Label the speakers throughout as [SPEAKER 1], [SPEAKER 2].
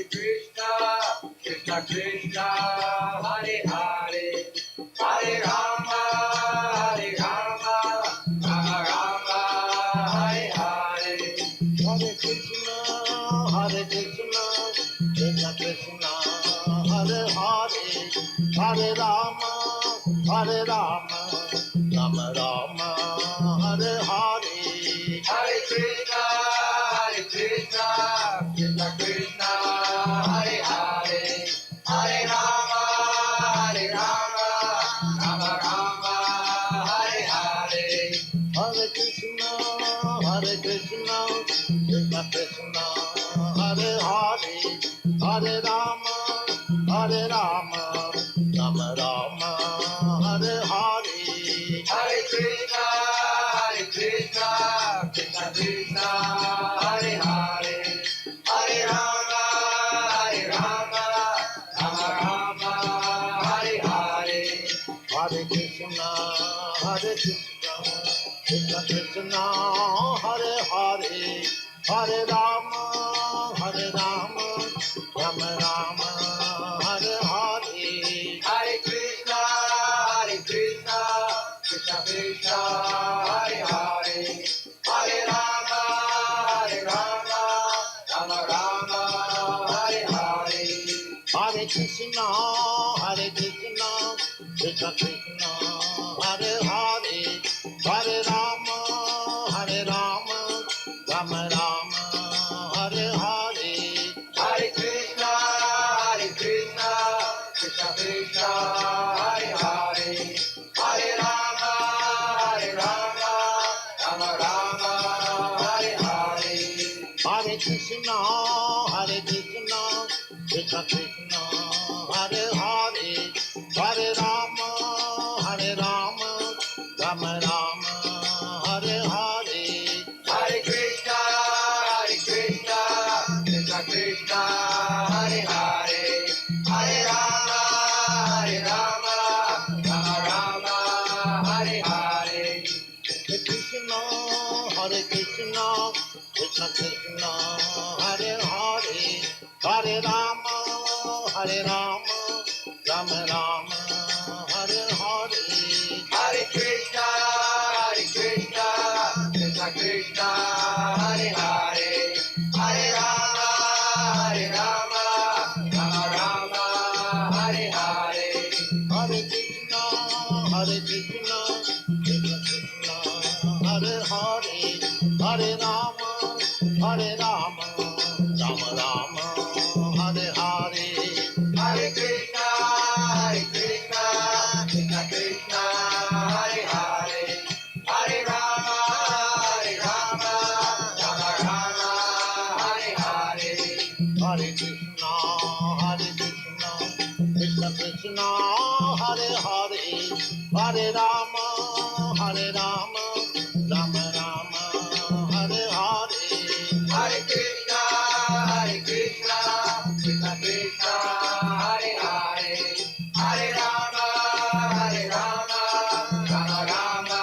[SPEAKER 1] Krishna Krishna, Hare Hare, Hare Rama, Hare Rama, Rama Rama, Hare Hare.
[SPEAKER 2] Hare Krishna, Krishna Krishna, Hare Hare, Hare Rama, Hare Rama, Rama Rama, Hare Hare.
[SPEAKER 1] Hare Krishna, Krishna Krishna, Hare Hare, Hare Rama, Rama Rama, Hare Hare.
[SPEAKER 2] Hare Krishna, Krishna Krishna, Hare Hare, Hare Rama, Rama Rama, Hare Hare.
[SPEAKER 1] Hare Krishna, Krishna Krishna, Hare Hare, Hare Rama, Rama Rama, Hare Hare.
[SPEAKER 2] Hare Krishna, Krishna Krishna, Hare Hare, Hare Rama, Rama Rama, Hare Hare.
[SPEAKER 1] Hare Krishna, Krishna Krishna, Hare Hare, Hare Rama, Rama Rama, Hare Hare.
[SPEAKER 2] Hare Krishna, Krishna Krishna, Hare Hare, Hare Rama, Rama Rama, Hare Hare.
[SPEAKER 1] Hare Krishna, Krishna Krishna, Hare Hare, Hare Rama, Rama Rama, Hare Hare.
[SPEAKER 2] Hare Krishna, Krishna Krishna, Hare Hare, Hare Rama, Rama Rama, Hare Hare.
[SPEAKER 1] Hare Krishna, Krishna Krishna, Hare Hare, Hare Rama, Rama Rama, Hare Hare.
[SPEAKER 2] Hare Krishna, Krishna Krishna, Hare Hare, Hare Rama, Rama Rama, Hare Hare.
[SPEAKER 1] Hare Krishna, Krishna Krishna, Hare Hare, Hare Rama, Rama Rama, Hare Hare.
[SPEAKER 2] Hare Krishna, Krishna Krishna, Hare Hare, Hare Rama, Rama Rama, Hare Hare.
[SPEAKER 1] Hare Krishna, Krishna Krishna, Hare Hare, Hare Rama, Rama Rama, Hare Hare.
[SPEAKER 2] Hare Krishna, Krishna Krishna, Hare Hare, Hare Rama, Rama Rama, Hare Hare.
[SPEAKER 1] Hare Krishna, Krishna Krishna, Hare Hare, Hare Rama, Rama Rama, Hare Hare.
[SPEAKER 2] Hare Krishna, Krishna Krishna, Hare Hare, Hare Rama, Rama Rama,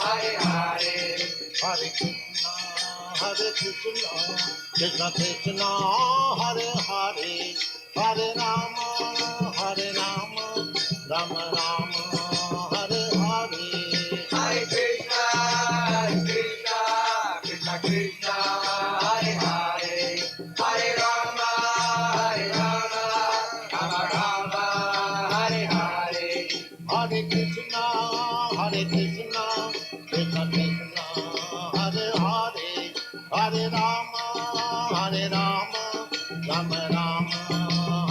[SPEAKER 2] Hare Hare.
[SPEAKER 1] Hare Krishna, Krishna Krishna, Hare Hare, Hare Rama, Rama Rama, Hare Hare.
[SPEAKER 2] Hare Krishna, Krishna Krishna, Hare Hare, Hare Rama, Rama Rama,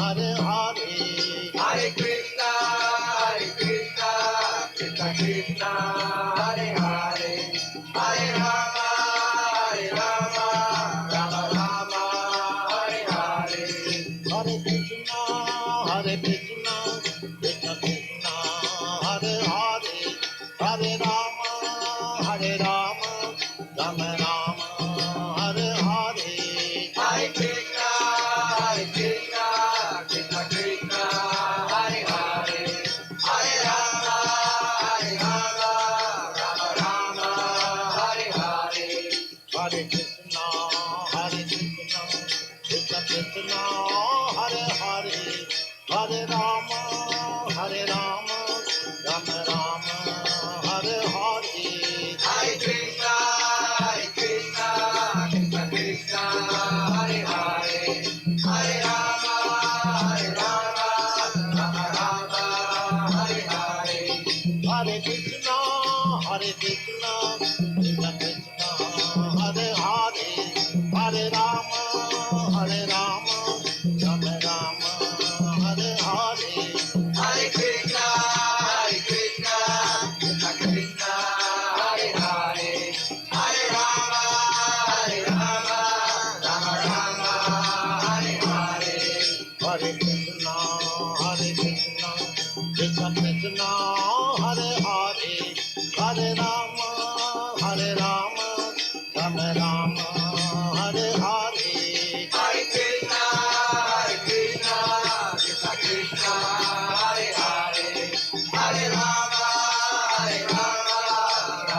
[SPEAKER 2] Hare Hare.
[SPEAKER 1] Hare Krishna, Krishna Krishna, Hare Hare, Hare Rama, Rama Rama, Hare Hare.
[SPEAKER 2] Hare Krishna, Krishna Krishna, Hare Hare, Hare Rama, Rama Rama, Hare Hare.
[SPEAKER 1] Hare Krishna, Krishna Krishna, Hare Hare, Hare Rama, Rama Rama, Hare Hare.
[SPEAKER 2] Hare Krishna, Krishna Krishna, Krishna, Hare Hare, Hare Rama, Rama Rama, Hare Hare.
[SPEAKER 1] Hare Krishna, Krishna Krishna, Hare Hare, Hare Rama, Rama Rama, Hare Hare.
[SPEAKER 2] Hare Krishna, Krishna Krishna, Hare Hare, Hare Rama, Rama Rama, Hare Hare.
[SPEAKER 1] Hare Krishna, Krishna Krishna, Hare Hare, Hare Rama, Rama Rama, Hare Hare.
[SPEAKER 2] Hare Krishna, Krishna Krishna, Hare Hare, Hare Rama, Rama Rama, Hare Hare.
[SPEAKER 1] Hare Krishna, Krishna Krishna, Hare Hare, Hare Rama,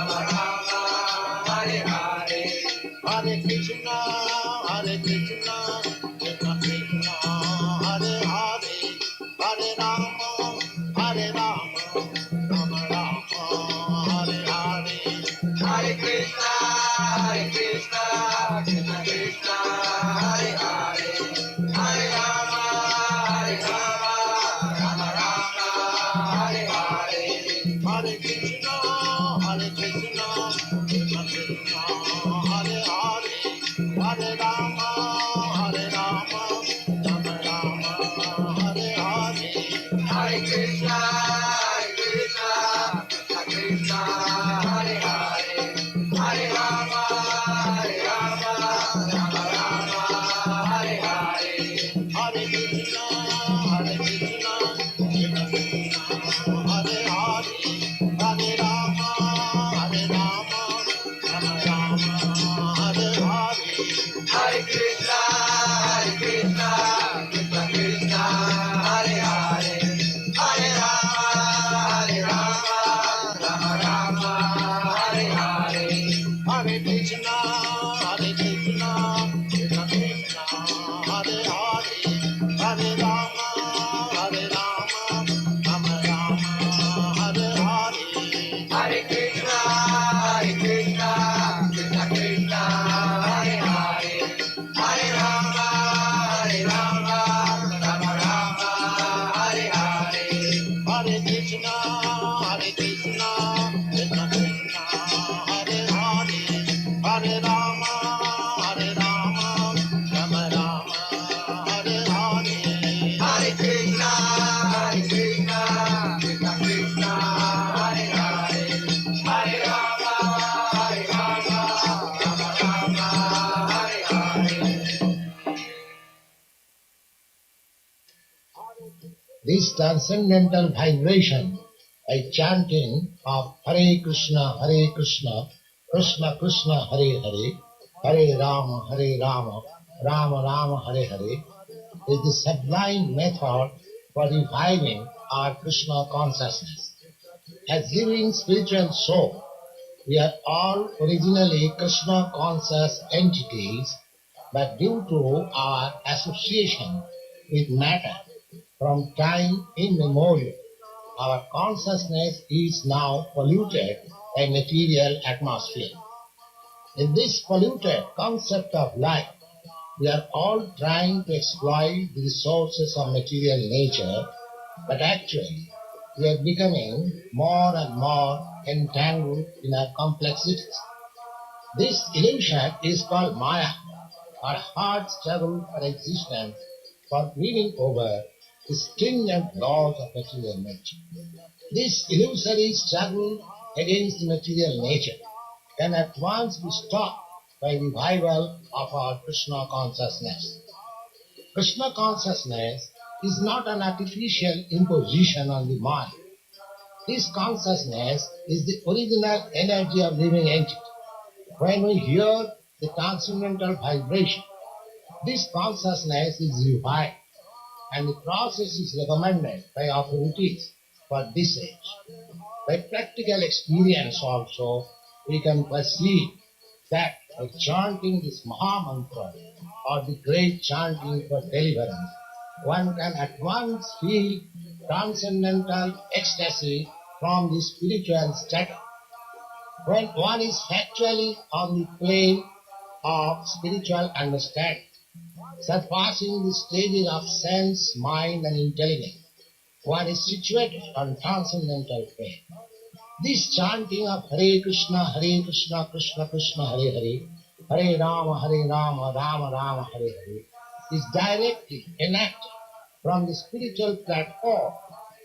[SPEAKER 1] Rama Rama, Hare Hare.
[SPEAKER 2] Hare Krishna, Krishna Krishna, Hare Hare, Hare Rama, Rama Rama, Hare Hare.
[SPEAKER 1] Hare Krishna, Krishna Krishna, Hare Hare, Hare Rama, Rama Rama, Hare Hare.
[SPEAKER 2] Hare Krishna, Krishna Krishna, Hare Hare, Hare Rama, Rama Rama, Hare Hare.
[SPEAKER 1] Hare Krishna, Krishna Hare Hare, Hare Rama, Rama Rama, Hare Hare.
[SPEAKER 2] Hare Krishna, Krishna Krishna, Hare Hare, Hare Rama, Rama Rama, Hare Hare.
[SPEAKER 1] Hare Krishna, Krishna Krishna, Hare Hare, Hare Rama, Rama Rama, Hare Hare.
[SPEAKER 2] Hare Krishna, Krishna Krishna, Hare Hare, Hare Rama, Rama Rama, Hare Hare.
[SPEAKER 1] Hare Krishna, Krishna Krishna, Hare Hare, Hare Rama, Rama Rama, Hare Hare.
[SPEAKER 2] Hare Krishna, Krishna Krishna, Hare Hare, Hare Rama, Rama Rama, Hare Hare.
[SPEAKER 1] Hare Krishna, Krishna Krishna, Hare Hare, Hare Rama, Rama Rama, Hare Hare.
[SPEAKER 3] This transcendental vibration by chanting of Hare Krishna, Krishna Krishna, Hare Hare, Hare Rama, Rama Rama, Hare Hare is the sublime method for reviving our Krishna consciousness. As living spiritual soul, we are all originally Krishna conscious entities, but due to our association with matter from time immemorial, our consciousness is now polluted by material atmosphere. In this polluted concept of life, we are all trying to exploit the resources of material nature, but actually we are becoming more and more entangled in our complexities. This illusion is called Maya, our hard struggle for existence, for winning over the stringent laws of material nature. This illusory struggle against the material nature can at once be stopped by revival of our Krishna consciousness. Krishna consciousness is not an artificial imposition on the mind. This consciousness is the original energy of living entity. When we hear the transcendental vibration, this consciousness is revived, and the process is recommended by authorities for this age. By practical experience also, we can perceive that by chanting this Maha Mantra, or the great chanting for deliverance. One can at once feel transcendental ecstasy from the spiritual status. When one is factually on the plane of spiritual understanding, surpassing the stages of sense, mind and intelligence, one is situated on transcendental plane. This chanting of Hare Krishna, Krishna Krishna, Hare Hare, Hare Rama, Rama Rama, Hare Hare, is directly enacted from the spiritual platform,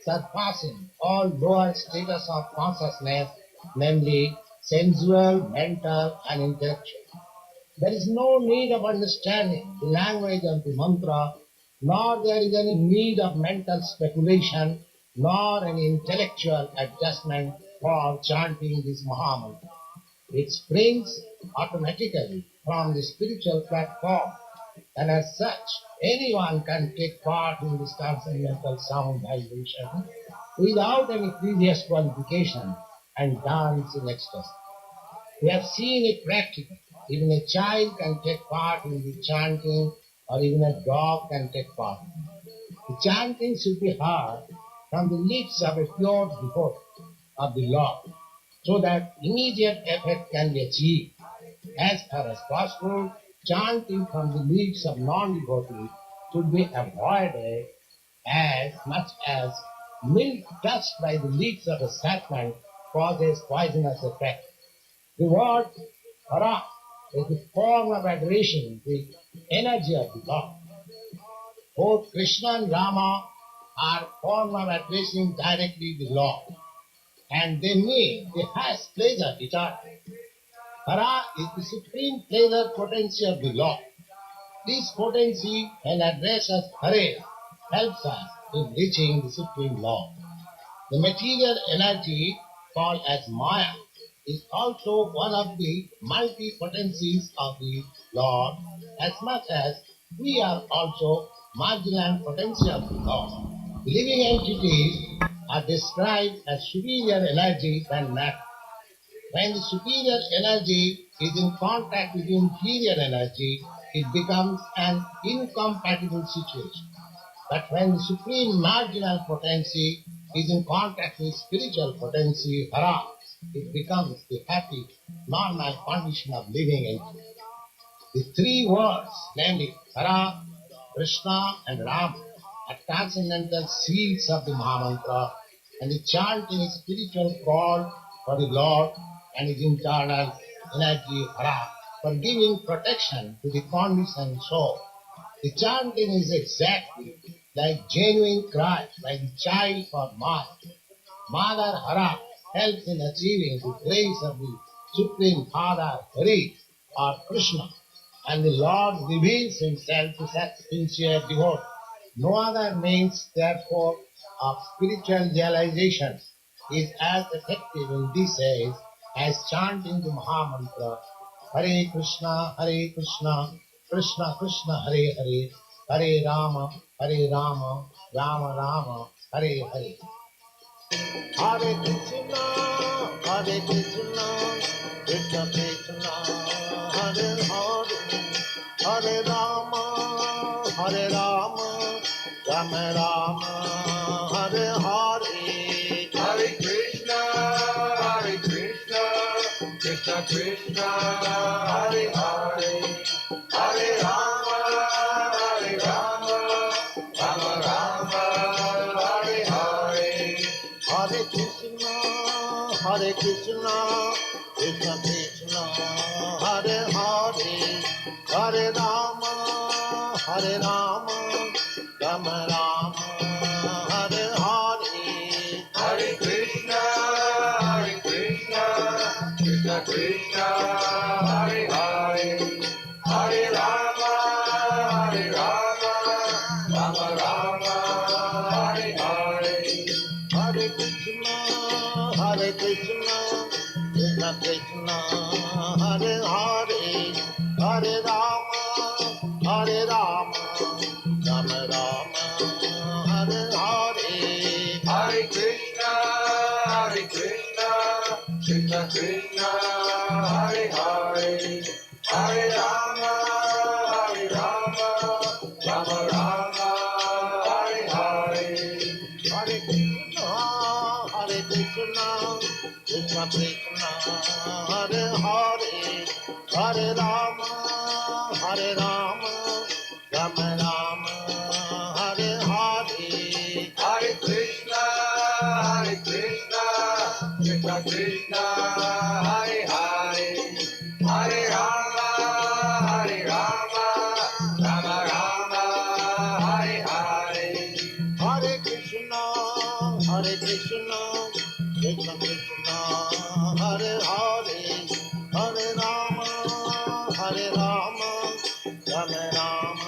[SPEAKER 3] surpassing all lower status of consciousness, namely sensual, mental and intellectual. There is no need of understanding the language of the mantra, nor there is any need of mental speculation, nor any intellectual adjustment for chanting this Mahamantra. It springs automatically from the spiritual platform, and as such, anyone can take part in this transcendental sound vibration without any previous qualification and dance in ecstasy. We have seen it practically. Even a child can take part in the chanting, or even a dog can take part. The chanting should be heard from the lips of a pure devotee of the Lord, so that immediate effect can be achieved. As far as possible, chanting from the lips of non-devotees should be avoided as much as milk touched by the lips of a serpent causes poisonous effect. The word Hara is the form of adoration, the energy of the Lord. Both Krishna and Rama are form of addressing directly the Lord, and they mean the highest pleasure eternally. Hara is the supreme pleasure potency of the Lord. This potency, when addressed as Hare, helps us in reaching the supreme Lord. The material energy called as Maya is also one of the multi-potencies of the Lord, as much as we are also marginal potency of the Lord. Living entities are described as superior energy than matter. When the superior energy is in contact with inferior energy, it becomes an incompatible situation. But when the supreme marginal potency is in contact with spiritual potency, Hara, it becomes the happy, normal condition of living entity. The three words, namely Hara, Krishna and Rama, are transcendental seals of the Mahamantra, and the chanting is spiritual call for the Lord and his internal energy Hara for giving protection to the conditioned soul. The chanting is exactly like genuine cry by the child for mother. Mother Hara helps in achieving the grace of the Supreme Father Hari or Krishna, and the Lord reveals himself to such sincere devotee. No other means, therefore, of spiritual realization is as effective in this age as chanting the Mahamantra Hare Krishna, Krishna Krishna, Hare Hare, Hare Rama, Rama Rama, Hare Hare.
[SPEAKER 2] Hare Krishna, Krishna Krishna, Hare Hare, Hare Rama, Rama Rama, Hare Hare.
[SPEAKER 1] Hare Krishna, Krishna Krishna, Hare Hare, Hare Rama, Rama Rama, Hare Hare.
[SPEAKER 2] Hare Krishna, Krishna Krishna, Hare Hare, Hare Rama, Rama Rama, Hare Hare.
[SPEAKER 1] Hare Krishna, Krishna Krishna, Hare Hare, Hare Rama, Rama Rama, Hare Hare.
[SPEAKER 2] Hare Krishna, Krishna Krishna, Hare Hare, Hare Rama, Rama Rama, Hare Hare.
[SPEAKER 1] Hare Krishna, Krishna Krishna, Hare Hare, Hare Rama, Rama, Hare Hare,
[SPEAKER 2] Hare Krishna, Krishna Krishna, Hare Hare, Hare Rama, Rama Rama, Hare Hare.
[SPEAKER 1] Hare Krishna, Krishna Krishna, Hare Hare, Hare Rama, Rama Rama, Hare Hare.
[SPEAKER 2] Hare Krishna, Krishna Krishna, Hare Hare, Hare Rama, Rama Rama,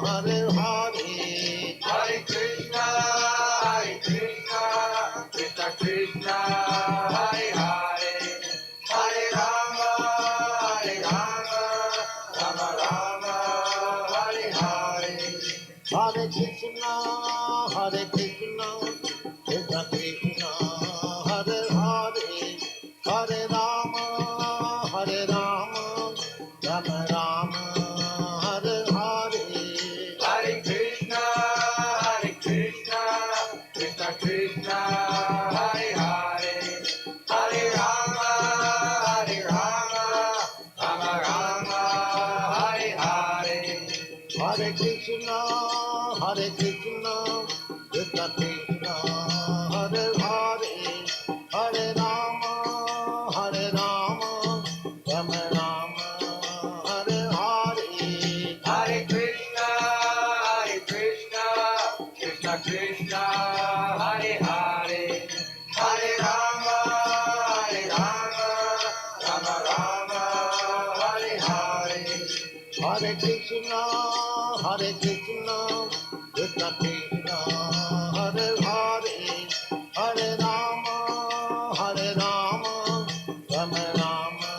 [SPEAKER 2] Hare Hare.
[SPEAKER 1] Hare Krishna, Krishna Krishna, Hare Hare, Hare Rama, Rama Rama, Hare Hare.
[SPEAKER 2] Hare Krishna, Krishna Krishna, Hare Hare, Hare Rama, Rama Rama, Hare Hare.
[SPEAKER 1] Hare Krishna, Krishna Krishna, Hare Hare, Hare Rama, Rama Rama, Hare Hare.
[SPEAKER 2] Hare Krishna, Krishna Krishna, Hare Hare, Hare Rama, Rama Rama, Hare Hare.
[SPEAKER 1] Hare Krishna, Krishna Krishna, Hare Hare, Hare Rama, Rama Rama, Hare Hare.
[SPEAKER 2] Hare Krishna, Krishna Krishna, Hare Hare, Hare Rama, Rama Rama,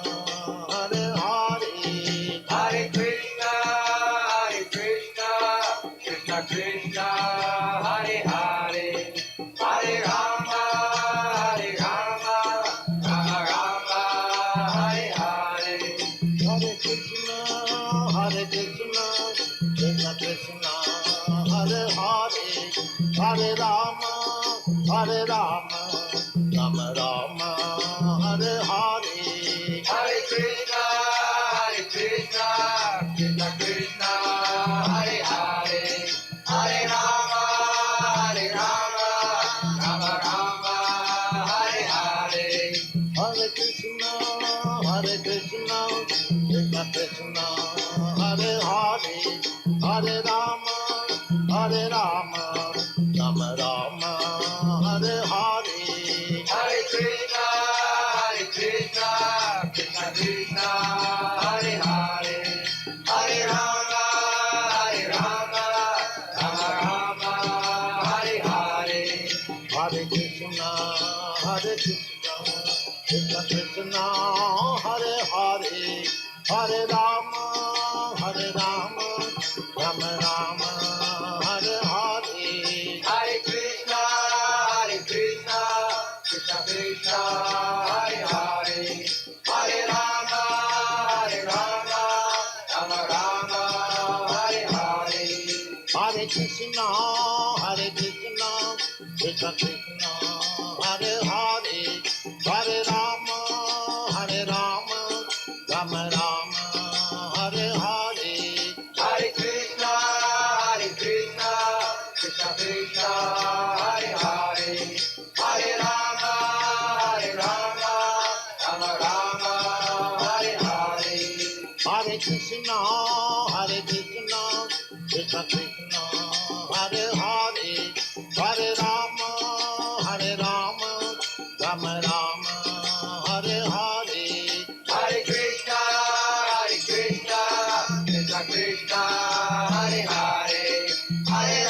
[SPEAKER 2] Hare Hare.
[SPEAKER 1] Hare Krishna, Krishna Krishna, Hare Hare, Hare Rama, Rama Rama, Hare Hare.
[SPEAKER 2] Hare Krishna, Krishna Krishna, Hare Hare, Hare Rama, Rama Rama, Hare Hare.
[SPEAKER 1] Hare Krishna, Krishna Krishna, Hare Hare, Hare Rama, Rama Rama, Hare Hare.
[SPEAKER 2] Hare Krishna, Krishna Krishna, Hare Hare, Hare Rama, Rama Rama, Hare Hare.
[SPEAKER 1] Hare Krishna, Krishna Krishna, Hare Hare, Hare Rama, Rama Rama, Hare Hare.
[SPEAKER 2] Hare Krishna, Krishna Krishna, Hare Hare, Hare Rama, Rama Rama, Hare Hare.
[SPEAKER 1] Hare Krishna, Krishna Krishna, Hare Hare, Hare Rama, Rama Rama, Hare Hare.
[SPEAKER 2] Hare Krishna, Krishna Krishna, Hare Hare, Hare Rama, Rama Rama, Hare Hare.
[SPEAKER 1] Hare Krishna, Krishna Krishna, Hare Hare, Hare Rama, Rama Rama, Hare Hare.
[SPEAKER 2] Hare Krishna, Krishna Krishna, Hare Hare, Hare Rama, Rama Rama, Hare Hare.
[SPEAKER 1] Hare Krishna, Krishna Krishna, Hare Hare, Hare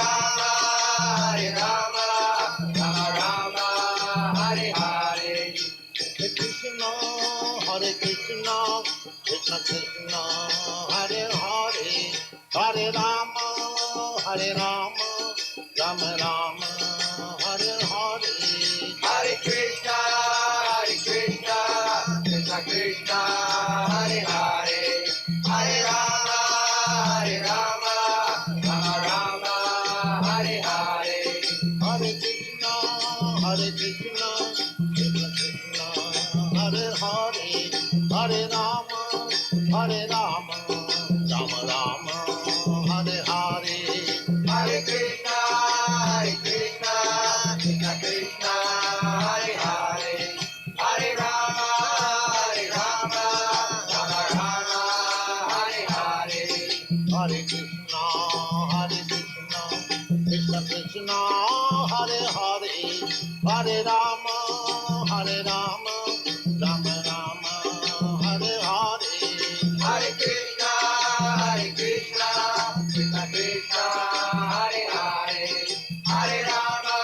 [SPEAKER 1] Rama, Rama Rama, Hare Hare.
[SPEAKER 2] Hare Krishna, Krishna Krishna, Hare Hare, Hare Rama, Rama Rama, Hare Hare.
[SPEAKER 1] Hare Krishna, Krishna Krishna, Hare Hare, Hare Rama, Rama Rama,
[SPEAKER 2] Hare Krishna, Krishna Krishna, Hare Hare, Hare Rama, Hare Rama, Rama Rama, Hare Hare.
[SPEAKER 1] Hare Krishna, Krishna Krishna, Hare Hare, Hare Rama, Rama Rama, Hare Hare.
[SPEAKER 2] Hare Krishna, Krishna Krishna, Hare Hare, Hare Rama, Rama Rama, Hare Hare.
[SPEAKER 1] Hare Krishna, Krishna Krishna, Hare Hare, Hare Rama,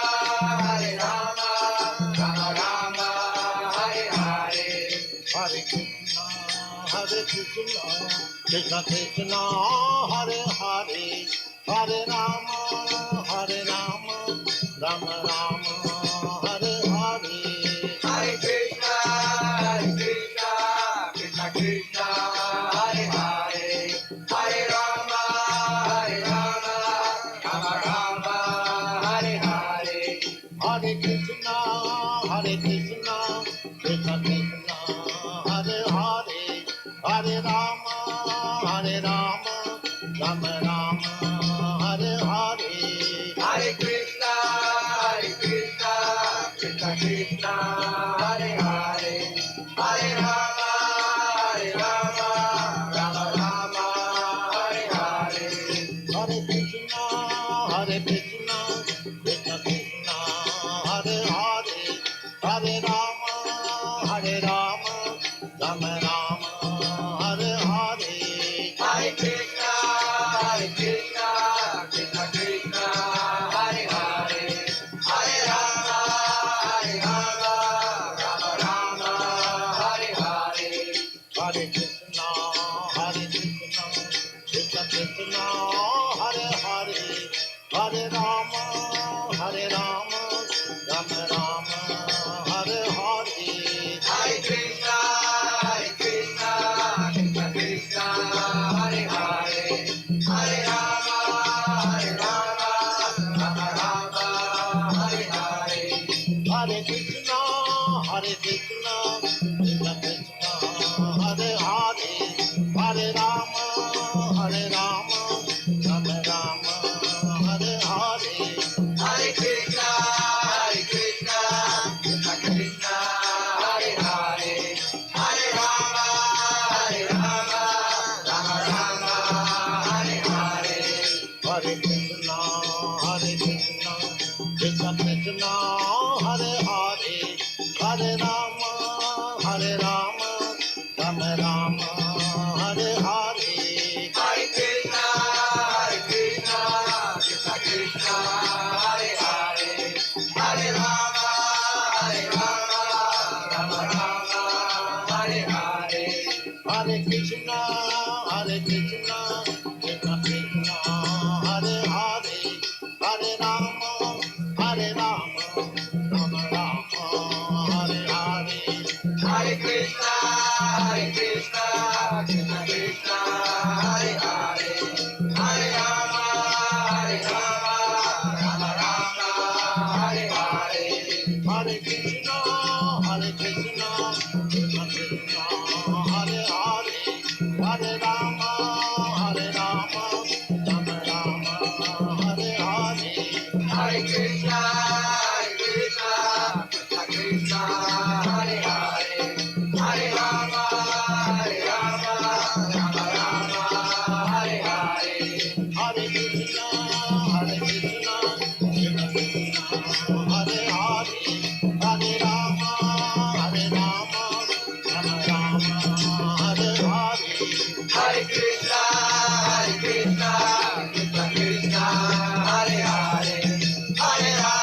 [SPEAKER 1] Rama Rama, Hare Hare.
[SPEAKER 2] Hare Krishna, Krishna Krishna, Hare Hare, Hare Rama, Rama Rama, Hare Hare.
[SPEAKER 1] Hare Krishna, Krishna Krishna, Hare Hare, Hare Rama, Rama Rama, Hare Hare.
[SPEAKER 2] Hare Krishna, Krishna Krishna, Hare Hare, Hare Rama, Rama Rama, Hare Hare.
[SPEAKER 1] Hare Krishna, Krishna Krishna, Hare Hare, Hare Rama, Rama Rama, Hare Hare.
[SPEAKER 2] Hare Krishna, Krishna Krishna, Hare Hare, Hare Rama, Rama Rama, Hare Hare.
[SPEAKER 1] Hare Krishna, Krishna Krishna, Hare Hare, Hare Rama, Rama Rama, Hare Hare.
[SPEAKER 2] Hare Krishna, Krishna Krishna, Hare Hare, Hare Rama, Rama Rama, Hare Hare.
[SPEAKER 1] Hare Krishna, Krishna Krishna, Hare Hare, Hare Rama, Rama Rama, Hare Hare.
[SPEAKER 2] Hare Krishna, Krishna Krishna, Hare Hare, Hare Rama, Rama Rama, Hare Hare.
[SPEAKER 1] Hare Krishna, Krishna Krishna, Hare Hare, Hare Rama, Rama Rama, Hare Hare.
[SPEAKER 2] Hare Krishna, Krishna Krishna, Hare Hare, Hare Rama, Rama Rama, Hare Hare.
[SPEAKER 1] Hare Krishna, Krishna Krishna, Hare Hare, Hare Rama, Rama Rama, Hare Hare.
[SPEAKER 2] Hare Krishna, Krishna Krishna, Hare Hare, Hare Rama, Rama Rama, Hare Hare.
[SPEAKER 1] Hare Krishna, Krishna Krishna, Hare Hare, Hare Rama, Rama Rama, Hare Hare.
[SPEAKER 2] Hare Krishna, Krishna Krishna, Hare Hare, Hare Rama, Rama Rama, Hare Hare.
[SPEAKER 1] Hare Krishna, Krishna Krishna, Hare Hare, Hare Rama, Rama Rama, Hare Hare.
[SPEAKER 2] Hare Krishna, Krishna Krishna, Hare Hare, Hare Rama, Rama Rama, Hare Hare.
[SPEAKER 1] Hare Krishna, Krishna Krishna, Hare Hare, Hare Rama,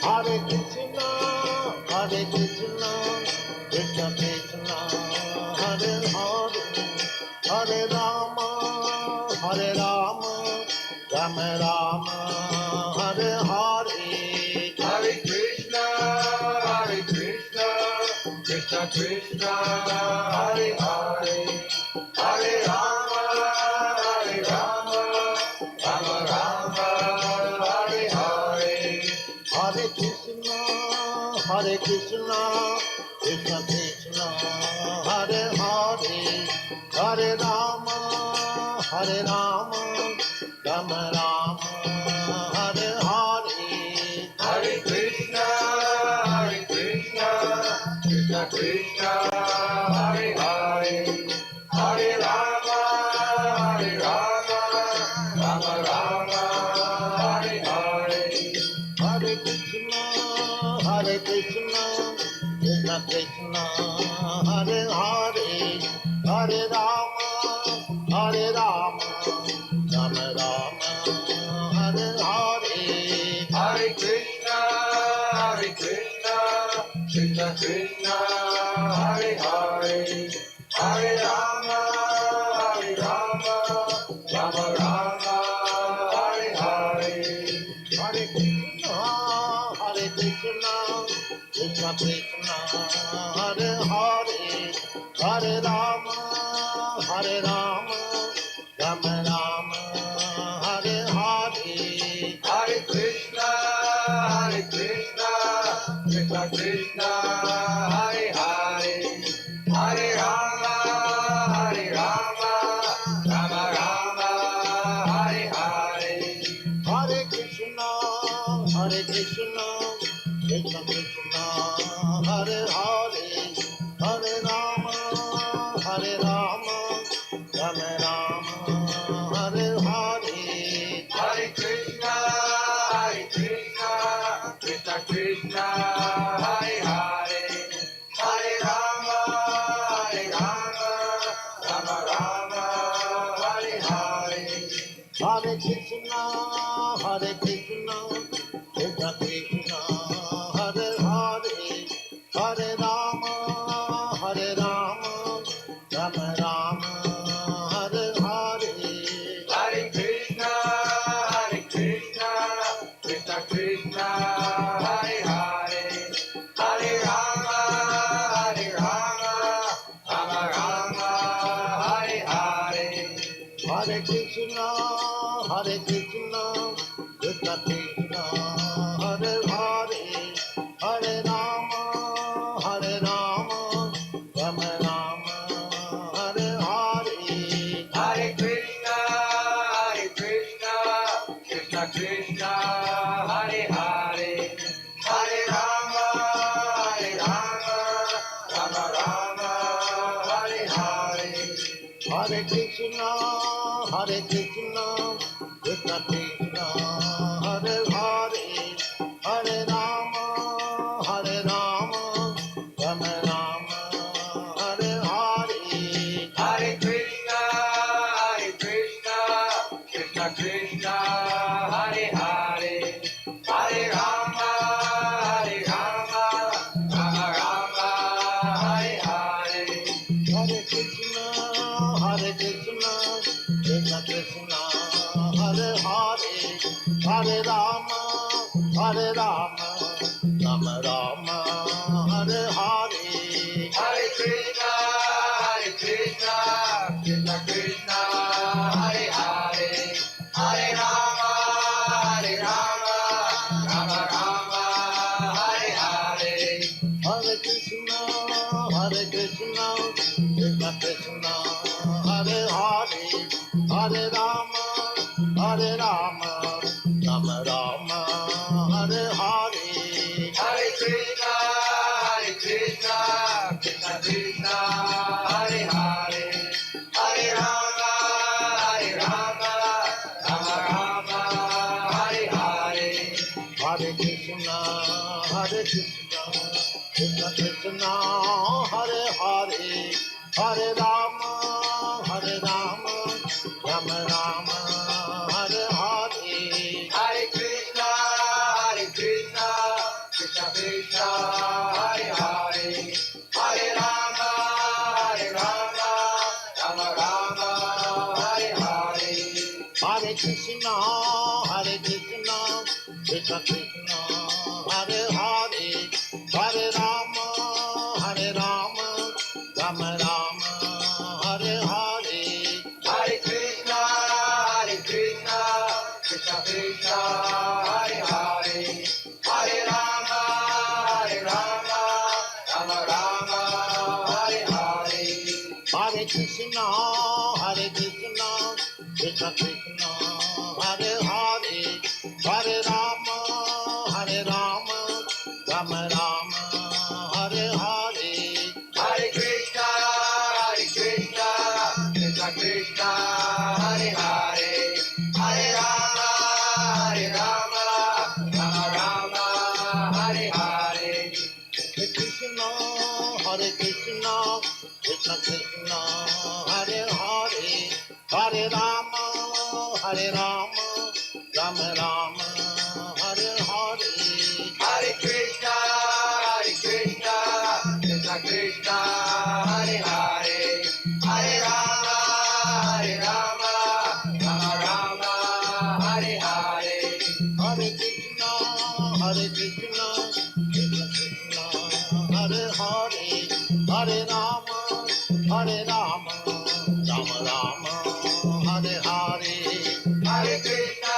[SPEAKER 2] Hare Krishna, Krishna Krishna, Hare Hare, Hare Rama, Rama Rama, Hare Hare.
[SPEAKER 1] Hare Krishna, Krishna Krishna, Hare Hare, Hare Rama, Rama Rama, Hare Hare.
[SPEAKER 2] Hare Krishna, Krishna Krishna, Hare Hare, Hare Rama, Rama Rama, Hare Hare.
[SPEAKER 1] Hare Krishna, Krishna Krishna, Hare Hare, Hare Rama, Rama Rama, Hare Hare.
[SPEAKER 2] Hare Krishna, Krishna Krishna, Hare Hare, Hare Rama, Rama Rama, Hare Hare.
[SPEAKER 1] Hare Krishna, Krishna Krishna, Hare Hare, Hare Rama, Rama Rama, Hare Hare.
[SPEAKER 2] Hare Krishna, Krishna Krishna, Hare Hare, Hare Rama, Rama Rama, Hare Hare.
[SPEAKER 1] Hare Krishna, Krishna Krishna, Hare Hare, Hare Rama, Rama Rama, Hare Hare.
[SPEAKER 2] Hare Krishna, Krishna Krishna, Hare Hare, Hare Rama, Rama Rama, Hare Hare.
[SPEAKER 1] Hare Krishna, Krishna Krishna, Hare Hare, Hare Rama, Rama Rama, Hare Hare.
[SPEAKER 2] Hare Krishna, Krishna Krishna, Hare Hare, Hare Rama, Rama Rama, Hare Hare.
[SPEAKER 1] Hare Krishna, Krishna Krishna, Hare Hare, Hare Rama, Rama Rama, Hare Hare.
[SPEAKER 2] Hare Krishna, Krishna Krishna, Hare Hare, Hare Rama, Rama Rama, Hare Hare.
[SPEAKER 1] Hare Krishna, Krishna Krishna, Hare Hare, Hare Rama, Rama Rama, Hare Hare.
[SPEAKER 2] Hare Krishna, Krishna Krishna, Hare Hare, Hare Rama, Rama Rama, Hare Hare.
[SPEAKER 1] Hare Krishna, Krishna Krishna, Hare Hare, Hare Rama, Rama Rama, Hare Hare.
[SPEAKER 2] Hare Krishna, Krishna Krishna, Hare Hare, Hare Rama, Rama Rama, Hare Hare.
[SPEAKER 1] Hare Krishna, Krishna Krishna, Hare Hare, Hare Rama, Rama Rama, Hare Hare.
[SPEAKER 2] Hare Krishna, Krishna Krishna, Hare Hare, Hare Rama, Rama Rama, Hare Hare.
[SPEAKER 1] Hare Krishna, Krishna Krishna, Hare Hare, Hare Rama, Rama Rama, Hare Hare.
[SPEAKER 2] Hare Krishna, Krishna Krishna, Hare Hare, Hare Rama, Rama Rama, Hare Hare.
[SPEAKER 1] Hare Krishna,
[SPEAKER 2] Krishna, Krishna Krishna, Hare Hare, Hare Rama, Rama Rama, Hare Hare.
[SPEAKER 1] Hare Krishna, Krishna Krishna, Hare Hare, Hare Rama, Rama Rama, Hare Hare.
[SPEAKER 2] Hare Krishna, Krishna Krishna, Hare Hare, Hare Rama, Rama Rama, Hare Hare.
[SPEAKER 1] Hare Krishna, Krishna Krishna, Hare Hare, Hare Rama, Rama Rama, Hare Hare.
[SPEAKER 2] Hare Krishna, Krishna Krishna, Hare Hare, Hare Rama, Rama Rama, Hare Hare.
[SPEAKER 1] Hare Krishna,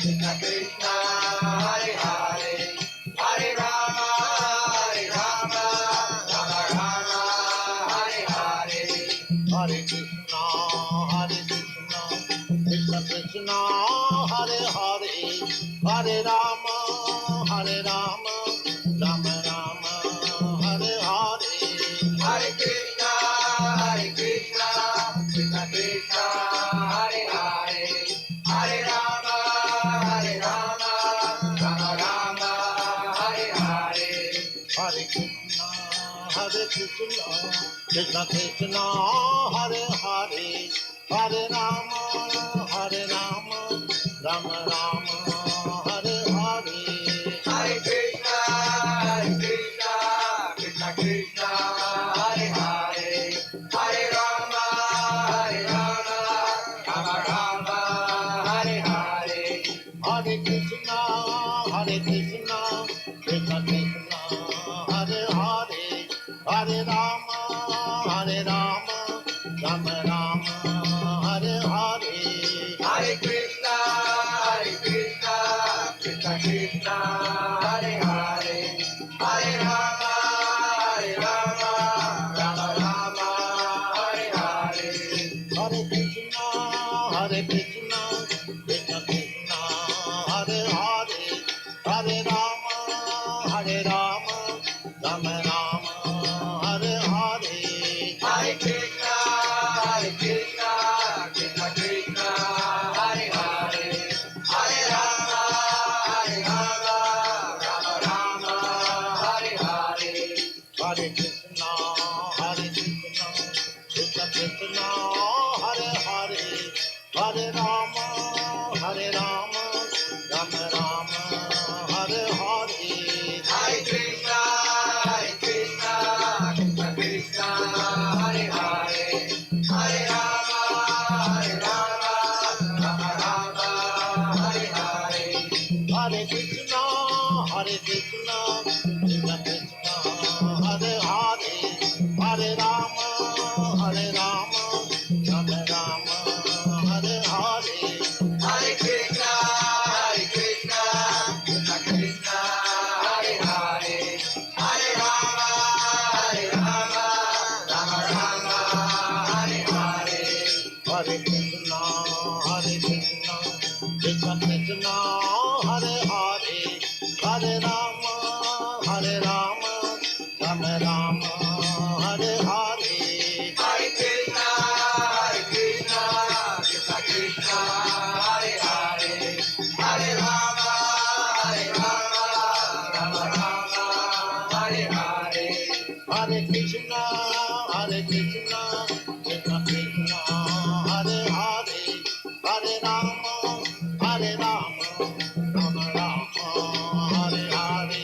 [SPEAKER 1] Krishna Krishna, Hare Hare, Hare Rama, Rama Rama, Hare Hare.
[SPEAKER 2] Hare Krishna, Krishna Krishna, Hare Hare, Hare Rama, Rama Rama, Hare Hare.
[SPEAKER 1] Hare Krishna, Krishna Krishna, Hare Hare, Hare Rama, Rama Rama, Hare Hare.
[SPEAKER 2] Hare Krishna, Krishna Krishna, Hare Hare, Hare Rama, Rama Rama, Hare Hare.
[SPEAKER 1] Hare Krishna, Krishna Krishna, Hare Hare, Hare Rama, Rama Rama, Hare Hare.
[SPEAKER 2] Hare Krishna, Krishna Krishna, Hare Hare, Hare Rama, Rama Rama, Hare Hare.
[SPEAKER 1] Hare Krishna, Krishna Krishna, Hare Hare, Hare Rama, Rama Rama, Hare Hare.
[SPEAKER 2] Hare Krishna, Krishna Krishna, Hare Hare, Hare Rama, Rama Rama, Hare Hare.
[SPEAKER 1] Hare Krishna, Krishna Krishna, Hare Hare, Hare Rama, Rama Rama, Hare Hare.
[SPEAKER 2] Hare Krishna, Krishna Krishna, Hare Hare, Hare Rama, Rama Rama, Hare Hare.
[SPEAKER 1] Hare Krishna, Krishna Krishna, Hare Hare, Hare Rama, Rama Rama, Hare Hare.
[SPEAKER 2] Hare Krishna, Krishna Krishna, Hare Hare, Hare Rama, Rama Rama, Hare Hare.
[SPEAKER 1] Hare Krishna, Krishna Krishna, Hare Hare, Hare Rama, Rama Rama, Hare Hare.
[SPEAKER 2] Hare Krishna, Krishna Krishna, Hare Hare, Hare Rama, Rama Rama, Hare Hare.
[SPEAKER 1] Hare Krishna, Krishna Krishna, Hare Hare, Hare Rama, Rama Rama, Hare Hare.
[SPEAKER 2] Hare Krishna, Krishna Krishna, Hare Hare, Hare Rama, Rama Rama, Hare Hare.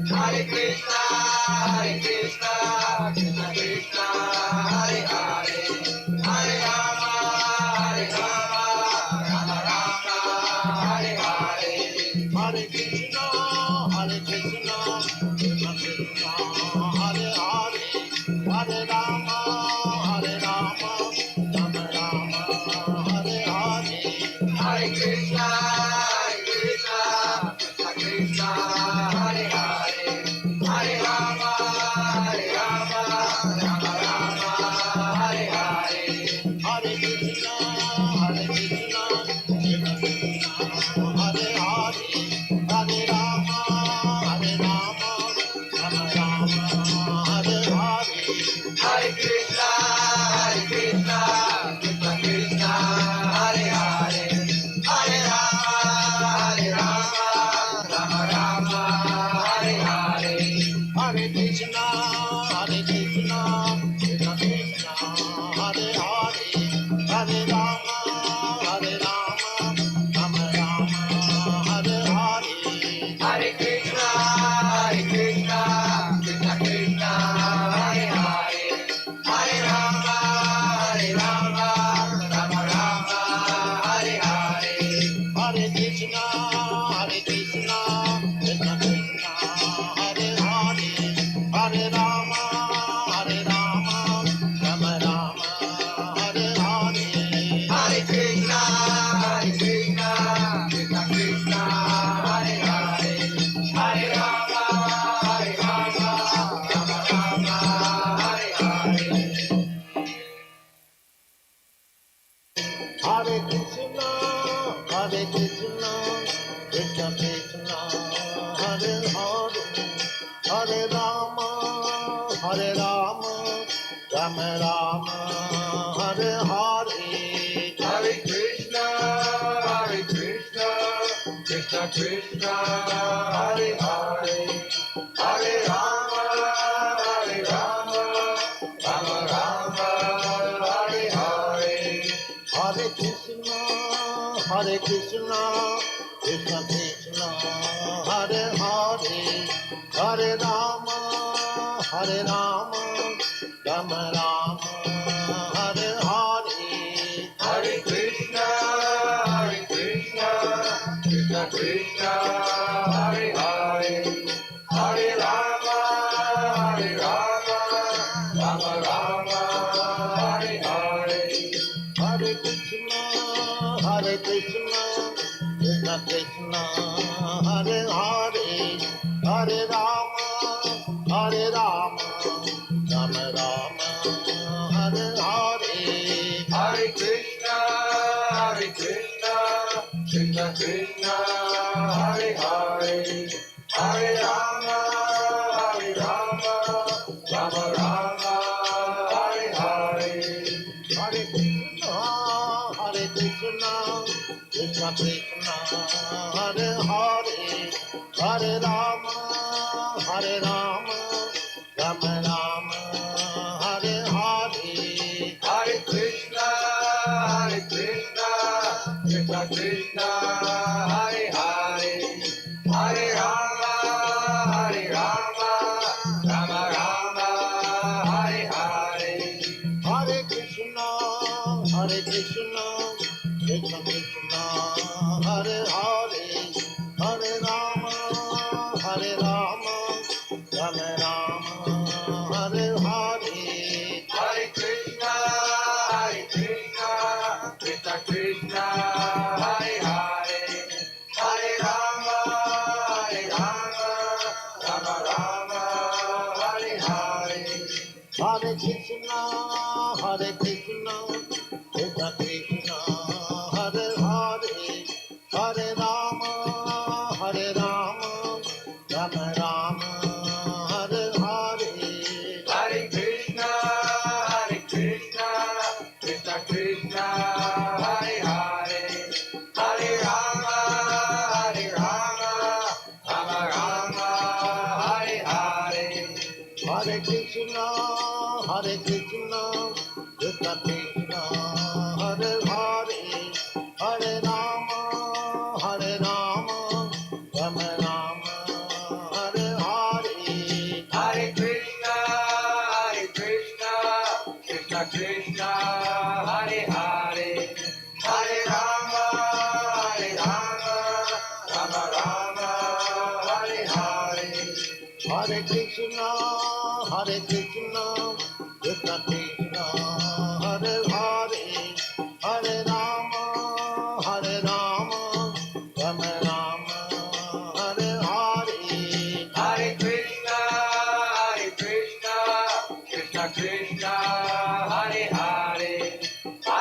[SPEAKER 1] Hare Krishna, Krishna Krishna, Hare Hare, Hare Rama, Rama Rama, Hare Hare.
[SPEAKER 2] Hare Krishna, Krishna Krishna, Hare Hare, Hare Rama, Hare Rama, Hare Rama, Rama Rama, Hare Hare.
[SPEAKER 1] Hare Krishna, Krishna Krishna, Hare Hare, Hare Rama, Rama Rama, Hare Hare.
[SPEAKER 2] Hare Krishna, Krishna Krishna, Hare Hare, Hare Rama, Rama Rama, Hare Hare.
[SPEAKER 1] Hare Krishna, Krishna Krishna, Hare Hare, Hare Rama, Rama Rama, Hare Hare.
[SPEAKER 2] Hare Krishna, Krishna Krishna, Hare Hare, Hare Rama, Rama Rama, Hare Hare.
[SPEAKER 1] Hare Krishna, Krishna Krishna, Hare Hare, Hare Rama, Rama Rama, Hare Hare.
[SPEAKER 2] Hare Krishna, Krishna Krishna, Hare Hare, Hare Rama, Rama Rama, Hare Hare.
[SPEAKER 1] Hare Krishna, Krishna Krishna, Hare Hare, Hare Rama, Rama Rama, Hare Hare.
[SPEAKER 2] Hare Krishna, Krishna Krishna, Hare Hare, Hare Rama, Rama Rama, Hare Hare.
[SPEAKER 1] Hare Krishna, Krishna Krishna, Hare Hare, Hare Rama, Rama Rama, Hare Hare.
[SPEAKER 2] Hare Krishna, Krishna Krishna, Hare Hare, Hare Rama, Rama Rama, Hare Hare.
[SPEAKER 1] Hare Krishna, Krishna Krishna, Hare Hare, Hare Rama, Rama Rama, Hare Hare.
[SPEAKER 2] Hare Krishna, Krishna Krishna, Hare Hare, Hare Rama, Rama Rama, Hare Hare.
[SPEAKER 1] Hare Krishna, Krishna Krishna, Hare Hare, Hare Rama, Rama Rama, Hare Hare.
[SPEAKER 2] Hare Krishna, Krishna Krishna, Hare Hare, Hare Rama, Rama Rama, Hare Hare.
[SPEAKER 1] Hare Krishna, Krishna Krishna, Hare Hare,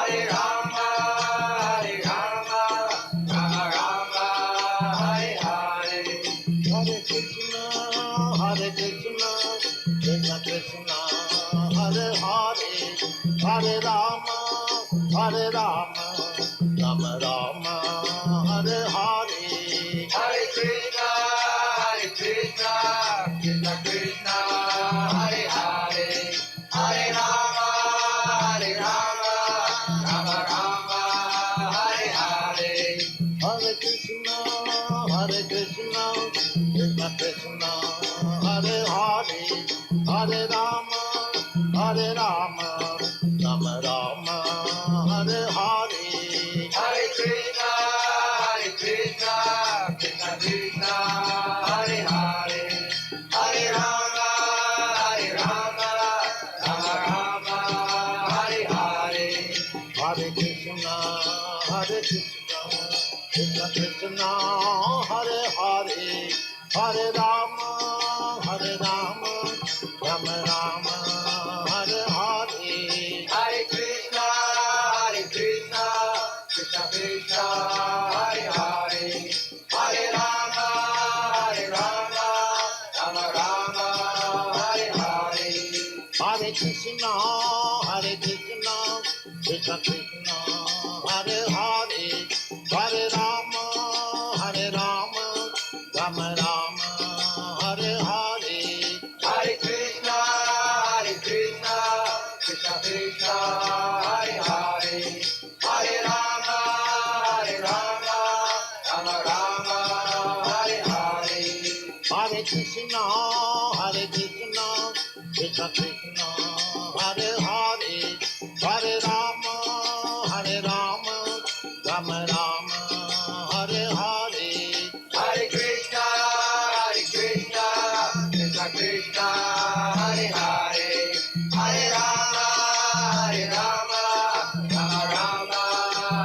[SPEAKER 1] Hare Rama, Rama Rama, Hare Hare.
[SPEAKER 2] Hare Krishna, Krishna Krishna, Hare Hare, Hare Rama, Rama Rama, Hare Hare.
[SPEAKER 1] Hare Krishna, Krishna Krishna, Hare Hare, Hare Rama, Rama Rama, Hare Hare.
[SPEAKER 2] Hare Krishna, Krishna Krishna, Hare Hare, Hare Rama, Rama Rama, Hare Hare.
[SPEAKER 1] Hare Krishna, Krishna Krishna, Hare Hare, Hare Rama, Rama Rama, Hare Hare.
[SPEAKER 2] Hare Krishna, Krishna Krishna, Hare Hare, Hare Rama, Rama Rama, Hare Hare.
[SPEAKER 1] Hare Krishna, Krishna Krishna, Hare Hare, Hare Rama,
[SPEAKER 2] Hare Krishna, Krishna Krishna, Hare Hare, Hare Rama, Rama Rama, Hare Hare.
[SPEAKER 1] Hare Krishna, Krishna Krishna, Hare Hare, Hare Rama, Rama Rama, Hare Hare.
[SPEAKER 2] Hare Krishna, Krishna Krishna, Hare Hare, Hare Rama, Rama Rama, Hare Hare.
[SPEAKER 1] Hare Krishna, Krishna Krishna, Hare Hare, Hare Rama, Rama Rama,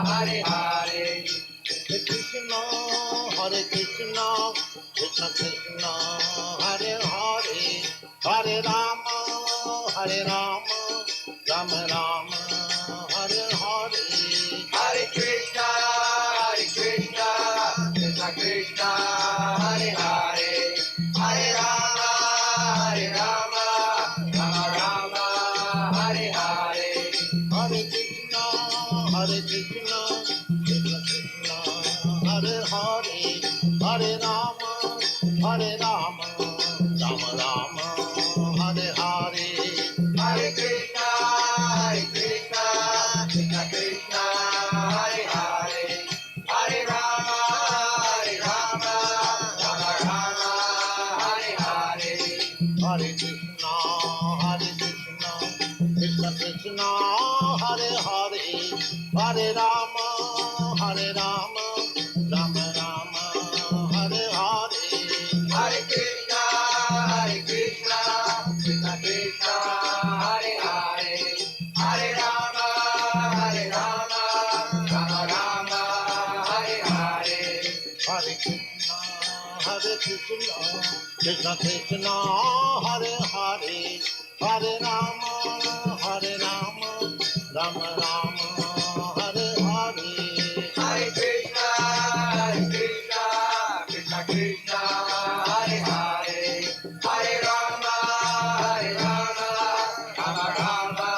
[SPEAKER 1] Hare Hare.
[SPEAKER 2] Hare Krishna, Krishna Krishna, Hare Hare, Hare Rama, Rama Rama, Hare Hare.
[SPEAKER 1] Hare Krishna, Krishna Krishna, Hare Hare, Hare Rama, Rama Rama, Hare Hare.
[SPEAKER 2] Hare Krishna, Krishna Krishna, Hare Hare, Hare Rama, Rama Rama, Hare Hare.
[SPEAKER 1] Hare Krishna, Krishna Krishna, Hare Hare, Hare Rama, Rama Rama, Hare Hare.
[SPEAKER 2] Hare Krishna, Krishna Krishna, Hare Hare, Hare Rama, Rama Rama, Hare Hare.
[SPEAKER 1] Hare Krishna, Krishna Krishna, Hare Hare, Hare Rama, Rama Rama, Hare Hare.
[SPEAKER 2] Hare Krishna, Krishna Krishna, Hare Hare, Hare Rama, Rama Rama, Hare Hare.
[SPEAKER 1] Hare Krishna, Krishna Krishna, Hare Hare, Hare Rama, Rama Rama, Hare Hare.
[SPEAKER 2] Hare Krishna, Krishna Krishna, Hare Hare, Hare Rama, Rama Rama,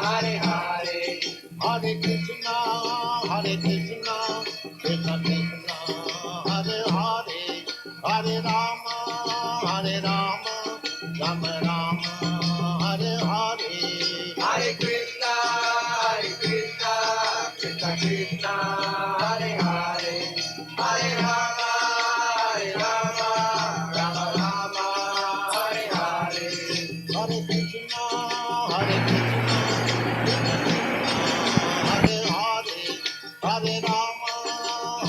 [SPEAKER 2] Hare Hare.
[SPEAKER 1] Hare Krishna, Krishna Krishna, Hare Hare, Hare Rama, Rama Rama, Hare Hare.
[SPEAKER 2] Hare Krishna, Krishna Krishna, Hare Hare, Hare Rama, Rama Rama, Hare Hare.
[SPEAKER 1] Hare Krishna, Krishna Krishna, Hare Hare,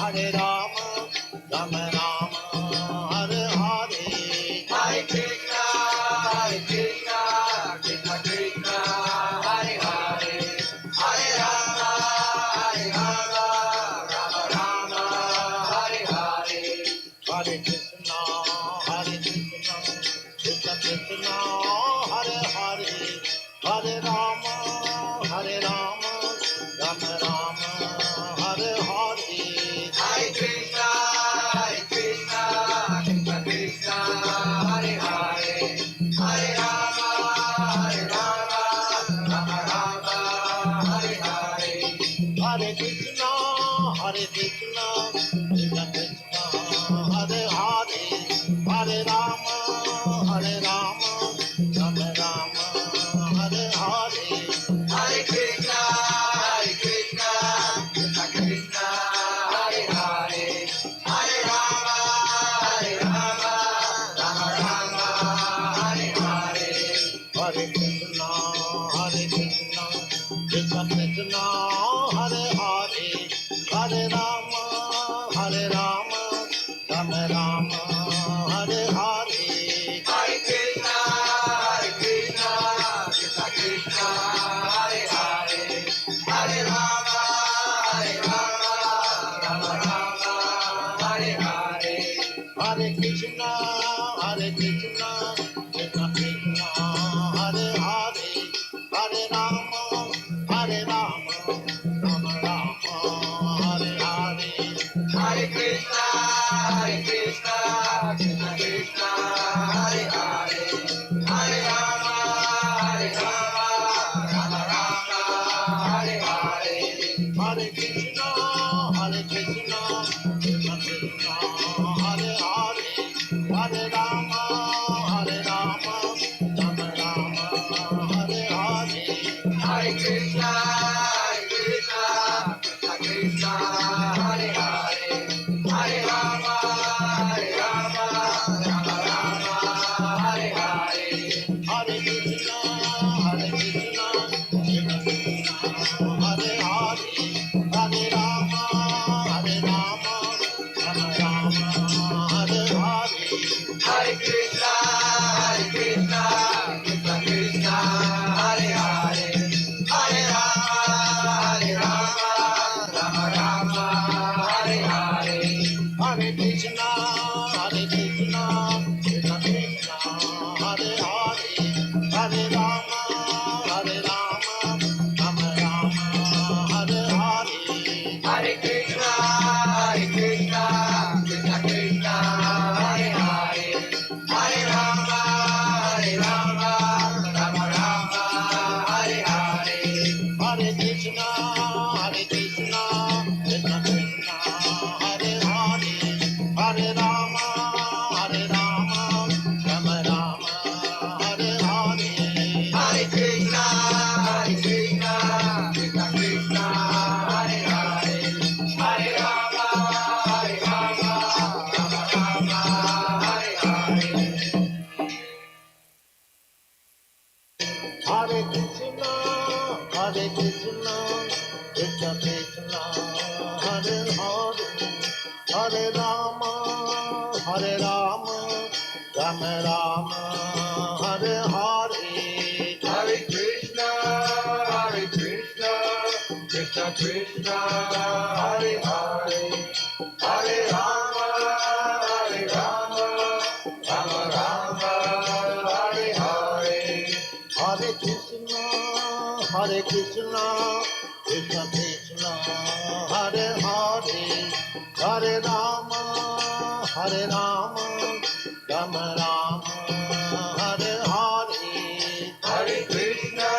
[SPEAKER 1] Hare Rama, Rama Rama, Hare Hare.
[SPEAKER 2] Hare Krishna, Krishna Krishna, Hare Hare, Hare Rama, Rama Rama, Hare Hare.
[SPEAKER 1] Hare Krishna, Krishna Krishna, Hare Hare, Hare Rama, Rama Rama, Hare Hare.
[SPEAKER 2] Hare Krishna, Krishna Krishna, Hare Hare, Hare Rama, Rama Rama, Hare Hare.
[SPEAKER 1] Hare Krishna, Krishna Krishna, Hare Hare, Hare Rama, Rama Rama, Hare Hare.
[SPEAKER 2] Hare Krishna, Krishna Krishna, Hare Hare, Hare Rama, Rama Rama, Hare Hare.
[SPEAKER 1] Hare Krishna, Krishna Krishna, Hare Hare, Hare Rama, Rama Rama, Hare Hare.
[SPEAKER 2] Hare Krishna, Krishna Krishna, Hare Hare, Hare Rama, Rama Rama, Hare Hare.
[SPEAKER 1] Hare Krishna, Krishna Krishna, Hare Hare, Hare Rama,
[SPEAKER 2] Hare Rama, Hare Rama, Rama Rama, Hare Hare.
[SPEAKER 1] Hare Krishna, Krishna Krishna, Hare Hare, Hare Rama, Rama Rama, Hare Hare.
[SPEAKER 2] Hare Krishna, Krishna Krishna, Hare Hare, Hare Rama, Rama Rama, Hare Hare.
[SPEAKER 1] Hare Krishna, Krishna Krishna, Hare Hare, Hare Rama, Rama Rama, Hare Hare.
[SPEAKER 2] Hare Krishna, Krishna Krishna, Hare Hare, Hare Rama, Rama Rama, Hare Hare.
[SPEAKER 1] Hare Krishna, Krishna Krishna, Hare Hare, Hare Rama, Rama Rama, Hare Hare.
[SPEAKER 2] Hare Krishna, Krishna Krishna, Hare Hare, Hare Rama, Rama Rama, Hare Hare.
[SPEAKER 1] Hare Krishna, Krishna Krishna, Hare Hare, Hare Rama, Rama Rama, Hare Hare.
[SPEAKER 2] Hare Krishna, Krishna Krishna, Hare Hare, Hare Rama, Rama Rama, Hare Hare.
[SPEAKER 1] Hare Krishna, Krishna Krishna, Hare Hare, Hare Rama, Rama Rama, Hare Hare.
[SPEAKER 2] Hare Krishna,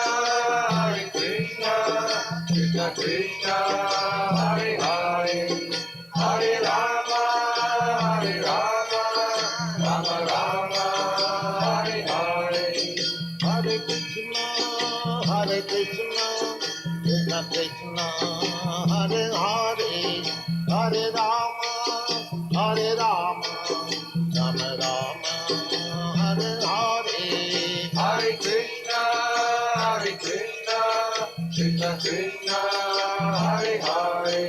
[SPEAKER 2] Krishna Krishna, Hare Hare, Hare Rama, Rama Rama, Hare Hare.
[SPEAKER 1] Hare Krishna, Krishna Krishna, Hare Hare, Hare Rama, Rama Rama, Hare Hare.
[SPEAKER 2] Hare Krishna, Krishna Krishna, Hare Hare,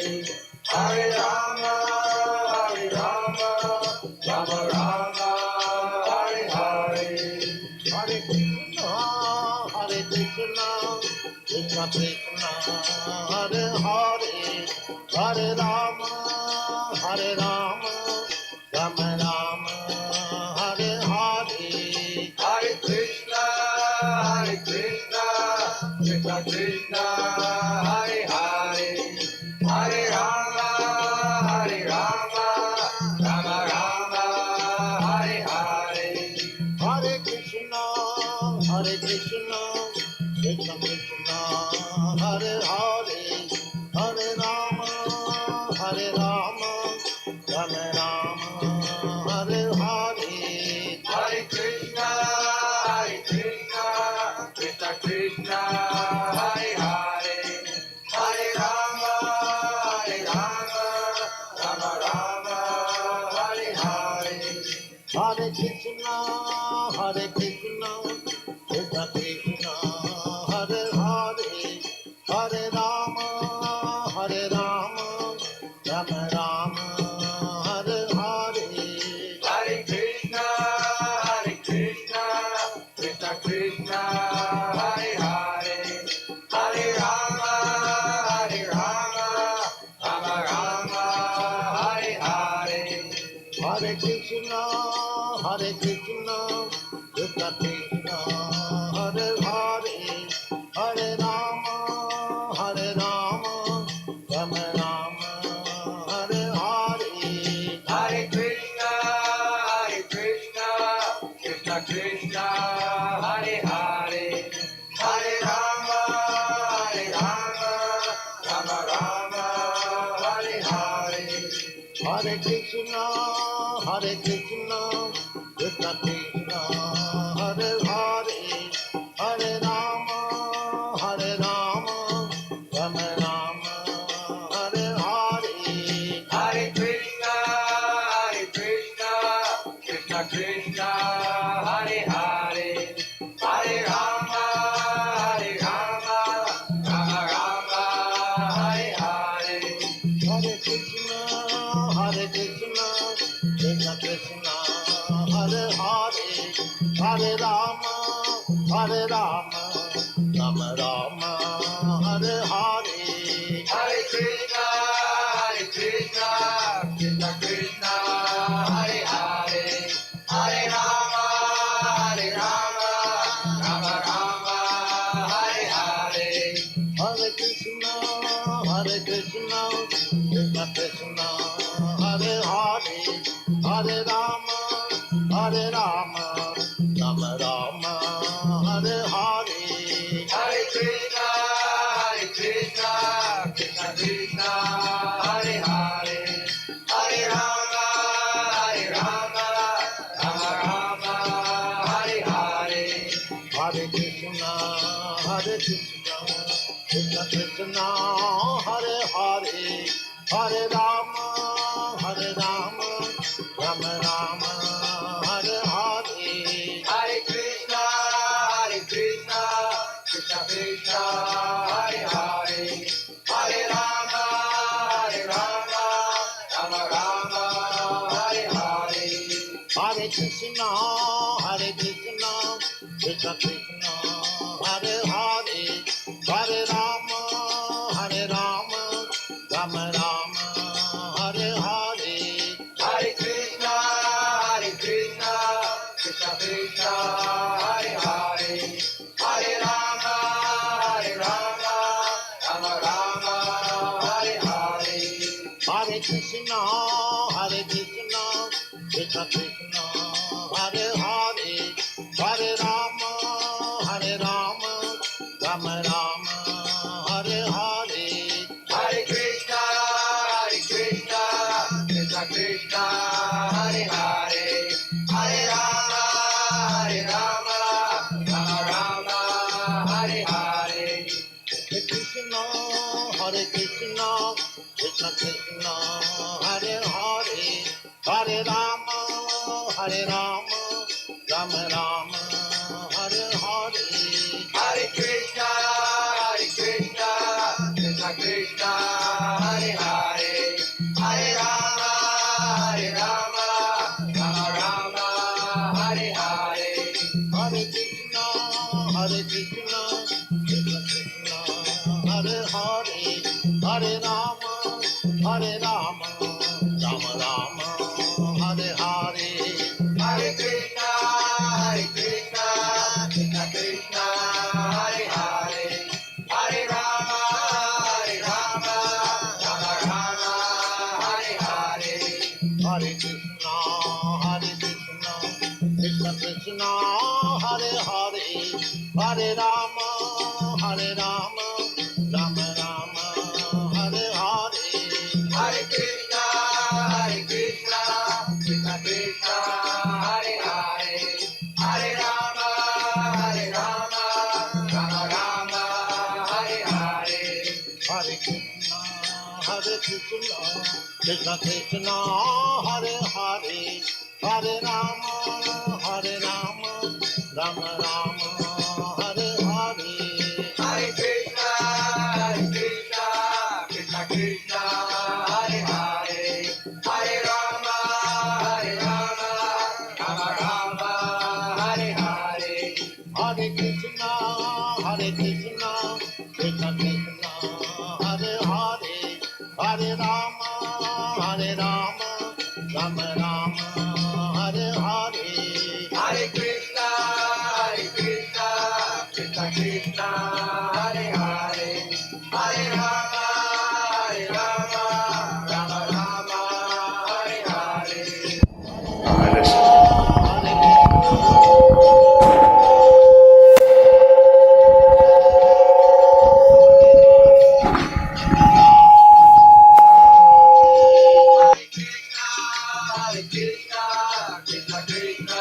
[SPEAKER 2] Hare Rama, Rama Rama, Hare Hare.
[SPEAKER 1] Hare Krishna, Krishna Krishna, Hare Hare, Hare Rama, Rama Rama, Hare Hare.
[SPEAKER 2] Hare Krishna, Krishna Krishna, Hare Hare, Hare Rama, Rama Rama, Hare Hare.
[SPEAKER 1] Hare Krishna, Krishna Krishna, Hare Hare, Hare Rama, Rama Rama, Hare Hare.
[SPEAKER 2] Hare Krishna, Krishna Krishna, Hare Hare, Hare Rama, Rama Rama, Hare Hare.
[SPEAKER 1] Hare Krishna, Krishna Krishna, Hare Hare, Hare Rama, Rama Rama, Hare Hare.
[SPEAKER 2] Hare Krishna, Krishna Krishna, Hare Hare, Hare Rama, Rama Rama, Hare Hare.
[SPEAKER 1] Hare Krishna, Krishna Krishna, Hare Hare, Hare Rama, Rama Rama, Hare Hare.
[SPEAKER 2] Hare Krishna, Krishna Krishna, Hare Hare, Hare Rama, Rama Rama, Hare Hare.
[SPEAKER 1] Hare Krishna, Krishna Krishna, Hare Hare, Hare Rama, Rama Rama, Hare Hare.
[SPEAKER 2] Hare Krishna, Krishna Krishna Krishna, Hare Hare, Hare Rama, Rama Rama, Hare Hare.
[SPEAKER 1] Hare Krishna, Krishna Krishna, Hare Hare, Hare Rama, Rama Rama, Hare Hare.
[SPEAKER 2] Hare Krishna, Krishna Krishna, Hare Hare, Hare Rama, Rama Rama, Hare Hare.
[SPEAKER 1] Hare Krishna, Krishna Krishna, Hare Hare, Hare Rama, Rama Rama, Hare Hare.
[SPEAKER 2] Hare Krishna, Krishna Krishna, Hare Hare, Hare Rama, Rama Rama, Hare Hare.
[SPEAKER 1] Hare Krishna, Krishna Krishna, Hare Hare, Hare Rama, Rama Rama, Hare Hare.
[SPEAKER 2] Hare Krishna, Krishna Krishna, Hare Hare, Hare Rama, Rama Rama, Hare Hare.
[SPEAKER 1] Hare Krishna, Krishna Krishna, Hare Hare, Hare Rama, Rama Rama, Hare Hare.
[SPEAKER 2] Hare Krishna, Krishna Krishna, Hare Hare, Hare Rama, Rama Rama, Hare Hare.
[SPEAKER 1] Hare Krishna, Krishna Krishna, Hare Hare, Hare Rama, Rama Rama, Hare Hare.
[SPEAKER 2] Hare Krishna, Krishna Krishna, Hare Hare, Hare Rama, Rama Rama, Hare Hare.
[SPEAKER 1] Hare Krishna, Krishna Krishna, Hare Hare, Hare Rama, Rama Rama, Hare Hare.
[SPEAKER 2] Hare Krishna, Krishna Krishna, Hare Hare, Hare Rama, Rama Rama, Hare Hare.
[SPEAKER 1] Hare Krishna, Krishna Krishna, Hare Hare, Hare Rama, Rama Rama, Hare Hare.
[SPEAKER 2] Hare Krishna, Krishna Krishna, Hare Hare, Hare Rama, Rama Rama, Hare Hare.
[SPEAKER 1] Hare Krishna, Krishna Krishna, Hare Hare, Hare Rama, Rama Rama, Hare Hare.
[SPEAKER 2] Hare Krishna, Krishna Krishna, Hare Hare, Hare Rama, Rama Rama, Hare Hare.
[SPEAKER 1] Hare Krishna, Krishna Krishna, Hare Hare, Hare Rama, Rama Rama, Hare Hare.
[SPEAKER 2] Hare Krishna, Krishna Krishna, Hare Hare, Hare Rama, Rama Rama, Hare Hare.
[SPEAKER 1] Hare Krishna, Krishna Krishna, Hare Hare, Hare Rama, Rama Rama, Hare Hare.
[SPEAKER 2] Hare Krishna, Krishna Krishna, Hare Hare, Hare Rama, Rama Rama, Hare Hare.
[SPEAKER 1] Hare Krishna, Krishna Krishna, Hare Hare, Hare Rama, Rama Rama, Hare Hare. Hare Krishna, Krishna Krishna,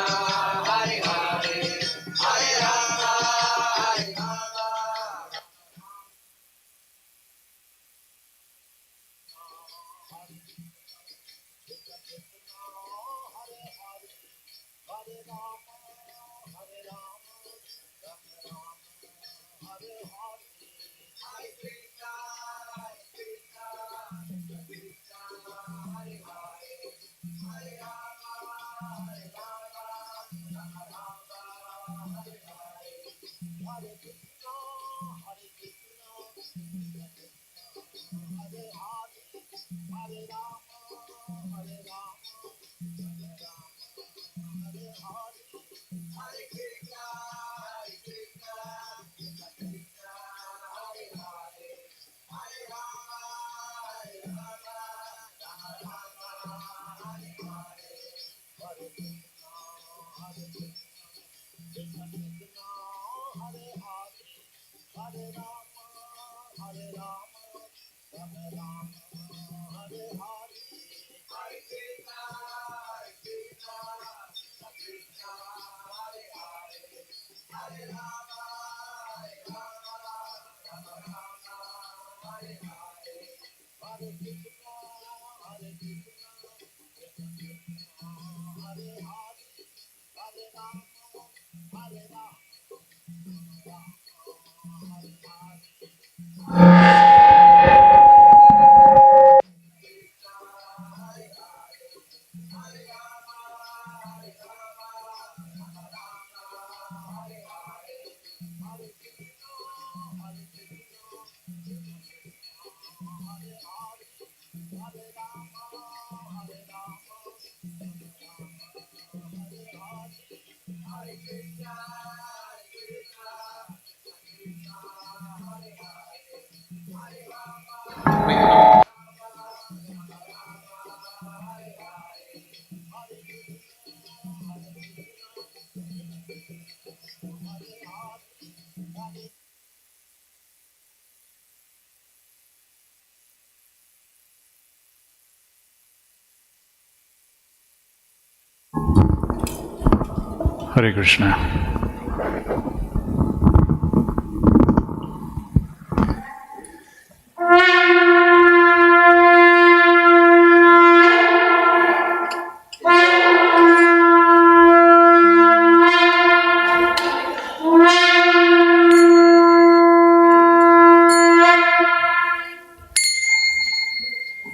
[SPEAKER 4] Hare Krishna.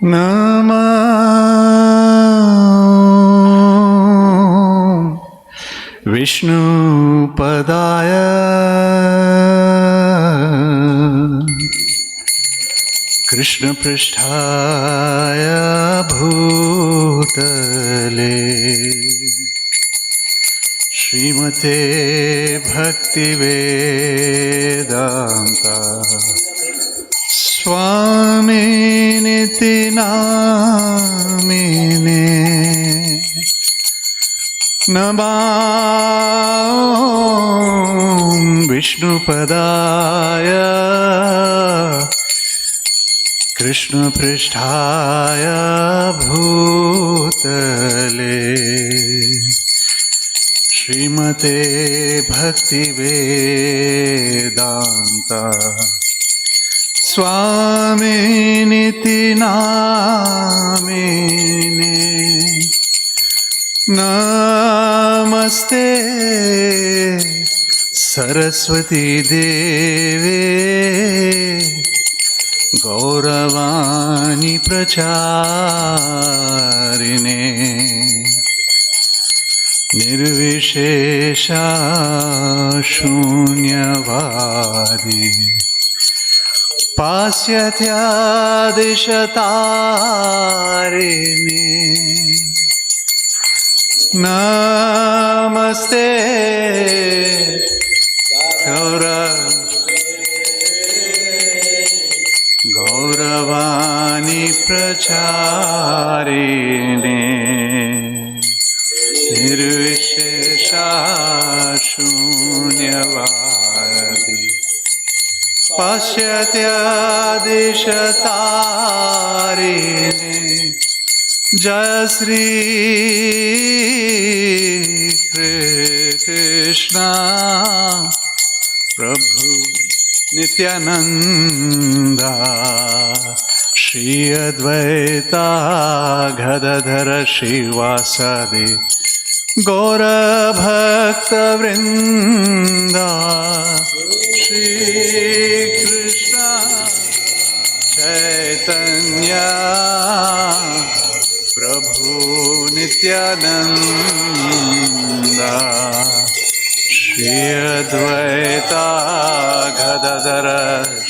[SPEAKER 4] Namah Vishnu Padaya Krishna Pristhaya Bhutale Srimate Bhakti Vedanta Swami Niti Namine Namah Vishnu Padaya Krishna Pristhaya Bhutale Srimate Bhakti Vedanta Swami Niti Namine Namaste Saraswati Deve Gauravani Pracharine Nirvishesha Shunyavadi Pasyathyadishatarine Namaste Gauravani Pracharine Nirvishesha Shunyavadi Pasyathyadishatarine Jai Shri Krishna Prabhu Nityananda Shri Advaita Gadadhara Shivasadi गौरभक्तवृन्दा Shrikrishna Chaitanya Prabhu Nityananda Shri Advaita Gadadhar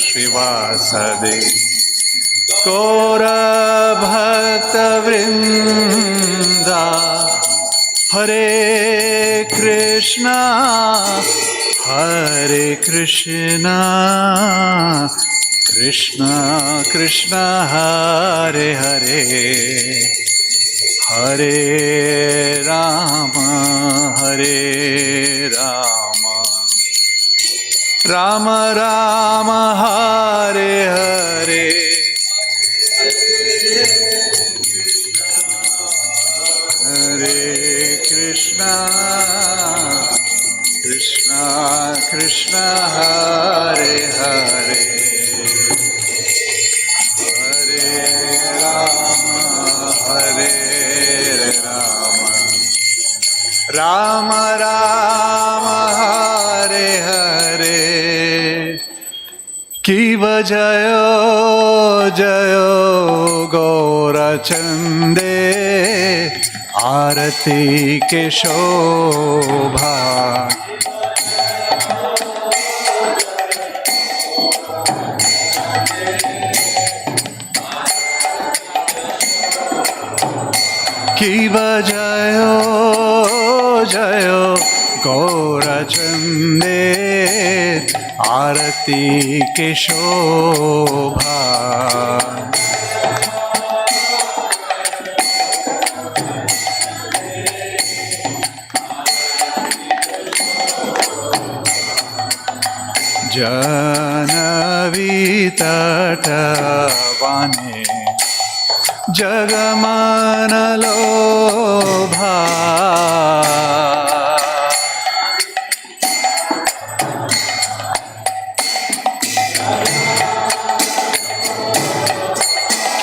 [SPEAKER 4] श्रीवासदि गौरभक्तवृन्दा Hare Krishna Krishna Krishna Hare Hare Hare Ram Ram Ram Hare Hare Hare Krishna Krishna Krishna Hare Hare Hare Ram Ram Ram Hare Hare Kiva jayo jayo Gaurachande Arati ke shobha Kiva jayo jayo Gaurachande आरती के शोभा जानवी तटवाने जगमन लोभा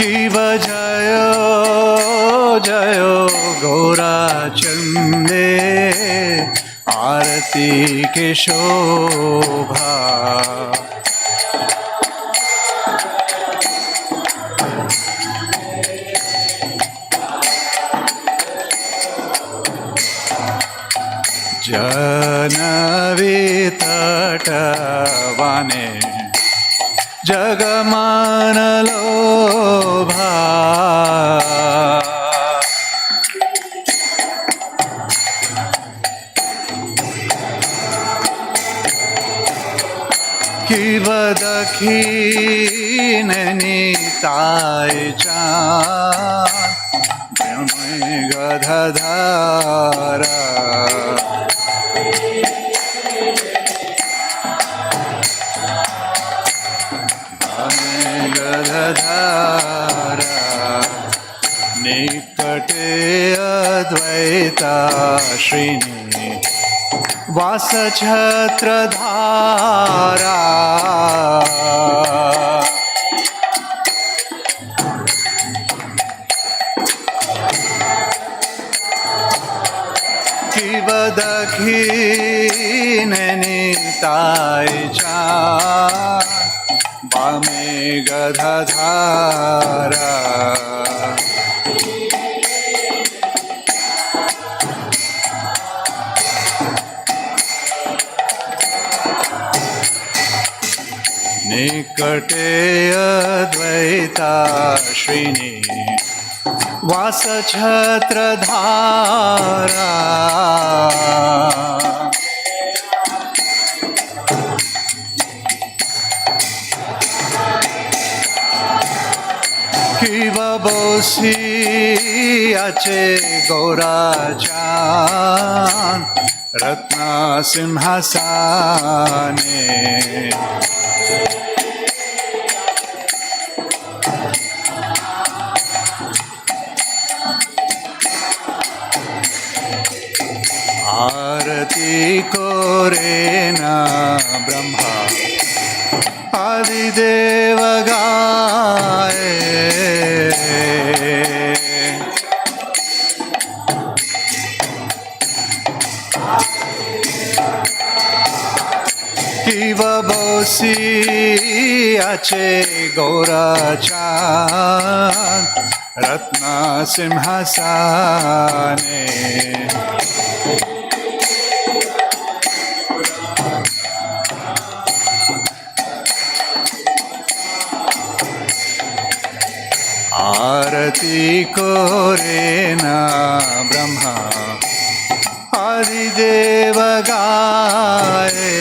[SPEAKER 4] शिव जयो जयो गौराचंदे आरती के शोभा जानवी तटवाने जगमन लोभा किव दखिननिताय चान गधधारा गधधारा निकटे अद्वैता श्रीनि वास छत्रधारा किव दखिननिताय चान वामे गधधारा निकटे अद्वैता श्रीनि वास छत्रधारा किव बसि आचे गौराचान रत्न सिंहासने आरती कोरेन ब्रह्मा आदिदेव गाए কিবা বসি আছে গৌরচাঁদ রত্ন সিংহাসনে आरती करे ना ब्रह्मा आदिदेव गाए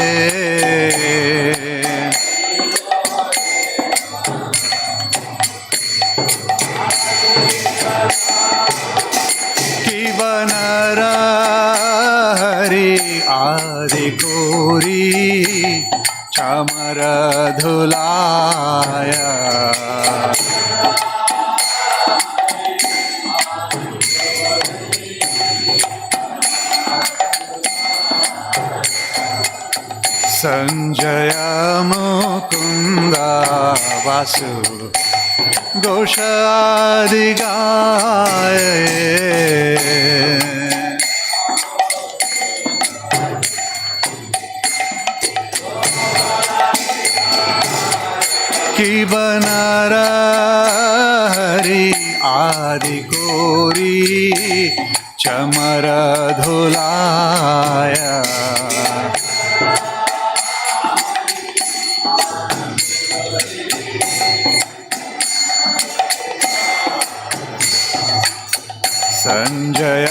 [SPEAKER 4] कि बनर हरि आदि कोरी चमर धुलाया संजय मुकुंद वासु घोषादि गाए कि बनर हरि आदि कोरी चमर धुलाया संजय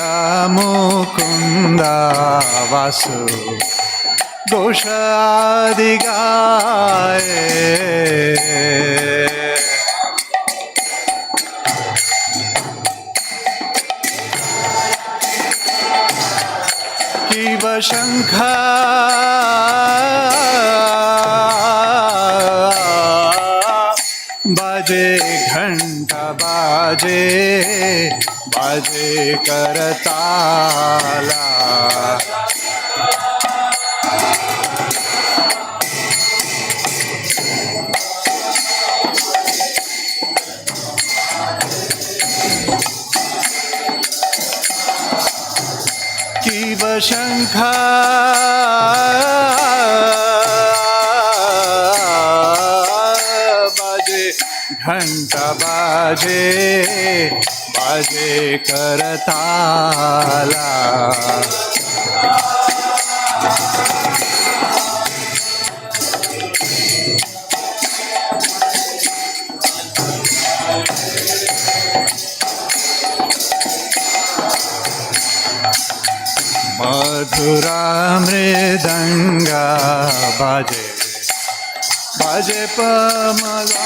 [SPEAKER 4] मुकुंद वासु घोषादि गाए कि शंख बाजे घंटा बाजे बाजे करताला कि शंख बाजे घंटा बाजे बाजे करताला मधुरा मृदंगा बाजे बाजे पमलाला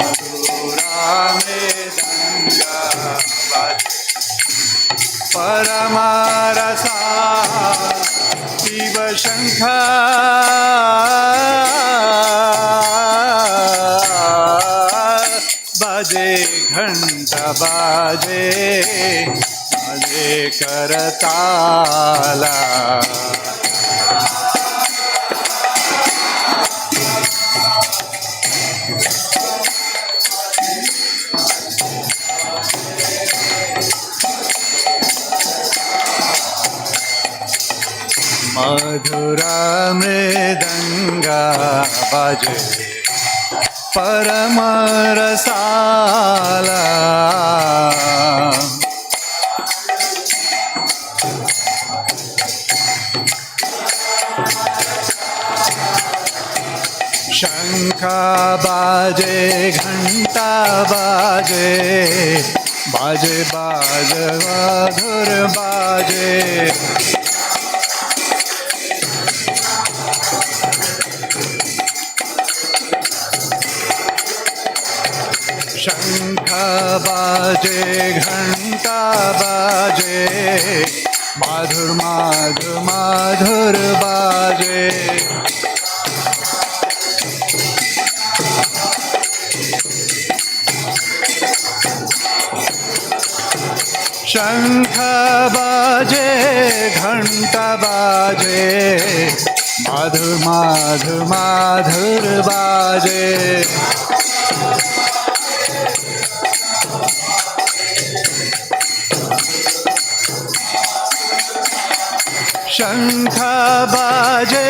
[SPEAKER 4] मधुरा मृदंगा बाजे परमारसा शिव शंख बाजे घंटा बाजे बाजे करताला मधुरा मृदंगा बाजे परम रसाला शंख बाजे घंटा बाजे बाजे बाजे मधुर बाजे शंख बाजे घंटा बाजे माधुर माधुर माधुर बाजे शंख बाजे घंटा बाजे माधुर माधुर माधुर बाजे शंख बाजे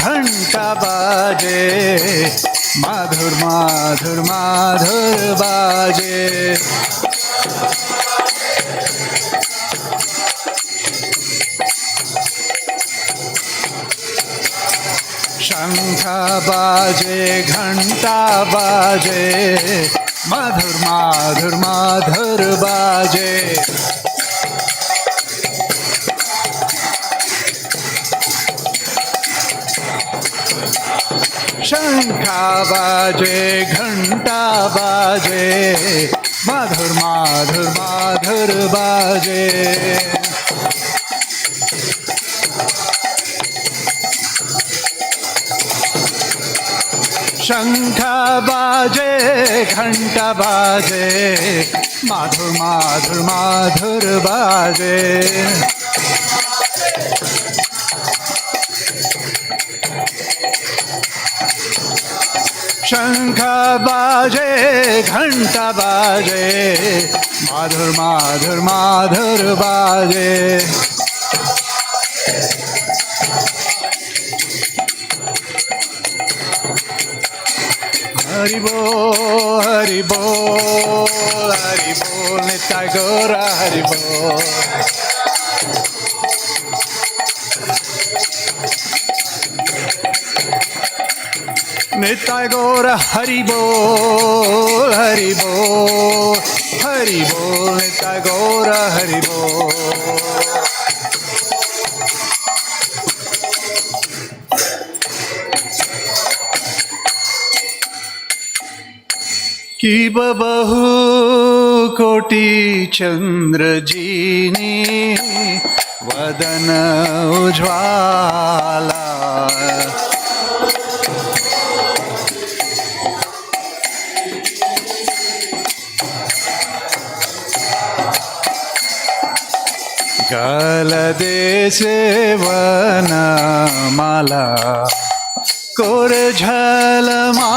[SPEAKER 4] घंटा बाजे माधुर माधुर माधुर बाजे शंख बाजे घंटा बाजे मधुर माधुर माधुर बाजे शंख बाजे घंटा बाजे मधुर माधुर माधुर बाजे शंख बाजे घंटा बाजे माधुर माधुर माधुर बाजे शंख बाजे घंटा बाजे माधुर माधुर माधुर बाजे हरि बोल हरि बोल हरि बोल नित्य गौर हरि बोल नित्य गौर हरि बोल हरि बोल हरि बोल नित्य गौर हरि बोल कि बहु कोटि चंद्र जीनी वदन उज्ज्वला गल देशे वनमाला कोर झलमाला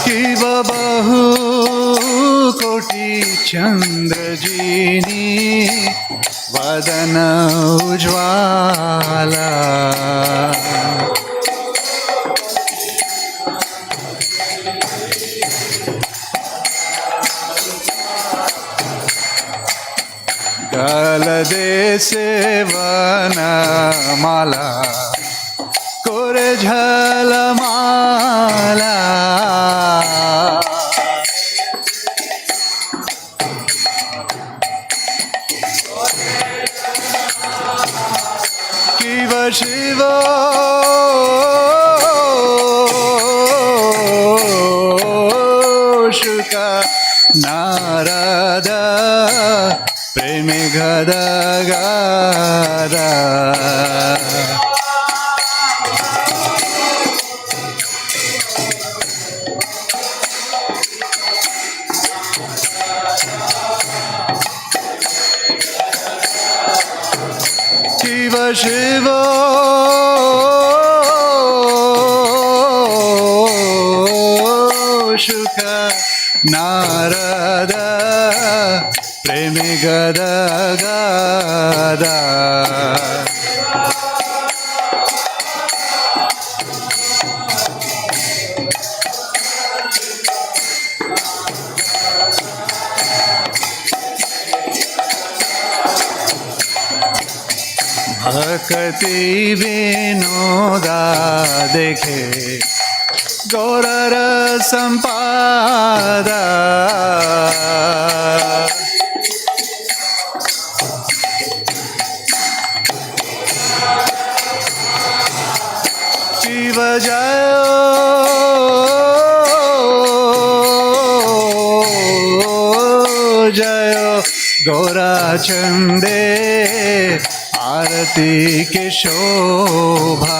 [SPEAKER 4] कि बहु कोटि चंद्र जीनी वदन उज्ज्वला गल देशे वनमाला कोर झलमाला शिव शिव शुक नारद प्रेमी गद गद शिव शिव शुक नारद प्रेमी गद गद भक्ति विनोदा देखे गौरर संपादा शिव जय जय गौरा चंदे आरती के शोभा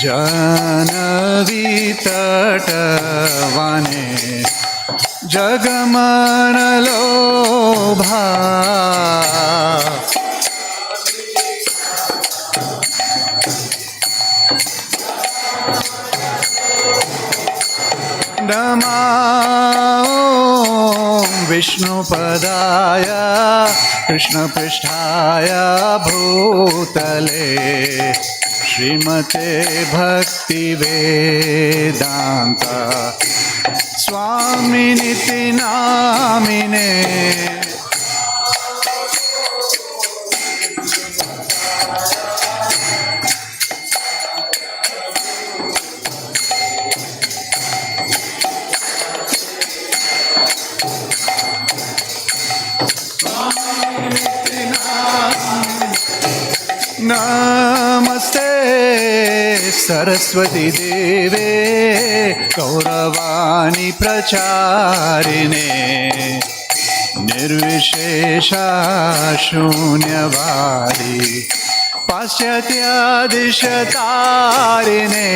[SPEAKER 4] जानवी तटवने जगमन लोभा नमो विष्णुपदाय कृष्णपृष्ठाय भूतले श्रीमते भक्तिवेदान्त स्वामिनिति नामिने नमस्ते सरस्वती देवे गौरवाणी प्रचारिणे निर्विशेषा शून्यवादी पाश्चात्यादिशतारिणे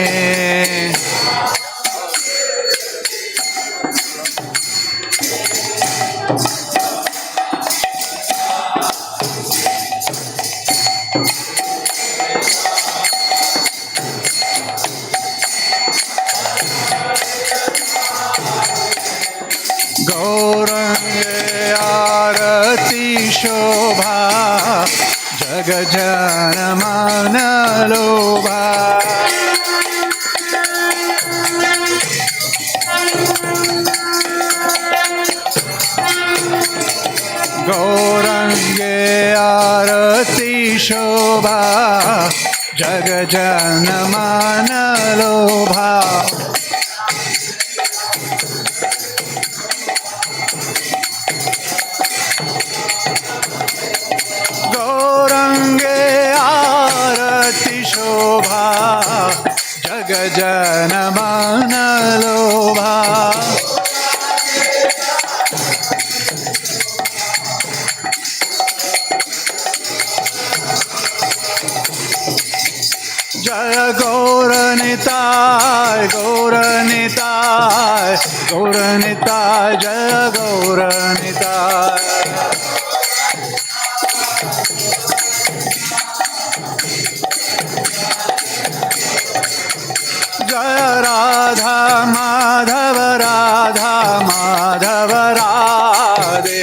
[SPEAKER 4] गौरंगे आरती शोभा जग जन मन लोभा गौरंगे आरती शोभा जग जन मन लोभा गौरंगे आरती शोभा जग जन मन लोभा जय गौरनिताय गौरनिताय गौरनिताय जय गौरनिताय जय राधा माधव राधा माधव राधे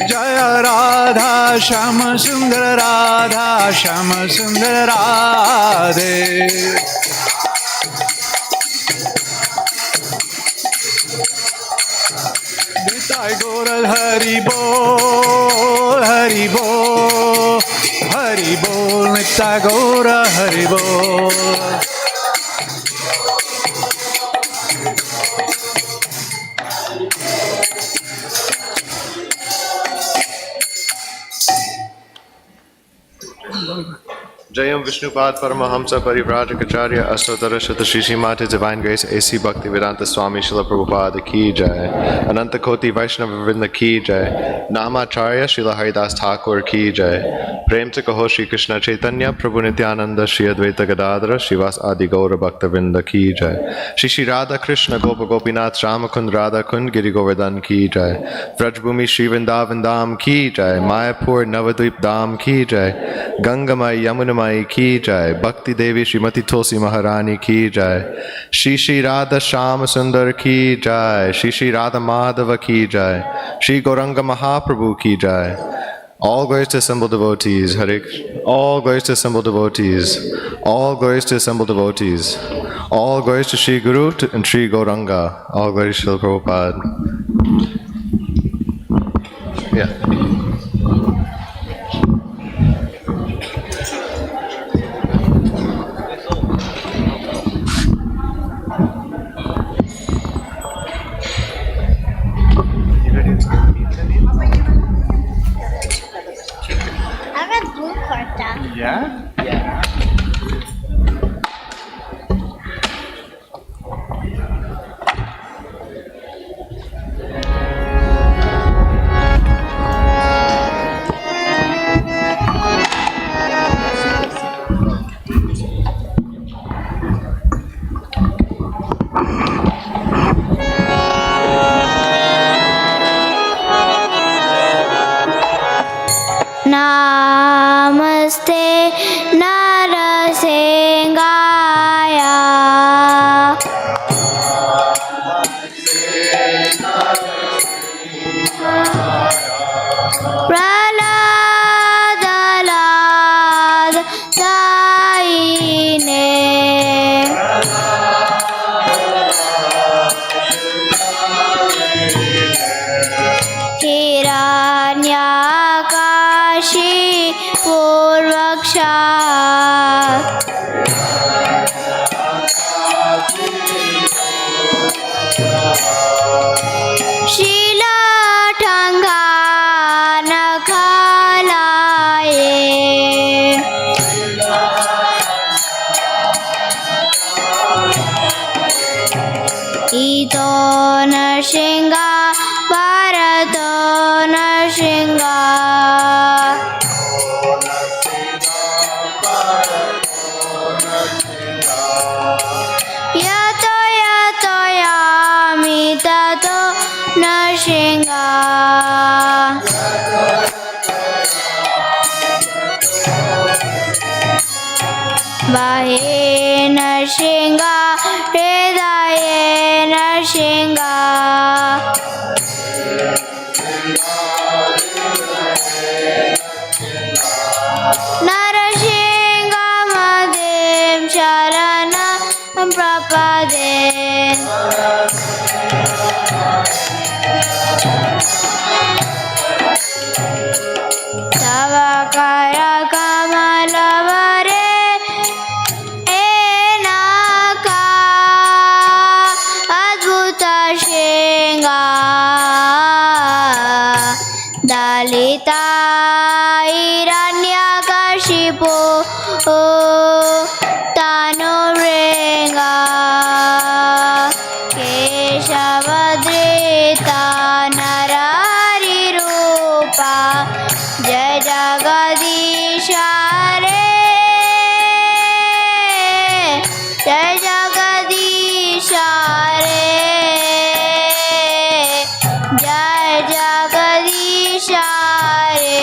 [SPEAKER 4] जय राधा श्याम सुंदर राधा श्याम सुंदर राधे निताय गौर हरि बोल हरि बोल हरि बोल निताय गौर हरि बोल
[SPEAKER 5] Jayam Vishnupad Paramahamsa Parivrajacharya Astotara Shata Shri Mata Divine Grace A.C. Bhaktivedanta Swami Srila Prabhupada Ki Jai Ananta Koti Vaishnava Vrinda Ki Jai Namacharya Srila Haridas Thakur Ki Jai Prem Se Kaho Shri Krishna Chaitanya Prabhu Nityananda Shri Advaita Gadadhara Shivas Adi Gaura Bhakta Vrinda Ki Jai Shri Shri Radha Krishna Gopa Gopinath Ramakund Radha Kund Giri Govardhan Ki Jai Vrajbhumi Shri Vrindavan Dham Ki Jai Mayapur Navadvip Dham Ki Jai Gangamai Yamunamai की जय भक्ति देवी श्रीमती तुलसी महारानी की जय श्री श्री राधा श्याम सुंदर की जय श्री श्री राधा माधव की जय श्री गौरंग महाप्रभु की जय All glories to assembled devotees, Hare Krishna. All glories to assembled devotees. All glories to assembled devotees. All glories to Shri Guru and Shri Gauranga. All glories to Srila Prabhupada. Yeah.
[SPEAKER 4] Yeah?
[SPEAKER 6] नमस्ते नरसिंहाय प्रह्लाद दायिने हिरण्यकाशी पूर्वक्षा शीलाठंगा नखलाये इतो नरसिंहा भरतो नरसिंहा यतो यतो यामि ततो नरसिंहा बाहे नरसिंहा हृदये नरसिंहा नरसिंहमदेव शरणं प्रपदे तव करकमलवरे एनका अद्भुत शृंगा दलिता हिरण्यकशिपो तनुवृंगा केशवधृता नरहरिरूपा जय जगदीश रे जय जगदीश रे जय जगदीश रे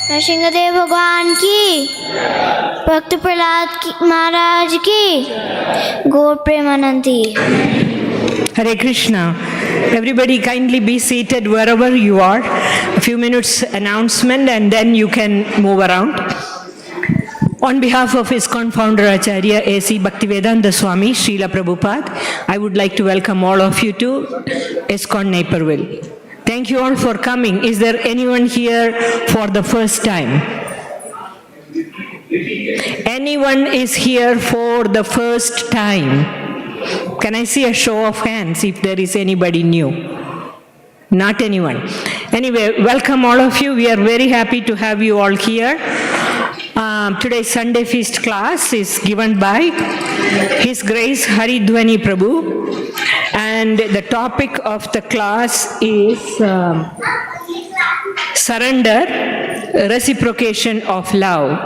[SPEAKER 6] नरसिंहदेव भगवान की, भक्त प्रहलाद महाराज की, गौर प्रेमानंदी।
[SPEAKER 7] हरे Krishna. Everybody kindly be seated wherever you are. A few minutes announcement and then you can move around. On behalf of ISKCON founder Acharya A.C. Bhaktivedanta Swami Srila Prabhupada, I would like to welcome all of you to ISKCON Naperville. Thank you all for coming. Is there anyone here for the first time? Anyone is here for the first time? Can I see a show of hands if there is anybody new? Not anyone. Anyway, welcome all of you. We are very happy to have you all here. Today's Sunday Feast class is given by His Grace Haridhvani Prabhu, and the topic of the class is Surrender, Reciprocation of Love.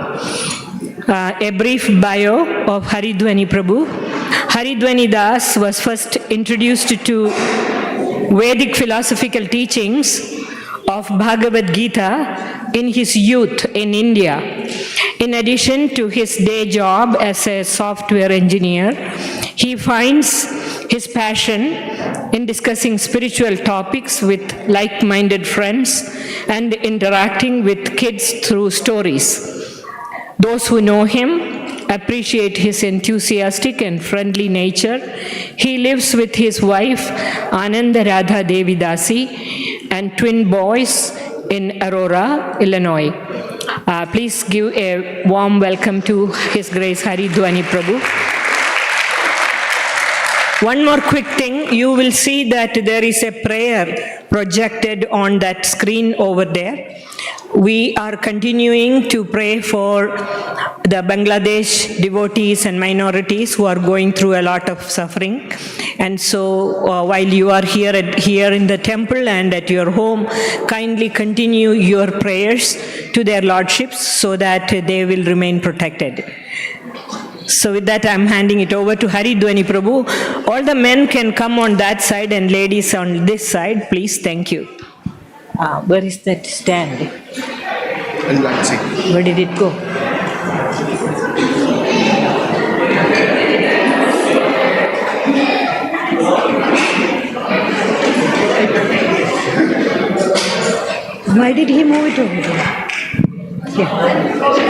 [SPEAKER 7] A brief bio of Haridhvani Prabhu. Haridhvani Das was first introduced to Vedic philosophical teachings of Bhagavad Gita in his youth in India. In addition to his day job as a software engineer, he finds his passion in discussing spiritual topics with like-minded friends and interacting with kids through stories. Those who know him appreciate his enthusiastic and friendly nature. He lives with his wife Ananda Radha Devi Dasi and twin boys in Aurora, Illinois. Please give a warm welcome to His Grace Haridhvani Prabhu. One more quick thing, you will see that there is a prayer projected on that screen over there. We are continuing to pray for the Bangladesh devotees and minorities who are going through a lot of suffering. And so while you are here in the temple and at your home, kindly continue your prayers to their lordships so that they will remain protected. So with that, I'm handing it over to Haridhvani Prabhu. All the men can come on that side and ladies on this side, please. Thank you. Where is that stand? Where did it go? Why did he move it over there? Yeah.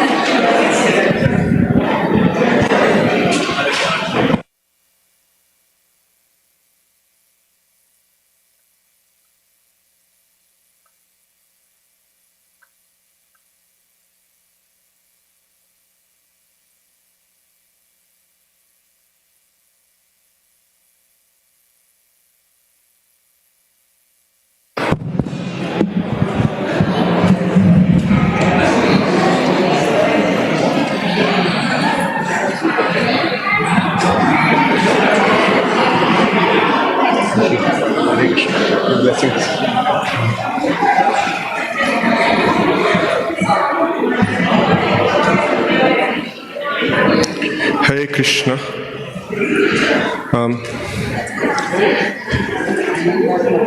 [SPEAKER 8] Hare Krishna.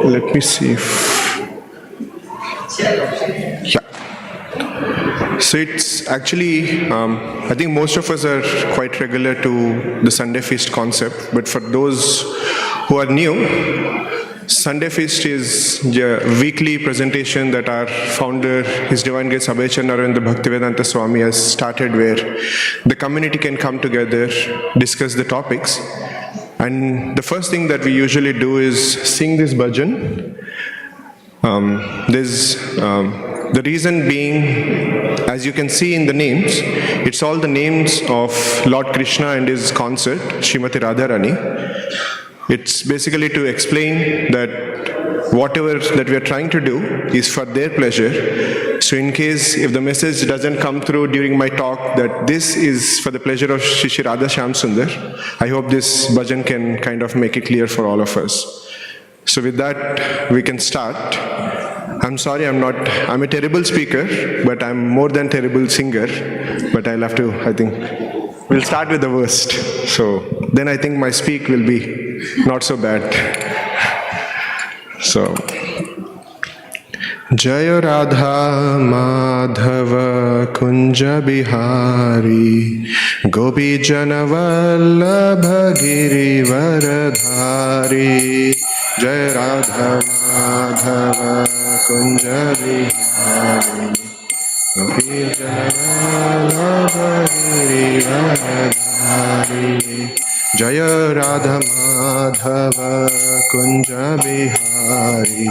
[SPEAKER 8] Let me see if... Yeah. So it's actually, I think most of us are quite regular to the Sunday Feast concept, but for those who are new, Sunday Feast is a weekly presentation that our founder, His Divine Grace Abhayacharya Bhaktivedanta Swami has started, where the community can come together, discuss the topics. And the first thing that we usually do is sing this bhajan. The reason being, as you can see in the names, it's all the names of Lord Krishna and his consort, Srimati Radharani. It's basically to explain that whatever that we are trying to do is for their pleasure. So in case if the message doesn't come through during my talk that this is for the pleasure of Shri Shri Radha Shyam Sundar, I hope this bhajan can kind of make it clear for all of us. So with that, we can start. I'm sorry, I'm a terrible speaker, but I'm more than terrible singer. But I'll have to, I think, we'll start with the worst. So then I think my speak will be not so bad. So, Jaya Radha Madhava Kunja Bihari Gopi Jana Vallabha Giri Varadhari Jaya Radha Madhava Kunja Bihari Gopi Janavallabha Giridharadhari Jaya Radha Madhava Kunja Bihari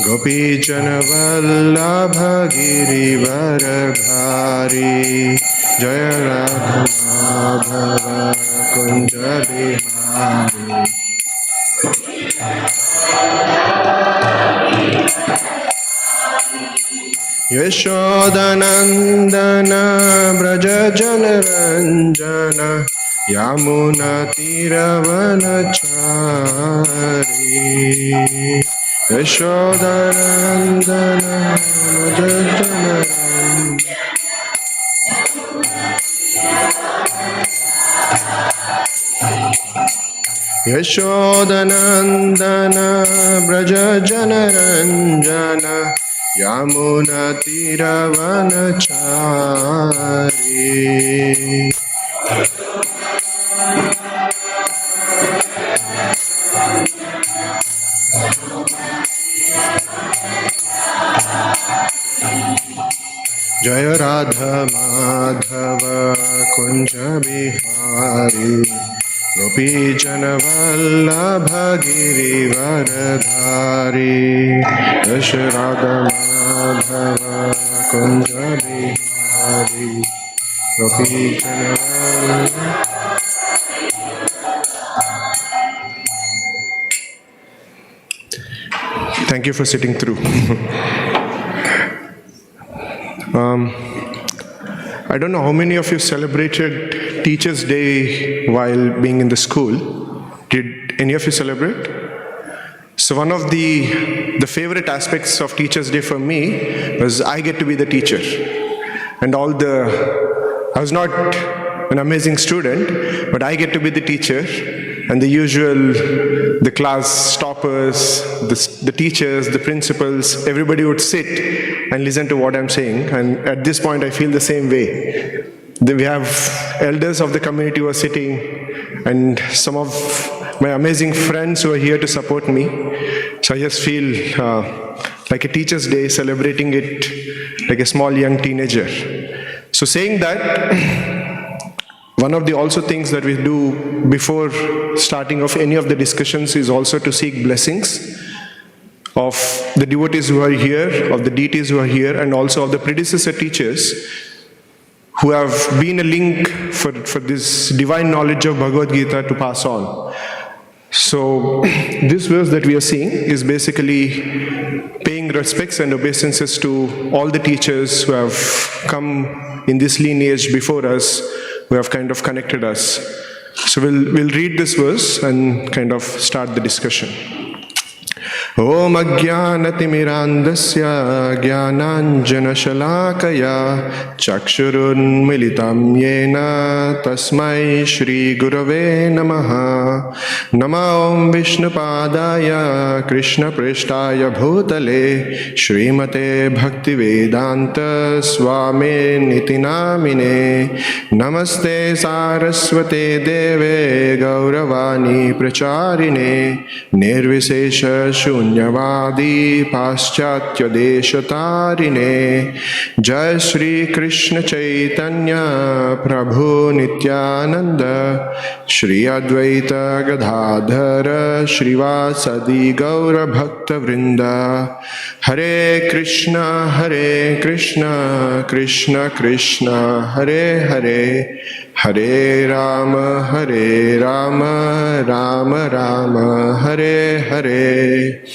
[SPEAKER 8] Gopi Janavallabha Giridharadhari Jaya Radha Madhava Kunja Bihari Yashodanandana Braja Janaranjana Yamuna Tiravanachari Yashodanandana Braja Janaranjana Yashodanandana Braja Janaranjana Yamuna Tiravanachari Jaya Radha Madhava Kunja Bihari Gopi Janavallabha Giridharadhari Jaya Radha Madhava Kunja Bihari Gopi Janavallabha. Thank you for sitting through. I don't know how many of you celebrated Teachers' Day while being in the school. Did any of you celebrate? So one of the favorite aspects of Teachers' Day for me was I get to be the teacher. And I was not an amazing student, but I get to be the teacher. And the class toppers, the teachers, the principals, everybody would sit and listen to what I'm saying. And at this point, I feel the same way. We have elders of the community who are sitting, and some of my amazing friends who are here to support me. So I just feel like a Teacher's Day, celebrating it like a small young teenager. So saying that, one of the also things that we do before starting of any of the discussions is also to seek blessings of the devotees who are here, of the deities who are here, and also of the predecessor teachers who have been a link for this divine knowledge of Bhagavad Gita to pass on. So this verse that we are seeing is basically paying respects and obeisances to all the teachers who have come in this lineage before us, who have kind of connected us. So we'll read this verse and kind of start the discussion. Om Ajnanatimirandasya Jnananjanashalakaya Chakshurunmilitam Yena Tasmai Shri Gurave Namaha Nama Om Vishnupadaya Krishna Prishtaya Bhutale Srimate Bhaktivedanta Swami Niti Namine Namaste Saraswate Deve Gauravani Pracharine Nirvisesha Shunyavadi Paschatya Deshatarine Jai Shri Krishna Chaitanya Prabhu Nityananda Shri Advaita Gadadhara Shrivasadi Gaura Bhakta Vrinda Hare Krishna Krishna Krishna Hare Hare Hare Rama Rama Rama Hare Hare.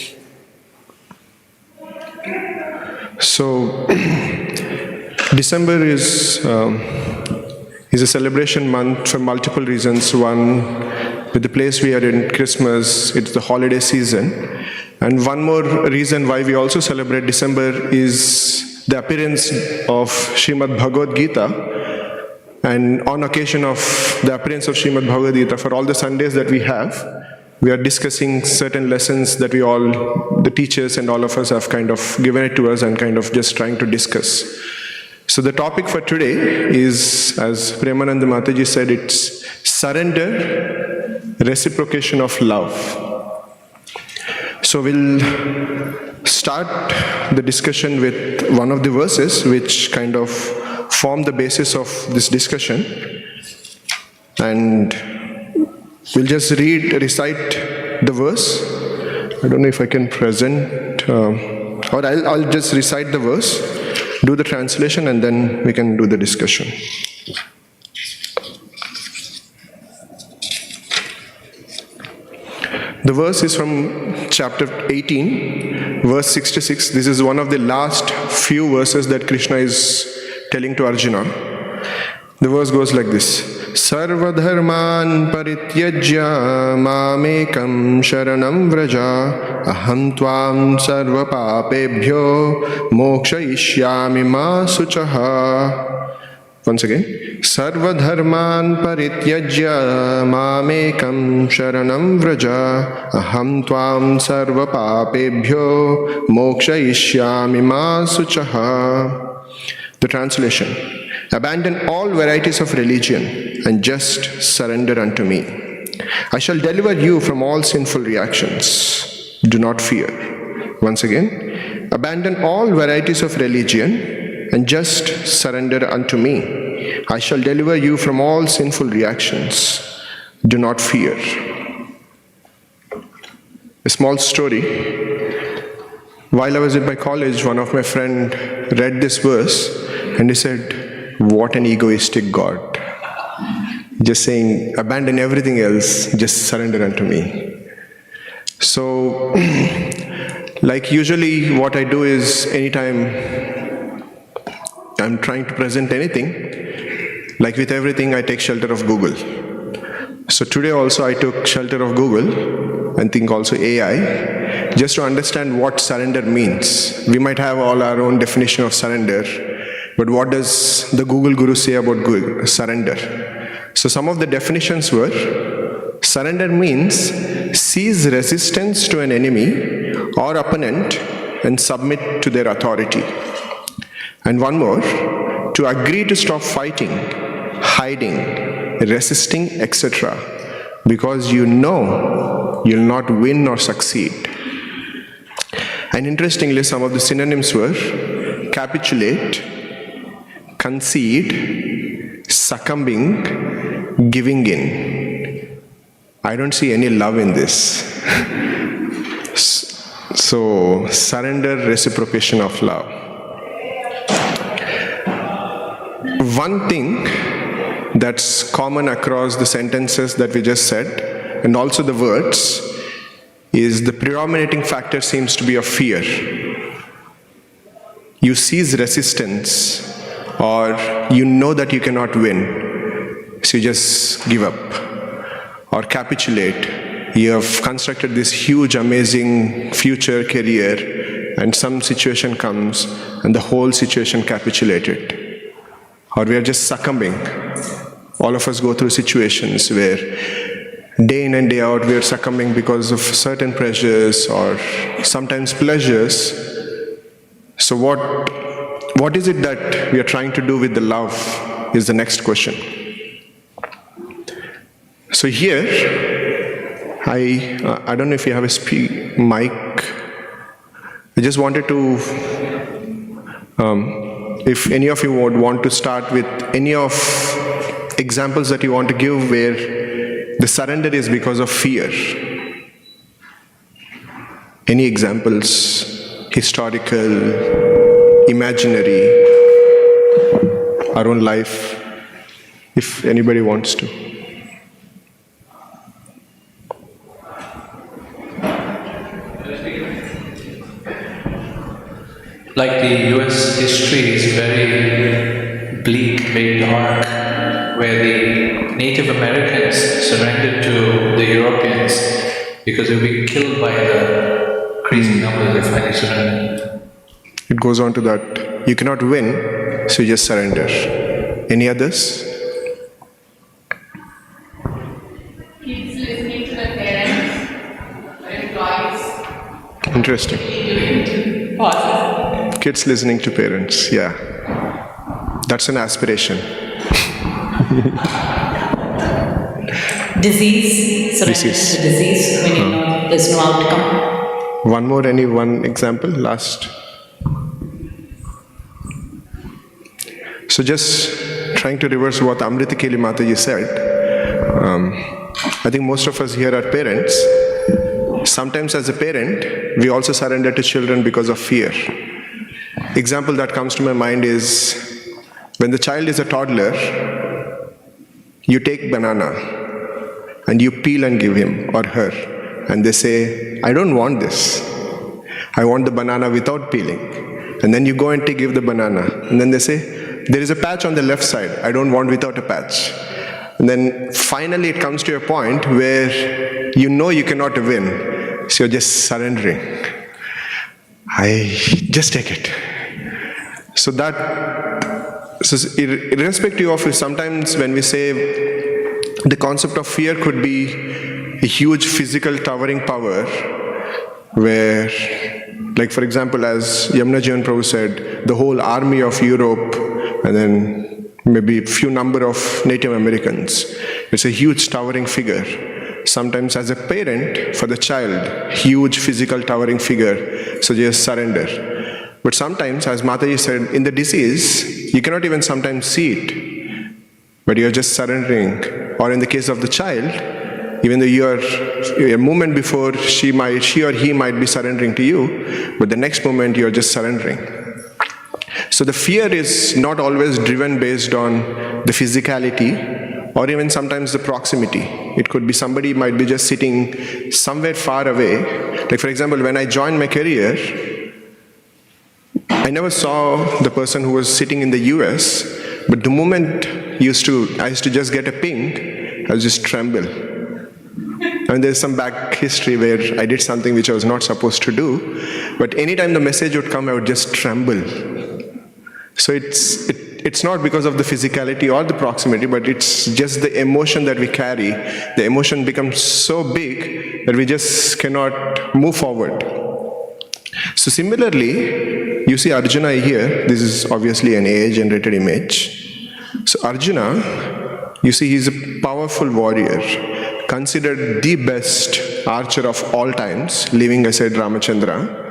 [SPEAKER 8] So December is a celebration month for multiple reasons. One, with the place we are in, Christmas, it's the holiday season. And one more reason why we also celebrate December is the appearance of Srimad Bhagavad Gita. And on occasion of the appearance of Srimad Bhagavad Gita, for all the Sundays that we are discussing certain lessons that the teachers and all of us have kind of given it to us and kind of just trying to discuss. So the topic for today is, as Premananda Mataji said, it's surrender, reciprocation of love. So we'll start the discussion with one of the verses which kind of form the basis of this discussion. And we'll just recite the verse. I don't know if I can present, or I'll just recite the verse, do the translation, and then we can do the discussion. The verse is from chapter 18, verse 66. This is one of the last few verses that Krishna is telling to Arjuna. The verse goes like this. Sarva dharman parityajya mamekam sharanam vraja aham tvam sarva papebhyo mokshayishyami ma suchaha. Once again. Sarva dharman parityajya mamekam sharanam vraja aham tvam sarva papebhyo mokshayishyami ma suchaha. The translation. Abandon all varieties of religion and just surrender unto me. I shall deliver you from all sinful reactions. Do not fear. Once again, abandon all varieties of religion and just surrender unto me. I shall deliver you from all sinful reactions. Do not fear. A small story. While I was in my college, one of my friends read this verse and he said, "What an egoistic God. Just saying, abandon everything else, just surrender unto me." So, like usually what I do is anytime I'm trying to present anything, like with everything, I take shelter of Google. So today also I took shelter of Google and think also AI, just to understand what surrender means. We might have all our own definition of surrender, but what does the Google Guru say about surrender? So some of the definitions were, surrender means cease resistance to an enemy or opponent and submit to their authority. And one more, to agree to stop fighting, hiding, resisting, etc. because you know you'll not win or succeed. And interestingly, some of the synonyms were capitulate, concede, succumbing, giving in. I don't see any love in this. So, surrender, reciprocation of love. One thing that's common across the sentences that we just said, and also the words, is the predominating factor seems to be of fear. You cease resistance, or you know that you cannot win, so you just give up. Or capitulate. You have constructed this huge, amazing future career, and some situation comes, and the whole situation capitulated. Or we are just succumbing. All of us go through situations where day in and day out we are succumbing because of certain pressures or sometimes pleasures. So what is it that we are trying to do with the love is the next question. So here, I don't know if you have a mic. I just wanted to, if any of you would want to start with any of examples that you want to give where the surrender is because of fear. Any examples, historical, imaginary, our own life, if anybody wants to.
[SPEAKER 9] Like the US history is very bleak, very dark, where the Native Americans surrendered to the Europeans because they were being killed by the crazy numbers they finally surrendered.
[SPEAKER 8] It goes on to that. You cannot win, so you just surrender. Any others?
[SPEAKER 10] Kids listening to the parents, employees.
[SPEAKER 8] Interesting.
[SPEAKER 10] Pauses.
[SPEAKER 8] Kids listening to parents, yeah. That's an aspiration.
[SPEAKER 10] Disease, surrender to disease when you know there's no outcome.
[SPEAKER 8] one more, any one example, last. So just trying to reverse what Amrita Keli Mataji said. I think most of us here are parents. Sometimes as a parent, we also surrender to children because of fear. Example that comes to my mind is when the child is a toddler, you take banana and you peel and give him or her, and they say, I don't want this. I want the banana without peeling. And then you go and give the banana, and then they say, there is a patch on the left side. I don't want without a patch. And then finally it comes to a point where you know you cannot win. So you're just surrendering. I just take it. So irrespective of, sometimes when we say the concept of fear could be a huge physical towering power, where, like for example, as Yamuna Jivan Prabhu said, the whole army of Europe, and then maybe a few number of Native Americans. It's a huge towering figure. Sometimes as a parent, for the child, huge physical towering figure, so just surrender. But sometimes, as Mataji said, in the disease, you cannot even sometimes see it, but you're just surrendering. Or in the case of the child, even though you're a moment before she or he might be surrendering to you, but the next moment you're just surrendering. So the fear is not always driven based on the physicality or even sometimes the proximity. It could be somebody might be just sitting somewhere far away. Like for example, when I joined my career, I never saw the person who was sitting in the US, but the moment I used to just get a ping, I would just tremble. And there's some back history where I did something which I was not supposed to do, but anytime the message would come, I would just tremble. So it's not because of the physicality or the proximity, but it's just the emotion that we carry. The emotion becomes so big that we just cannot move forward. So similarly, you see Arjuna here. This is obviously an AI-generated image. So Arjuna, you see he's a powerful warrior, considered the best archer of all times, leaving aside Ramachandra.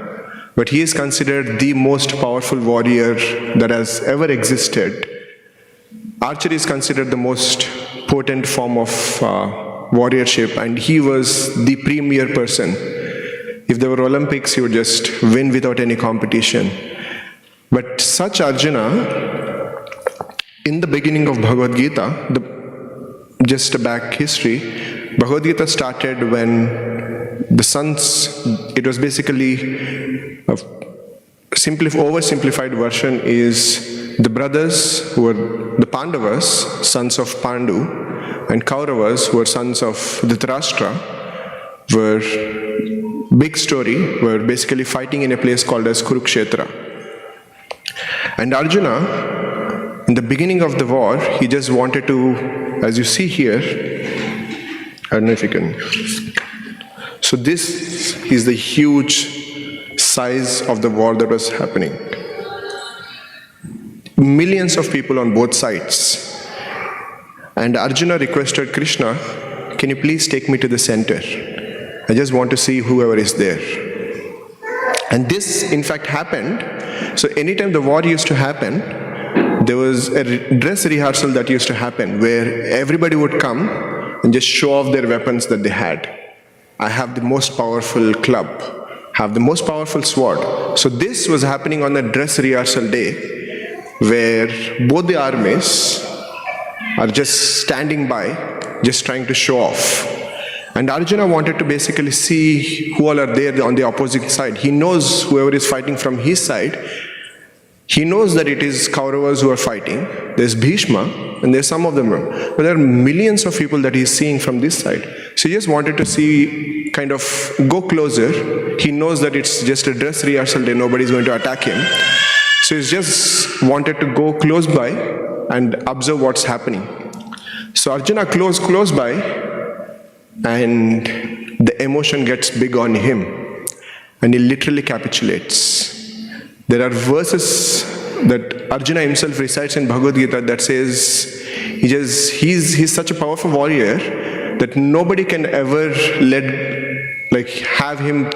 [SPEAKER 8] But he is considered the most powerful warrior that has ever existed. Archery is considered the most potent form of warriorship, and he was the premier person. If there were Olympics, he would just win without any competition. But such Arjuna, in the beginning of Bhagavad Gita, just a back history, Bhagavad Gita started when the sons, it was basically a oversimplified version is the brothers who were the Pandavas, sons of Pandu, and Kauravas, who were sons of Dhritarashtra, were, big story, were basically fighting in a place called as Kurukshetra. And Arjuna, in the beginning of the war, he just wanted to, as you see here, I don't know if you can. So this is the huge size of the war that was happening. Millions of people on both sides. And Arjuna requested Krishna, can you please take me to the center? I just want to see whoever is there. And this, in fact, happened. So anytime the war used to happen, there was a dress rehearsal that used to happen where everybody would come and just show off their weapons that they had. I have the most powerful club, have the most powerful sword. So this was happening on a dress rehearsal day where both the armies are just standing by, just trying to show off. And Arjuna wanted to basically see who all are there on the opposite side. He knows whoever is fighting from his side. He knows that it is Kauravas who are fighting. There's Bhishma, and there's some of them. But there are millions of people that he's seeing from this side. So he just wanted to see, kind of go closer. He knows that it's just a dress rehearsal day, nobody's going to attack him. So he's just wanted to go close by and observe what's happening. So Arjuna close by, and the emotion gets big on him, and he literally capitulates. There are verses that Arjuna himself recites in Bhagavad Gita that says he's such a powerful warrior that nobody can ever have him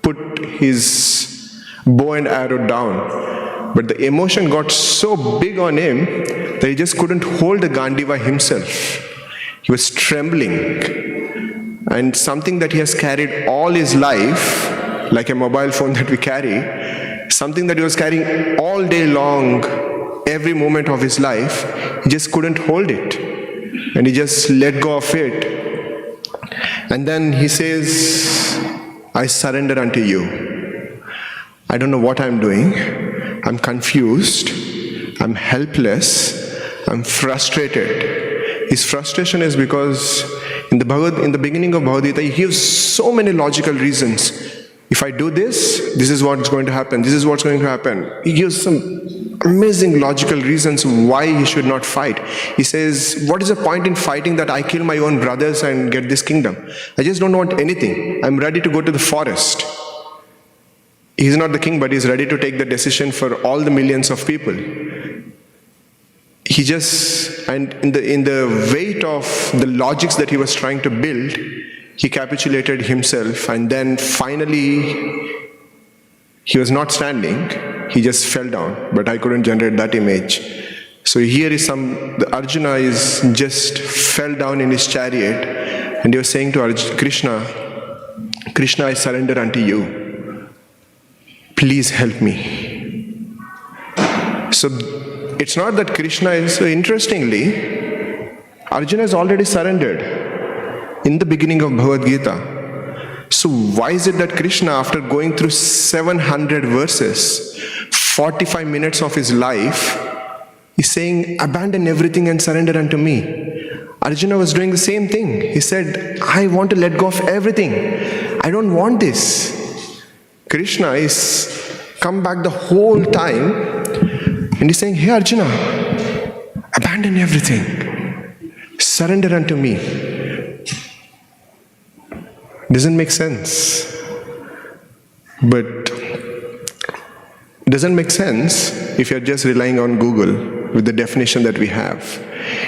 [SPEAKER 8] put his bow and arrow down. But the emotion got so big on him that he just couldn't hold the Gandiva himself. He was trembling. And something that he has carried all his life, like a mobile phone that we carry, something that he was carrying all day long, every moment of his life, he just couldn't hold it. And he just let go of it. And then he says, I surrender unto you. I don't know what I'm doing. I'm confused. I'm helpless. I'm frustrated. His frustration is because in the beginning of Bhagavad Gita, he gives so many logical reasons. If I do this, this is what's going to happen. This is what's going to happen. He gives some amazing logical reasons why he should not fight. He says, what is the point in fighting that I kill my own brothers and get this kingdom? I just don't want anything. I'm ready to go to the forest. He's not the king, but he's ready to take the decision for all the millions of people. He just, and in the weight of the logics that he was trying to build, he capitulated himself, and then finally he was not standing, he just fell down. But I couldn't generate that image. So here is the Arjuna is just fell down in his chariot, and he was saying to Krishna, Krishna, I surrender unto you. Please help me. So it's not that Krishna is, so interestingly, Arjuna has already surrendered in the beginning of Bhagavad Gita. So why is it that Krishna, after going through 700 verses, 45 minutes of his life, is saying, abandon everything and surrender unto me? Arjuna was doing the same thing. He said, I want to let go of everything. I don't want this. Krishna is come back the whole time and he's saying, hey Arjuna, abandon everything. Surrender unto me. Doesn't make sense. But it doesn't make sense if you're just relying on Google with the definition that we have.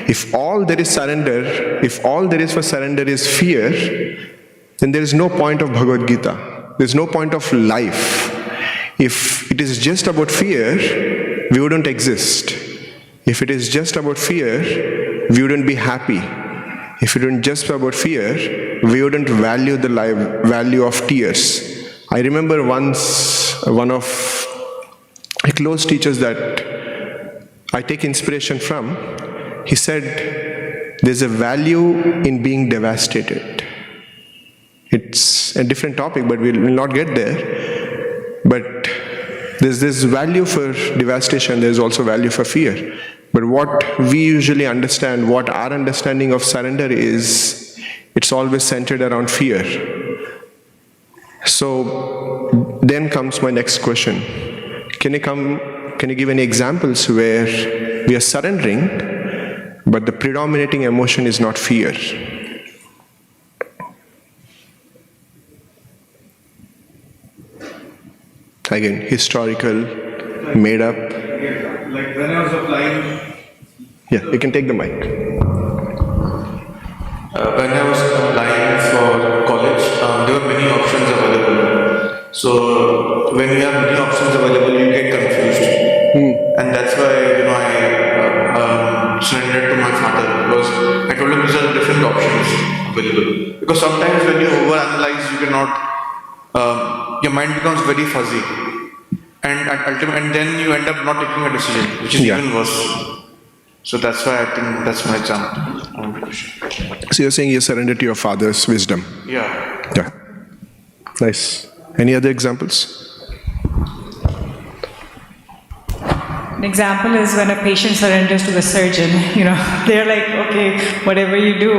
[SPEAKER 8] If all there is surrender, if all there is for surrender is fear, then there is no point of Bhagavad Gita. There's no point of life. If it is just about fear, we wouldn't exist. If it is just about fear, we wouldn't be happy. If it were just about fear, we wouldn't value the value of tears. I remember once one of my close teachers that I take inspiration from, he said, there's a value in being devastated. It's a different topic, but we will not get there. But there's this value for devastation, there's also value for fear. But what we usually understand, what our understanding of surrender is, it's always centered around fear. So then comes my next question. Can you give any examples where we are surrendering, but the predominating emotion is not fear? Again, historical, made up.
[SPEAKER 11] Like when I was applying.
[SPEAKER 8] Yeah, you can take the mic.
[SPEAKER 11] When I was applying for college, there were many options available. So when you have many options available, you get confused. And that's why I surrendered to my father, because I told him these are different options available. Because sometimes when you overanalyze, you cannot, your mind becomes very fuzzy. And then you end up not taking a decision, which is even worse. So that's why I think that's my example.
[SPEAKER 8] So you're saying you surrender to your father's wisdom?
[SPEAKER 11] Yeah.
[SPEAKER 8] Yeah. Nice. Any other examples?
[SPEAKER 12] An example is when a patient surrenders to the surgeon, they're like, okay, whatever you do,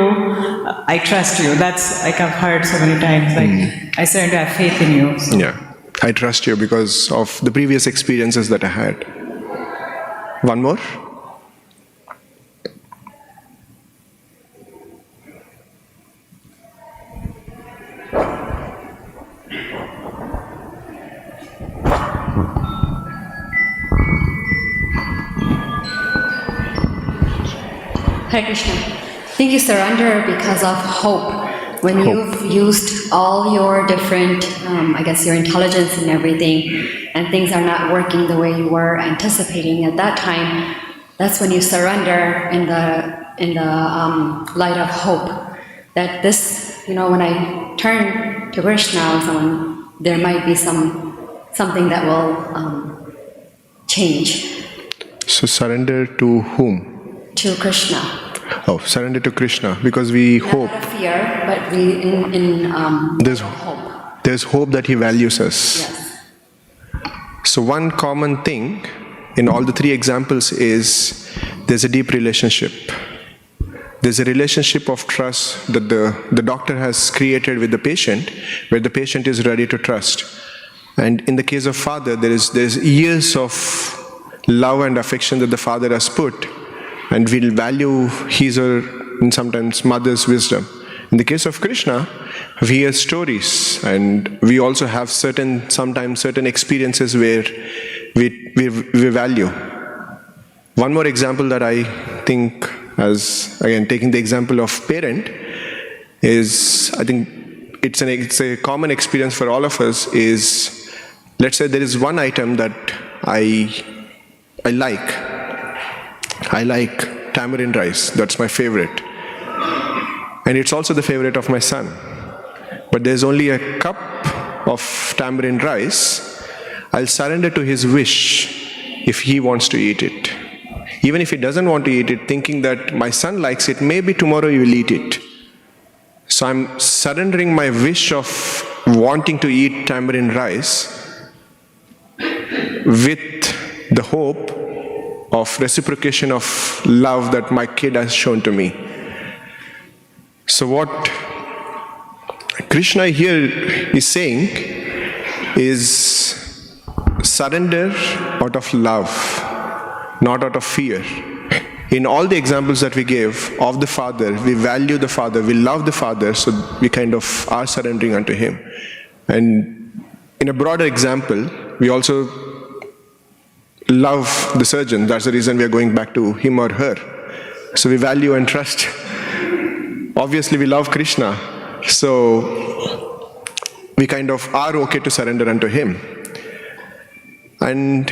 [SPEAKER 12] I trust you. That's like I've heard so many times, like, I surrender, I have faith in you. So.
[SPEAKER 8] Yeah. I trust you because of the previous experiences that I had. One more?
[SPEAKER 13] Hare Krishna. I think you surrender because of hope. when you've used all your different, I guess, your intelligence and everything, and things are not working the way you were anticipating at that time, that's when you surrender in the light of hope. That this, when I turn to Krishna, there might be something that will change.
[SPEAKER 8] So surrender to whom?
[SPEAKER 13] To Krishna.
[SPEAKER 8] Oh, surrender to Krishna, because we hope.
[SPEAKER 13] Not fear, but we
[SPEAKER 8] There's
[SPEAKER 13] hope.
[SPEAKER 8] There's hope that He values us.
[SPEAKER 13] Yes.
[SPEAKER 8] So one common thing in all the three examples is there's a deep relationship. There's a relationship of trust that the doctor has created with the patient, where the patient is ready to trust. And in the case of father, there's years of love and affection that the father has put, and we'll value his or and sometimes mother's wisdom. In the case of Krishna, we hear stories, and we also have sometimes certain experiences where we value. One more example that I think, as again taking the example of parent, is I think it's a common experience for all of us. Is, let's say there is one item that I like tamarind rice. That's my favorite, and it's also the favorite of my son. But there's only a cup of tamarind rice. I'll surrender to his wish if he wants to eat it. Even if he doesn't want to eat it, thinking that my son likes it, maybe tomorrow he will eat it. So I'm surrendering my wish of wanting to eat tamarind rice with the hope of reciprocation of love that my kid has shown to me. So what Krishna here is saying is surrender out of love, not out of fear. In all the examples that we gave of the Father, we value the Father, we love the Father, so we kind of are surrendering unto Him. And in a broader example, we also love the surgeon. That's the reason we are going back to him or her. So we value and trust. Obviously, we love Krishna, so we kind of are okay to surrender unto Him. And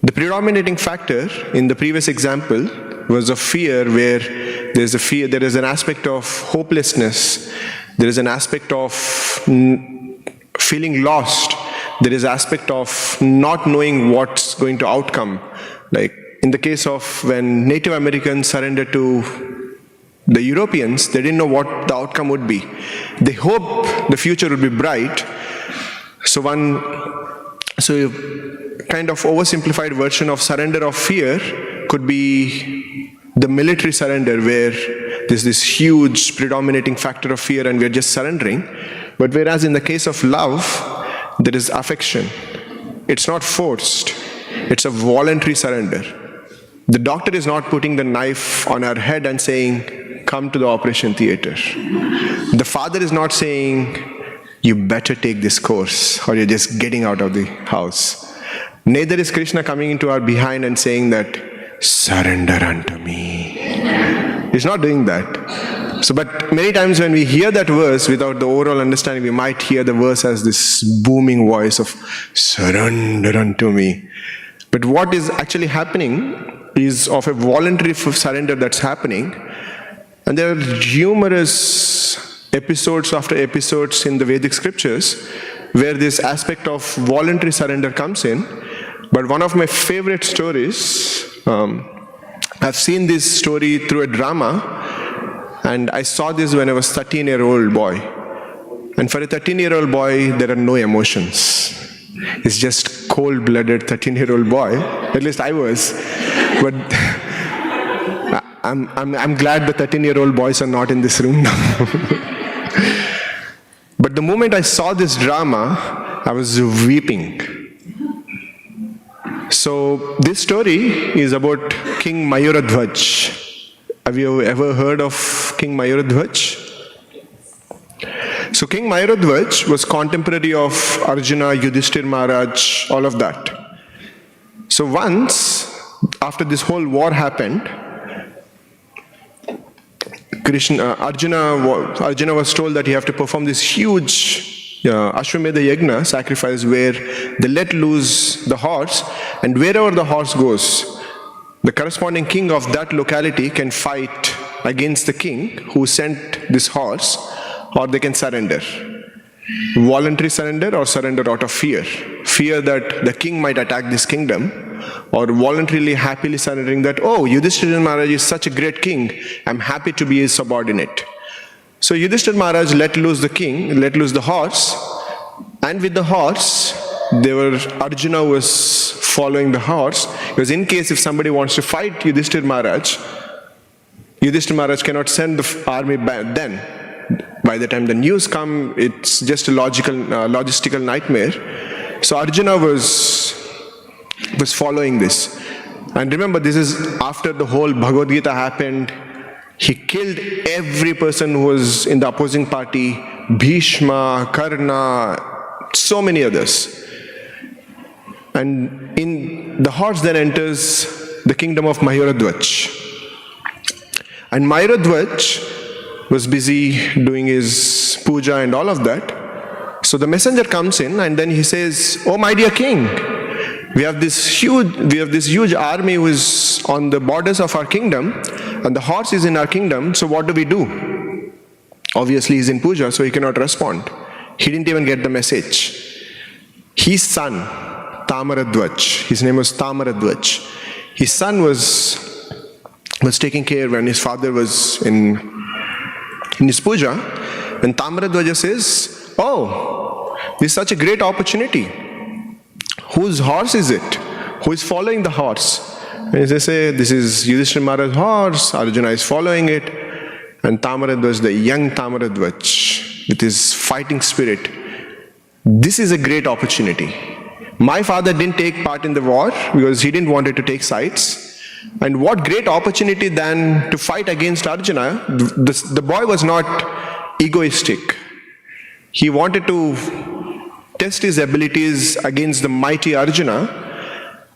[SPEAKER 8] the predominating factor in the previous example was of fear, where there is an aspect of hopelessness, there is an aspect of feeling lost, there is an aspect of not knowing what's going to outcome. Like in the case of when Native Americans surrendered to the Europeans, they didn't know what the outcome would be. They hoped the future would be bright. So kind of oversimplified version of surrender of fear could be the military surrender, where there's this huge predominating factor of fear and we're just surrendering. But whereas in the case of love, there is affection. It's not forced. It's a voluntary surrender. The doctor is not putting the knife on our head and saying, come to the operation theater. The father is not saying, you better take this course or you're just getting out of the house. Neither is Krishna coming into our behind and saying that, surrender unto me. He's not doing that. So, but many times when we hear that verse without the overall understanding, we might hear the verse as this booming voice of surrender unto me. But what is actually happening is of a voluntary surrender that's happening. And there are numerous episodes after episodes in the Vedic scriptures where this aspect of voluntary surrender comes in. But one of my favorite stories, I've seen this story through a drama, and I saw this when I was a 13-year-old boy. And for a 13-year-old boy, there are no emotions. It's just cold-blooded 13-year-old boy. At least I was. But I'm glad the 13-year-old boys are not in this room now. But the moment I saw this drama, I was weeping. So this story is about King Mayuradhwaj. Have you ever heard of King Mayuradhwaj? So King Mayuradhwaj was contemporary of Arjuna, Yudhishthir Maharaj, all of that. So once, after this whole war happened, Arjuna was told that he have to perform this huge Ashwamedha Yagna sacrifice where they let loose the horse, and wherever the horse goes, the corresponding king of that locality can fight against the king who sent this horse, or they can surrender. Voluntary surrender or surrender out of fear. Fear that the king might attack this kingdom, or voluntarily, happily surrendering that, oh, Yudhishthira Maharaj is such a great king, I'm happy to be his subordinate. So Yudhishthira Maharaj let loose the king, let loose the horse, and with the horse, Arjuna was following the horse, because in case if somebody wants to fight Yudhishthira Maharaj cannot send the army back then. By the time the news come, it's just a logistical nightmare. So Arjuna was following this. And remember, this is after the whole Bhagavad Gita happened. He killed every person who was in the opposing party, Bhishma, Karna, so many others. And in the horse then enters the kingdom of Mayoradhwaj. And Mayoradhwaj was busy doing his puja and all of that. So the messenger comes in and then he says, oh my dear king, we have this huge army who is on the borders of our kingdom, and the horse is in our kingdom, so what do we do? Obviously he's in puja, so he cannot respond. He didn't even get the message. His son, Tamaradhwaj, his name was Tamaradhwaj. His son was taking care when his father was in his puja, and Tamaradhwaja says, oh, this is such a great opportunity. Whose horse is it? Who is following the horse? And they say, this is Yudhishthira Maharaj's horse, Arjuna is following it, and Tamaradhwaj, the young Tamaradhwaj, with his fighting spirit, this is a great opportunity. My father didn't take part in the war because he didn't want to take sides. And what great opportunity then to fight against Arjuna. The boy was not egoistic. He wanted to test his abilities against the mighty Arjuna.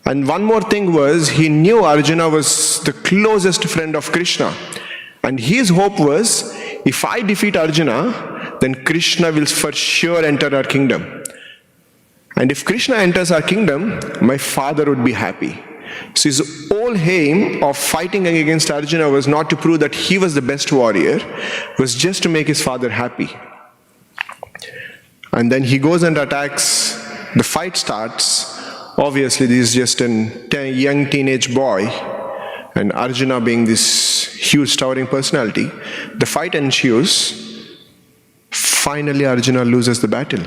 [SPEAKER 8] And one more thing was, he knew Arjuna was the closest friend of Krishna. And his hope was, if I defeat Arjuna, then Krishna will for sure enter our kingdom. And if Krishna enters our kingdom, my father would be happy. So his whole aim of fighting against Arjuna was not to prove that he was the best warrior, was just to make his father happy. And then he goes and attacks, the fight starts. Obviously this is just a young teenage boy, and Arjuna being this huge towering personality. The fight ensues. Finally Arjuna loses the battle.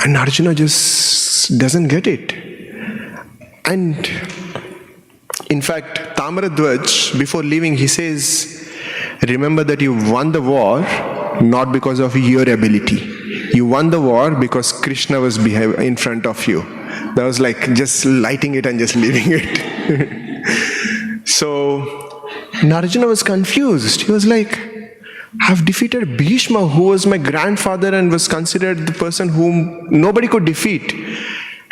[SPEAKER 8] And Arjuna just doesn't get it. And in fact, Tamaradhwaj, before leaving, he says, remember that you won the war not because of your ability. You won the war because Krishna was in front of you. That was like just lighting it and just leaving it. So Arjuna was confused. He was like, I've defeated Bhishma, who was my grandfather and was considered the person whom nobody could defeat.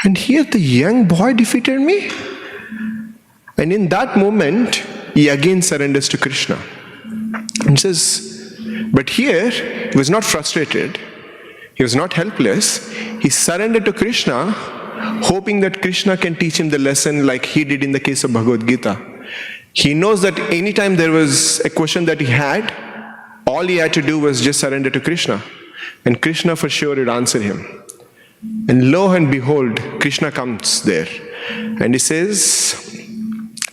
[SPEAKER 8] And here the young boy defeated me? And in that moment, he again surrenders to Krishna. And says, but here, he was not frustrated. He was not helpless. He surrendered to Krishna, hoping that Krishna can teach him the lesson like he did in the case of Bhagavad Gita. He knows that anytime there was a question that he had, all he had to do was just surrender to Krishna. And Krishna for sure would answer him. And lo and behold, Krishna comes there. And he says,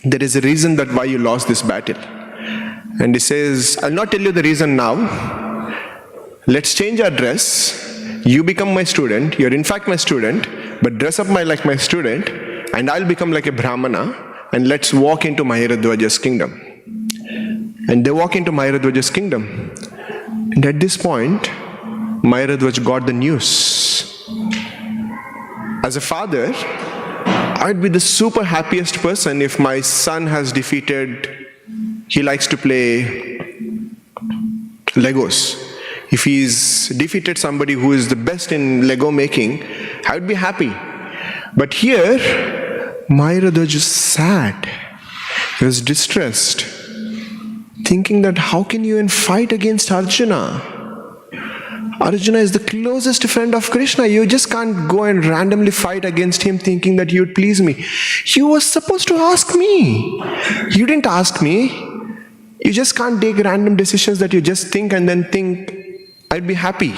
[SPEAKER 8] there is a reason that why you lost this battle. And he says, I'll not tell you the reason now. Let's change our dress. You become my student. You're in fact my student. But dress up like my student. And I'll become like a Brahmana. And let's walk into Mayoradhwaja's kingdom. And they walk into Mayoradhwaja's kingdom. And at this point, Mayoradhwaj got the news. As a father, I'd be the super happiest person if my son has defeated, he likes to play Legos. If he's defeated somebody who is the best in Lego making, I would be happy. But here, Mayoradhwaj is sad. He was distressed. thinking that how can you even fight against Arjuna? Arjuna is the closest friend of Krishna. You just can't go and randomly fight against him thinking that you'd please me. You were supposed to ask me. You didn't ask me. You just can't take random decisions that you just think and then think, I'd be happy.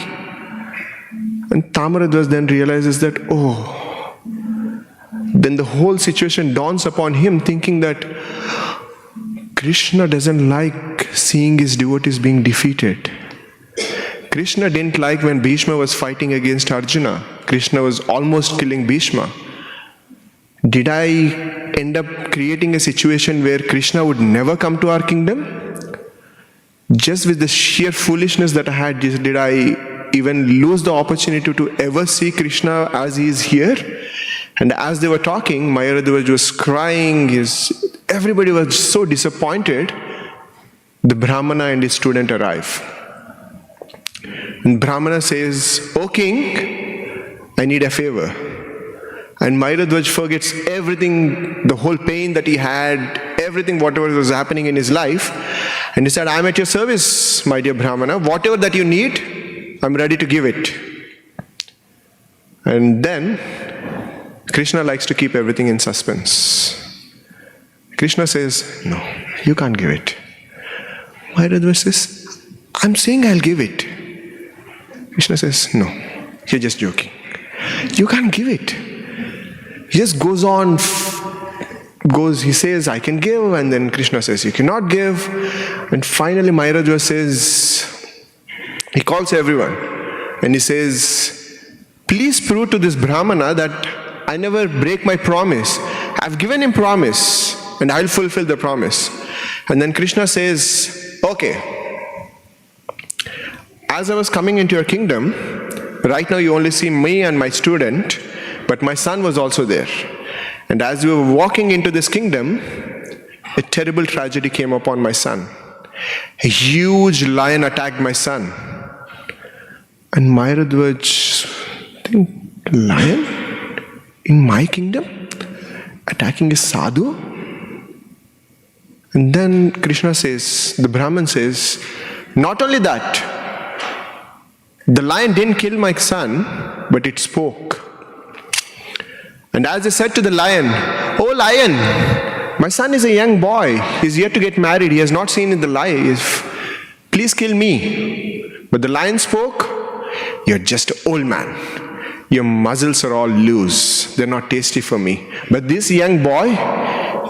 [SPEAKER 8] And Tamaradhvaj then realizes that, oh, then the whole situation dawns upon him thinking that Krishna doesn't like seeing his devotees being defeated. Krishna didn't like when Bhishma was fighting against Arjuna. Krishna was almost killing Bhishma. Did I end up creating a situation where Krishna would never come to our kingdom? Just with the sheer foolishness that I had, did I even lose the opportunity to ever see Krishna as he is here? And as they were talking, Mayuradhwaj was crying. Everybody was so disappointed. The Brahmana and his student arrive. And Brahmana says, "O king, I need a favor." And Mayuradhwaj forgets everything, the whole pain that he had, everything, whatever was happening in his life. And he said, "I'm at your service, my dear Brahmana. Whatever that you need, I'm ready to give it." And then Krishna likes to keep everything in suspense. Krishna says, "No, you can't give it." Mayuradhwaj says, "I'm saying I'll give it." Krishna says, "No, you're just joking. You can't give it." He just goes on, he says, "I can give," and then Krishna says, "You cannot give." And finally Mayuradhwaj says, he calls everyone and he says, "Please prove to this Brahmana that I never break my promise. I've given him promise and I'll fulfill the promise." And then Krishna says, "Okay, as I was coming into your kingdom, right now you only see me and my student, but my son was also there. And as we were walking into this kingdom, a terrible tragedy came upon my son. A huge lion attacked my son." And Mayuradhwaj think, lion in my kingdom attacking a sadhu? And then Krishna says, the Brahman says, "Not only that, the lion didn't kill my son, but it spoke. And as I said to the lion, 'Oh lion, my son is a young boy. He's yet to get married. He has not seen in the life. Please kill me.' But the lion spoke, 'You're just an old man. Your muscles are all loose. They're not tasty for me. But this young boy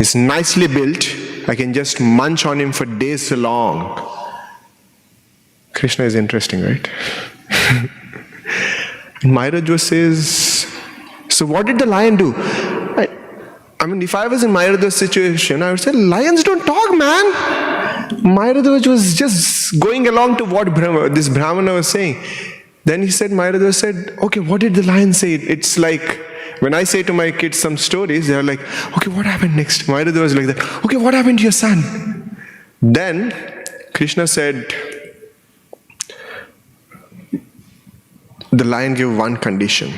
[SPEAKER 8] is nicely built. I can just munch on him for days long.'" Krishna is interesting, right? And Mayuradhwaj says, "So what did the lion do?" I mean, if I was in Mayuradhwaj's situation, I would say, "Lions don't talk, man." Mayuradhwaj was just going along to what this Brahmana was saying. Then Mayuradhwaj said, "Okay, what did the lion say?" It's like when I say to my kids some stories, they're like, "Okay, what happened next?" Mayuradhwaj was like that. "Okay, what happened to your son?" Then Krishna said, the lion gave one condition.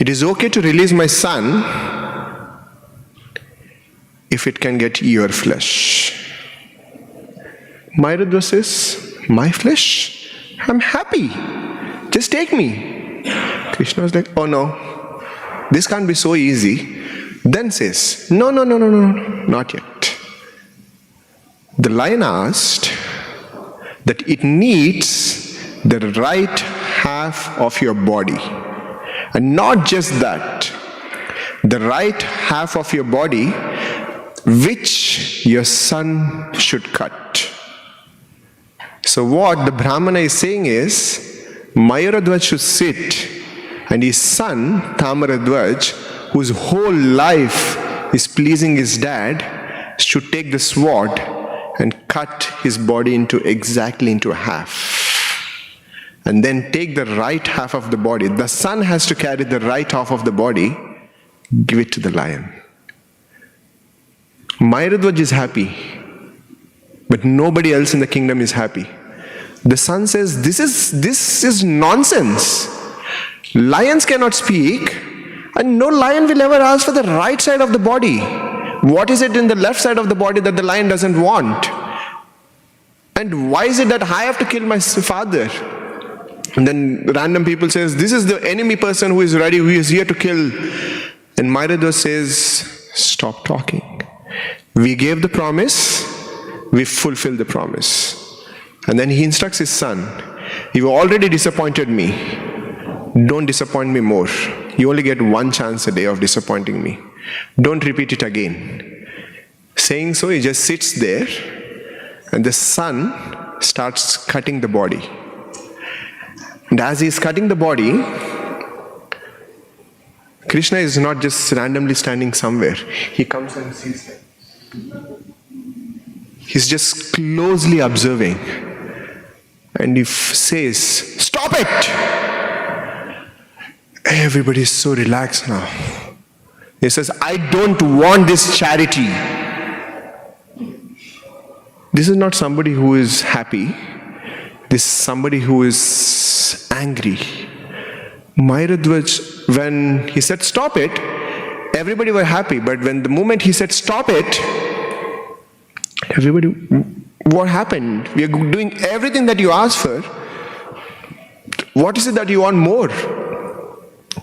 [SPEAKER 8] "It is okay to release my son if it can get your flesh." Mayuradhwaj says, "My flesh? I'm happy. Just take me." Krishna was like, "Oh no, this can't be so easy." Then says, No, not yet. The lion asked that it needs the right half of your body. And not just that, the right half of your body which your son should cut. So what the Brahmana is saying is, Mayuradhwaj should sit and his son, Tamaradhwaj, whose whole life is pleasing his dad, should take the sword and cut his body exactly into half. And then take the right half of the body. The son has to carry the right half of the body, give it to the lion. Mayuradhwaj is happy, but nobody else in the kingdom is happy. The son says, this is nonsense. Lions cannot speak, and no lion will ever ask for the right side of the body. What is it in the left side of the body that the lion doesn't want? And why is it that I have to kill my father? And then random people says, this is the enemy person who is ready, who is here to kill. And Haridhvani says, stop talking. We gave the promise, we fulfilled the promise. And then he instructs his son, you already disappointed me. Don't disappoint me more. You only get one chance a day of disappointing me. Don't repeat it again. Saying so, he just sits there, and the son starts cutting the body. And as he is cutting the body, Krishna is not just randomly standing somewhere. He comes and sees them. He's just closely observing. And he says, stop it! Everybody is so relaxed now. He says, I don't want this charity. This is not somebody who is happy. This is somebody who is angry. Haridhvani, when he said stop it, everybody were happy. But when the moment he said stop it, everybody, what happened? We are doing everything that you asked for. What is it that you want more?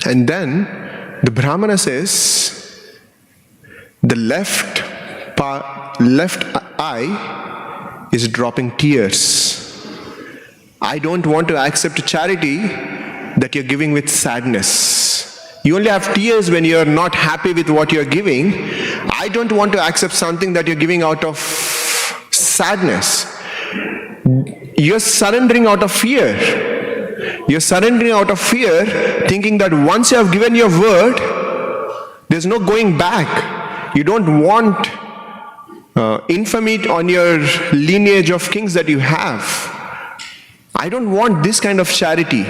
[SPEAKER 8] And then the Brahmana says, the left eye is dropping tears. I don't want to accept charity that you're giving with sadness. You only have tears when you're not happy with what you're giving. I don't want to accept something that you're giving out of sadness. You're surrendering out of fear. You're surrendering out of fear, thinking that once you have given your word, there's no going back. You don't want infamy on your lineage of kings that you have. I don't want this kind of charity.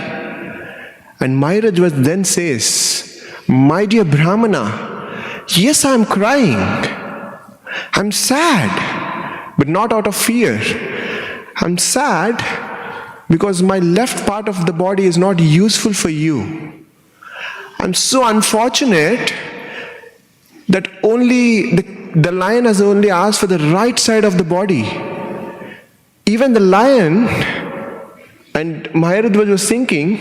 [SPEAKER 8] And Haridhvani then says, my dear Brahmana, yes, I am crying. I'm sad, but not out of fear. I'm sad because my left part of the body is not useful for you. I'm so unfortunate that only the lion has only asked for the right side of the body. Even the lion, and Haridhvani was thinking,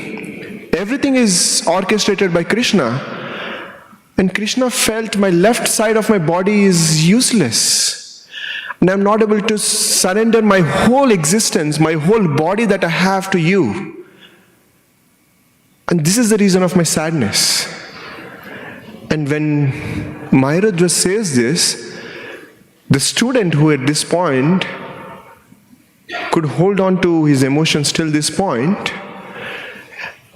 [SPEAKER 8] everything is orchestrated by Krishna. And Krishna felt my left side of my body is useless. And I'm not able to surrender my whole existence, my whole body that I have to you. And this is the reason of my sadness. And when Haridhvani says this, the student who at this point could hold on to his emotions till this point,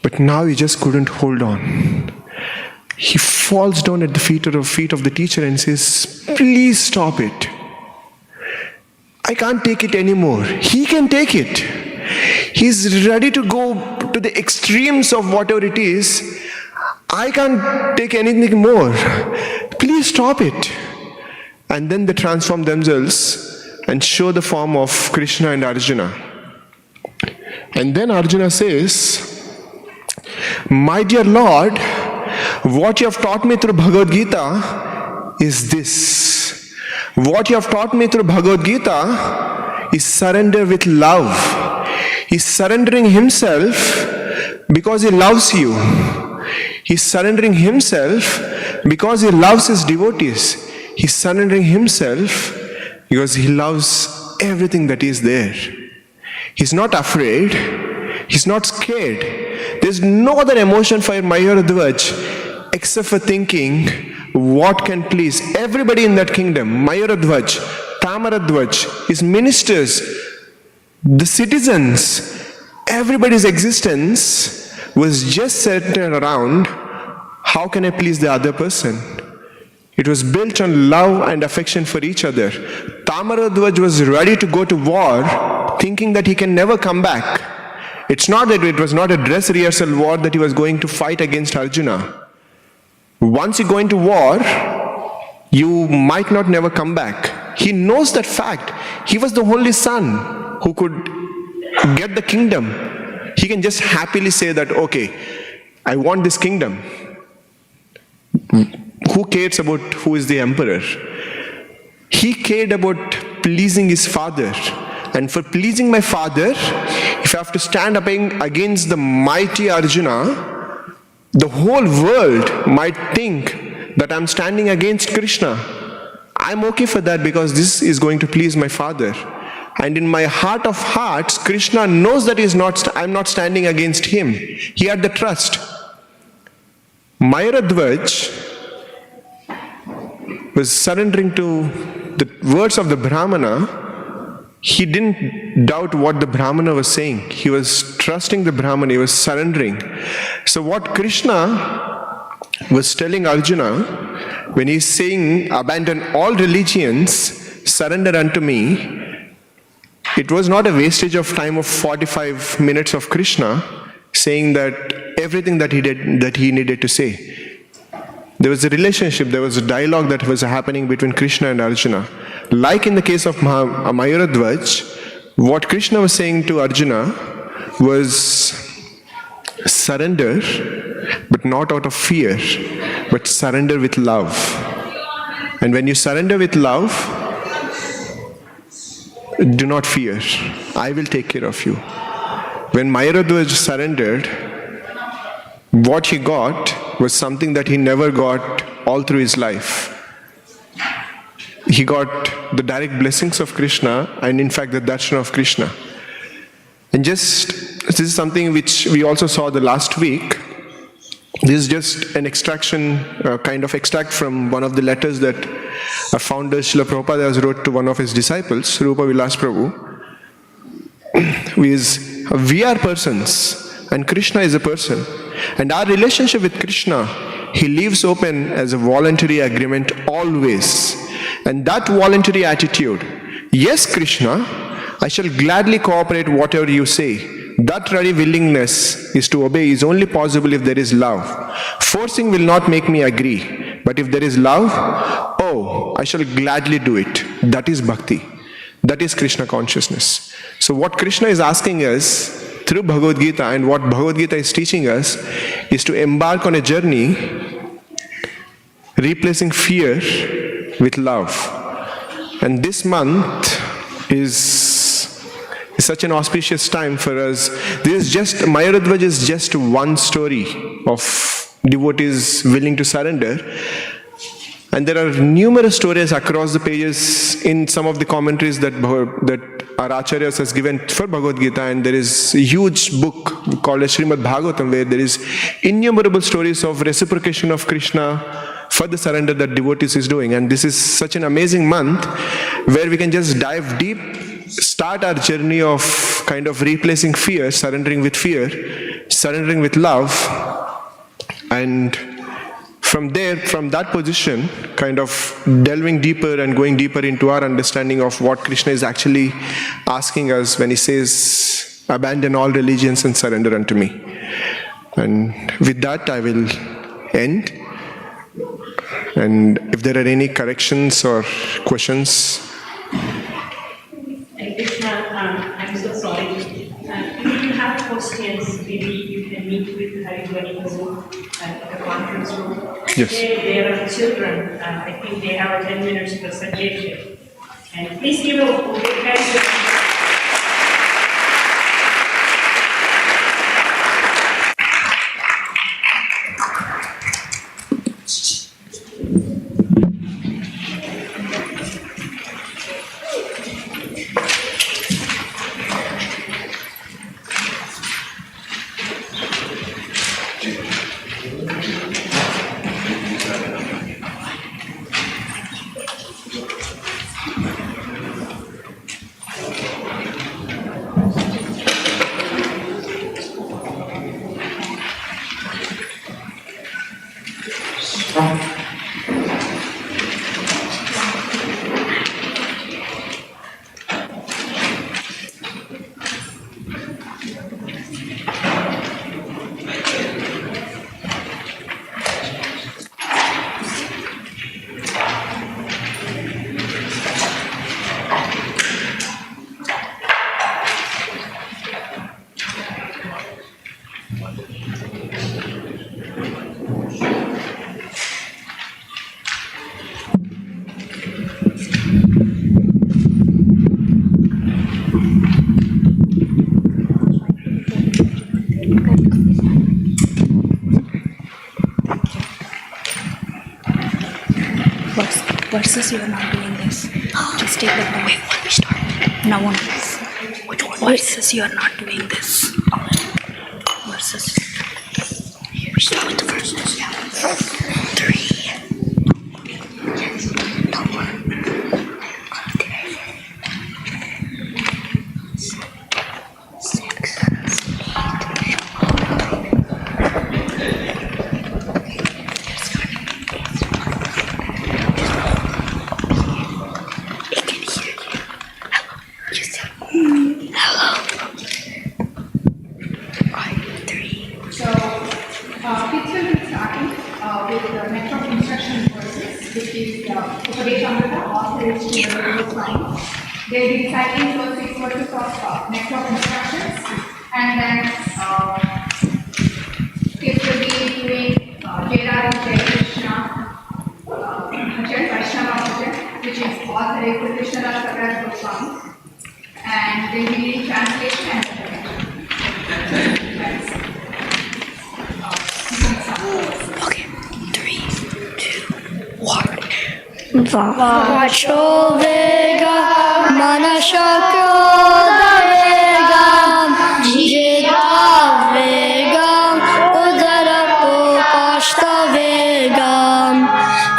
[SPEAKER 8] but now he just couldn't hold on. He falls down at the feet of the teacher and says, please stop it. I can't take it anymore. He can take it. He's ready to go to the extremes of whatever it is. I can't take anything more. Please stop it. And then they transform themselves and show the form of Krishna and Arjuna. And then Arjuna says, my dear Lord, what you have taught me through Bhagavad Gita is this. What you have taught me through Bhagavad Gita is surrender with love. He's surrendering himself because he loves you. He's surrendering himself because he loves his devotees. He's surrendering himself because he loves everything that is there. He's not afraid. He's not scared. There's no other emotion for Haridhvani except for thinking what can please everybody in that kingdom. Haridhvani, Tamaradhvani, his ministers, the citizens, everybody's existence was just centered around how can I please the other person. It was built on love and affection for each other. Tamaradhvani was ready to go to war, thinking that he can never come back. It's not that it was not a dress rehearsal war that he was going to fight against Arjuna. Once you go into war, you might not never come back. He knows that fact. He was the only son who could get the kingdom. He can just happily say that, okay, I want this kingdom. Who cares about who is the emperor? He cared about pleasing his father. And for pleasing my father, if I have to stand up against the mighty Arjuna, the whole world might think that I'm standing against Krishna. I'm okay for that because this is going to please my father. And in my heart of hearts, Krishna knows that I'm not standing against him. He had the trust. Mayuradhvaj was surrendering to the words of the Brahmana. He didn't doubt what the Brahmana was saying. He was trusting the Brahmana. He was surrendering. So what Krishna was telling Arjuna, when he's saying, abandon all religions, surrender unto me, it was not a wastage of time of 45 minutes of Krishna saying that everything that he did, that he needed to say. There was a relationship, there was a dialogue that was happening between Krishna and Arjuna. Like in the case of Mayuradhvaj, what Krishna was saying to Arjuna was surrender, but not out of fear, but surrender with love. And when you surrender with love, do not fear. I will take care of you. When Mayuradhvaj surrendered, what he got was something that he never got all through his life. He got the direct blessings of Krishna and in fact the darshan of Krishna. And this is something which we also saw the last week. This is just an kind of extract from one of the letters that our founder Srila Prabhupada wrote to one of his disciples, Rupa Vilas Prabhu. We are persons and Krishna is a person. And our relationship with Krishna, he leaves open as a voluntary agreement always. And that voluntary attitude, yes Krishna, I shall gladly cooperate whatever you say. That ready willingness is to obey is only possible if there is love. Forcing will not make me agree. But if there is love, oh, I shall gladly do it. That is bhakti. That is Krishna consciousness. So what Krishna is asking us through Bhagavad Gita and what Bhagavad Gita is teaching us is to embark on a journey replacing fear with love. And this month is such an auspicious time for us. Mayuradhvaj is just one story of devotees willing to surrender. And there are numerous stories across the pages in some of the commentaries that our Acharyas has given for Bhagavad Gita, and there is a huge book called Srimad Bhagavatam where there is innumerable stories of reciprocation of Krishna for the surrender that devotees is doing. And this is such an amazing month where we can just dive deep, start our journey of kind of replacing fear, surrendering with love, and from that position, kind of delving deeper and going deeper into our understanding of what Krishna is actually asking us when he says, abandon all religions and surrender unto me. And with that, I will end. And if there are any corrections or questions.
[SPEAKER 14] Krishna, I'm so sorry. If you have questions, maybe you can meet with Haridhvani Prabhu at the conference room.
[SPEAKER 8] Yes.
[SPEAKER 14] There are children. I think they have a 10 minutes presentation. And please give a big hand.
[SPEAKER 15] versus you are not doing this. Just take that down. Wait, when we start? Now one. Which one? Versus you are not doing this. Versus. Here, start with the verses. Yeah. 3.
[SPEAKER 10] So, kids will be starting with the network instruction courses, which is Upadeshamrita, authorized to the line. They'll be reciting first 6 verses of network instructions, and then kids will be doing Jai Krishna Bhajan, Vaishnava Bhajan, which is authorized to Krishna Das Kaviraj Goswami, and they'll be reading translation and
[SPEAKER 15] Okay, 3, 2, 1.
[SPEAKER 6] Vacho vega manashakroda vegam jita vegam udarapopashta vegam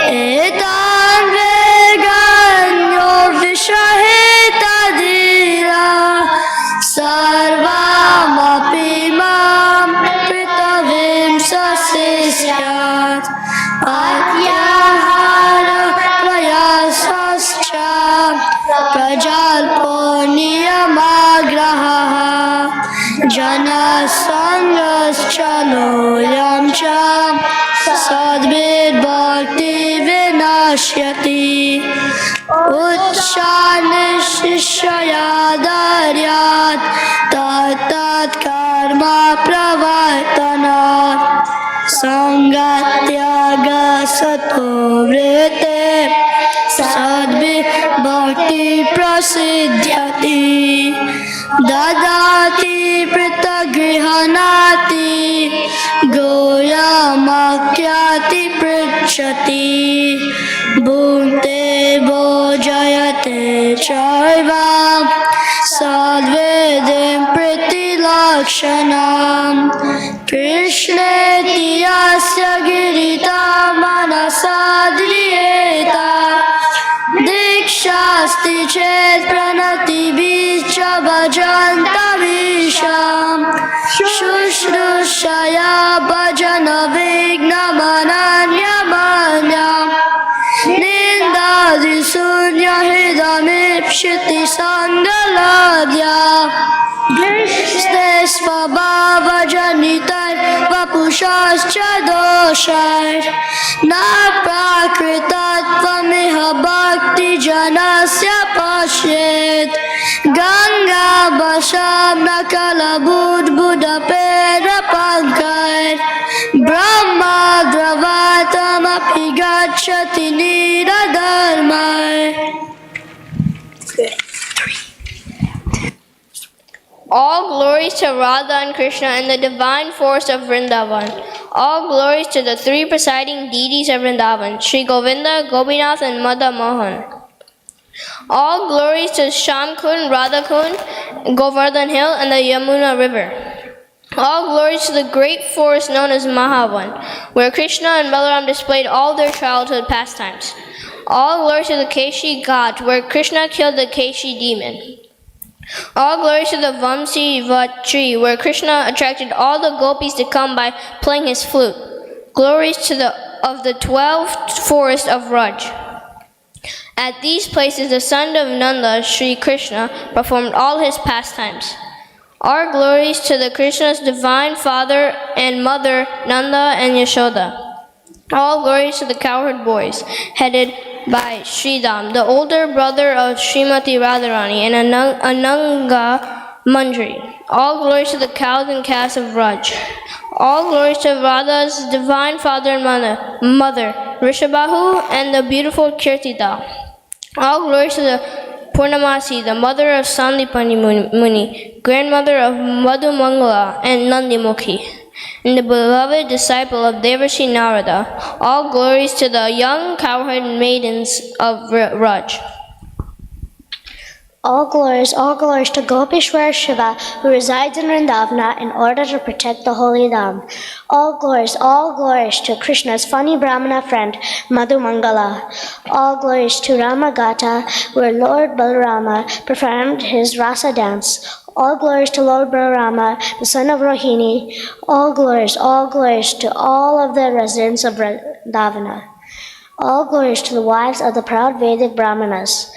[SPEAKER 6] etan veganyo vishahita dira sarvamapi mam pritavim sasisyat atyahara prayasascha prajalpo niyamagraha janasangascha loyam cha sadvid bhakti vinashyati utshanish-shishayadaryat tat karma pravartanat sangatyaga sato vrite sadvi bhakti prasidhyati dadati pritagrihanati goyamakyati pritchati bhunte bhojayate chaiva sadvedim pritilakshanam krishneti yasya girita manasadriyeta dikshasti chet pranati bicha bhajanta visham shushrusaya bhajana vigna mananyamanyam nindadi sunya hridamipshiti sangaladya Ste svabhava janitar vapushascha doshar na prakritattvamiha bhakti janasya pashyet ganga basham nakalabud budapera pankar brahma dravatam api gacchati niradharmar.
[SPEAKER 16] All glories to Radha and Krishna and the divine force of Vrindavan. All glories to the 3 presiding deities of Vrindavan, Sri Govinda, Gopinath and Madha Mohan. All glories to Shamkund, Radhakund, Govardhan Hill and the Yamuna River. All glories to the great forest known as Mahavan, where Krishna and Balaram displayed all their childhood pastimes. All glories to the Keshi Ghat, where Krishna killed the Keshi demon. All glories to the Vamsi tree, where Krishna attracted all the gopis to come by playing his flute. Glories to the 12th forest of Raj. At these places, the son of Nanda, Sri Krishna, performed all his pastimes. All glories to the Krishna's divine father and mother, Nanda and Yashoda. All glories to the cowherd boys, headed by Sridham, the older brother of Srimati Radharani and Ananga Mandri. All glories to the cows and calves of Raj. All glories to Radha's divine father and mother, Rishabhahu and the beautiful Kirtida. All glories to the Purnamasi, the mother of Sandipani Muni, grandmother of Madhumangala and Nandimukhi. and the beloved disciple of Devarshi Narada. All glories to the young cowherd maidens of Raj.
[SPEAKER 6] All glories to Gopishwar Shiva, who resides in Vrindavana in order to protect the holy Dham. All glories to Krishna's funny Brahmana friend, Madhu Mangala. All glories to Ramagata, where Lord Balarama performed his rasa dance. All glories to Lord Balarama, the son of Rohini. All glories to all of the residents of Vrindavana. All glories to the wives of the proud Vedic Brahmanas.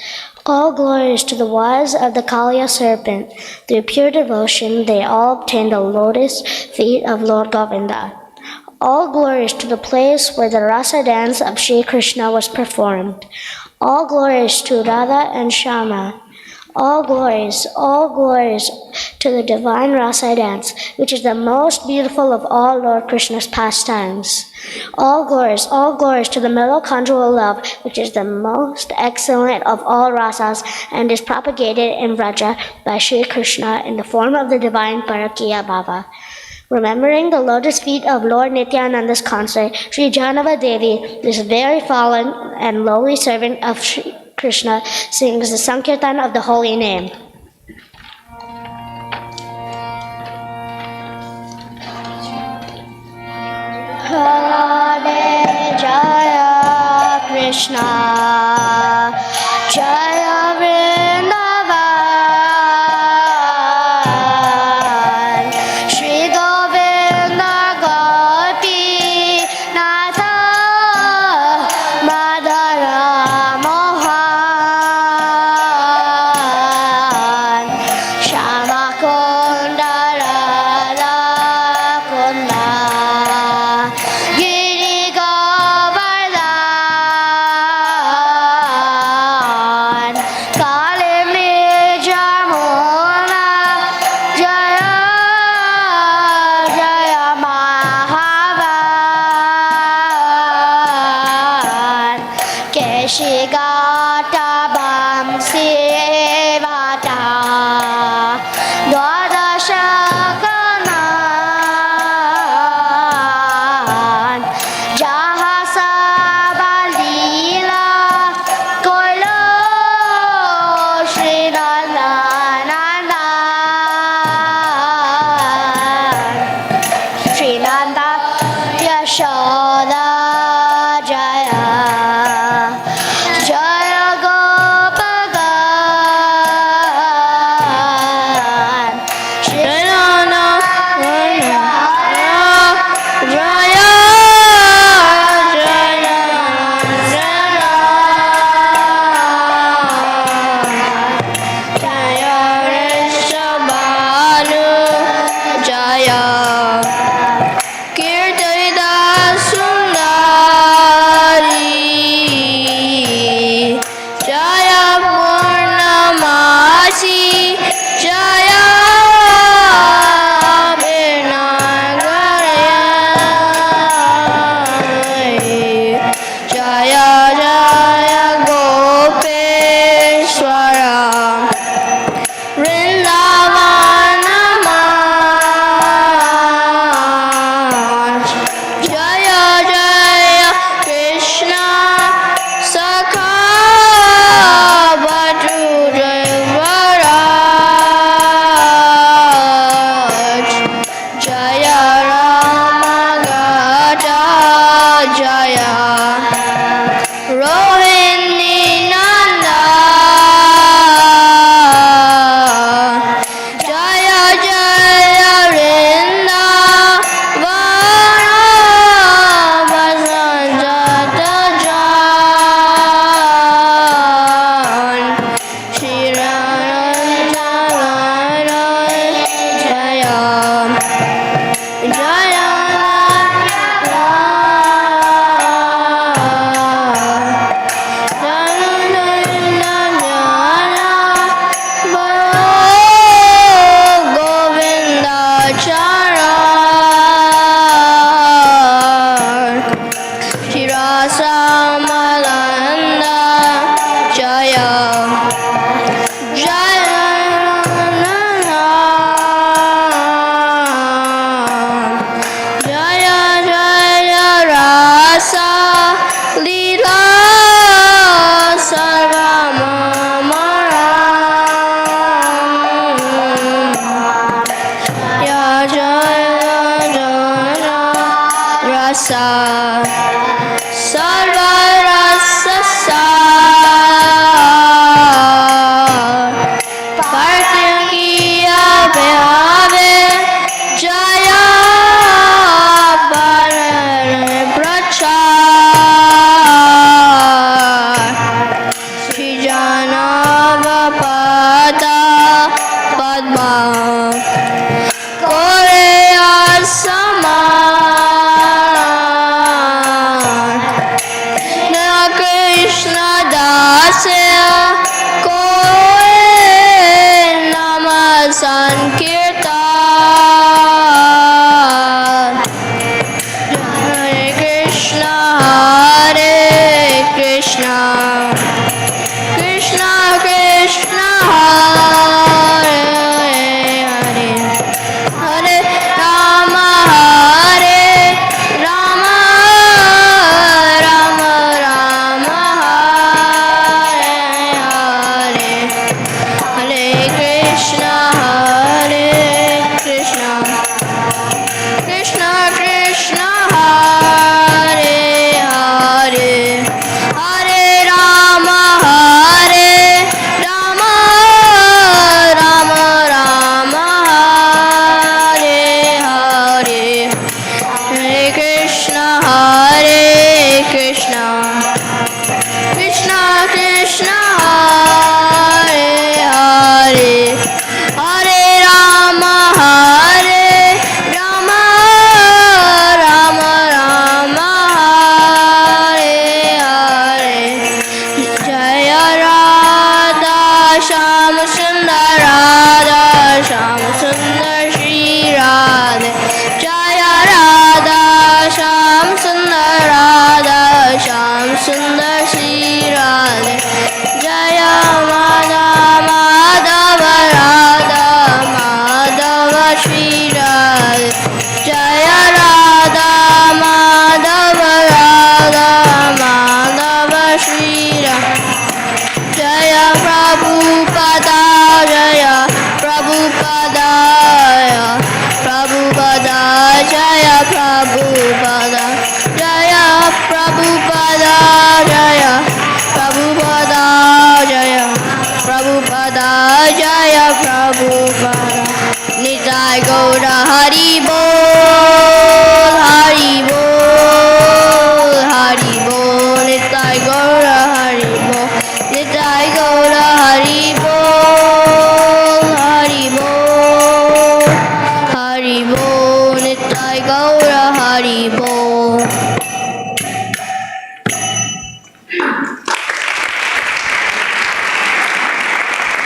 [SPEAKER 6] All glories to the wives of the Kaliya serpent. Through pure devotion, they all obtained the lotus feet of Lord Govinda. All glories to the place where the rasa dance of Sri Krishna was performed. All glories to Radha and Shama. All glories to the divine rasa dance, which is the most beautiful of all Lord Krishna's pastimes. All glories to the mellow conjugal love, which is the most excellent of all rasas and is propagated in Vraja by Sri Krishna in the form of the divine Parakiya Bhava. Remembering the lotus feet of Lord Nityananda's consort, Sri Janava Devi, this very fallen and lowly servant of Sri Krishna, sings the Sankirtan of the holy name. Radhe Jaya Krishna, Jaya Vrindavan, Shri Govinda Gopi Natha, Madhara Mohan, Shama Kunda Radha Kunda, Giri Govardhan, Kalimi Jamuna, Jaya Jaya Mahavan, Keshigata Bamsi Vata, Dwadashakanan, Jahasa Balila, Koilo Shri Nandanandan, Shri Nanda Yashoda Jaya, Jaya Gopaga
[SPEAKER 16] Krishna, Krishna Krishna, Hare Hare, Hare Rama, Hare Rama, Rama Rama, Hare Hare, Hare Krishna, Hare Krishna, Krishna Krishna, Hare Hare, Hare Rama, Hare Rama, Rama Rama, Hare Hare, Hare Krishna, Hare Krishna, Krishna Krishna, Hare Hare, Hare Rama, Hare Rama, Rama Rama, Hare Hare, Jaya Radha Shyam Sundar, Radha Shyam Sundar Shri Radhe, Jaya Radha Shyam Sundar, Radha Shyam Sundar Shri Radhe, Jaya Madhava Madhava, Radha Madhava Shri Radhe, Jaya Radha Madhava, Radha Madhava Shri Radhe, Jaya Prabhupada, Jaya Prabhupada, Prabhupada, Jaya Prabhupada, Jaya Prabhupada, Jaya Prabhupada, Jaya Prabhupada, Jaya Prabhupada, Nitai Gaura Hari Bol, Hari Bol, Hari Bol, Nitai Gaura Hari Bol, Nitai Gaura Hari Bol, Hari Bol, Hari Bol, Nitai Gaura Hari Bol.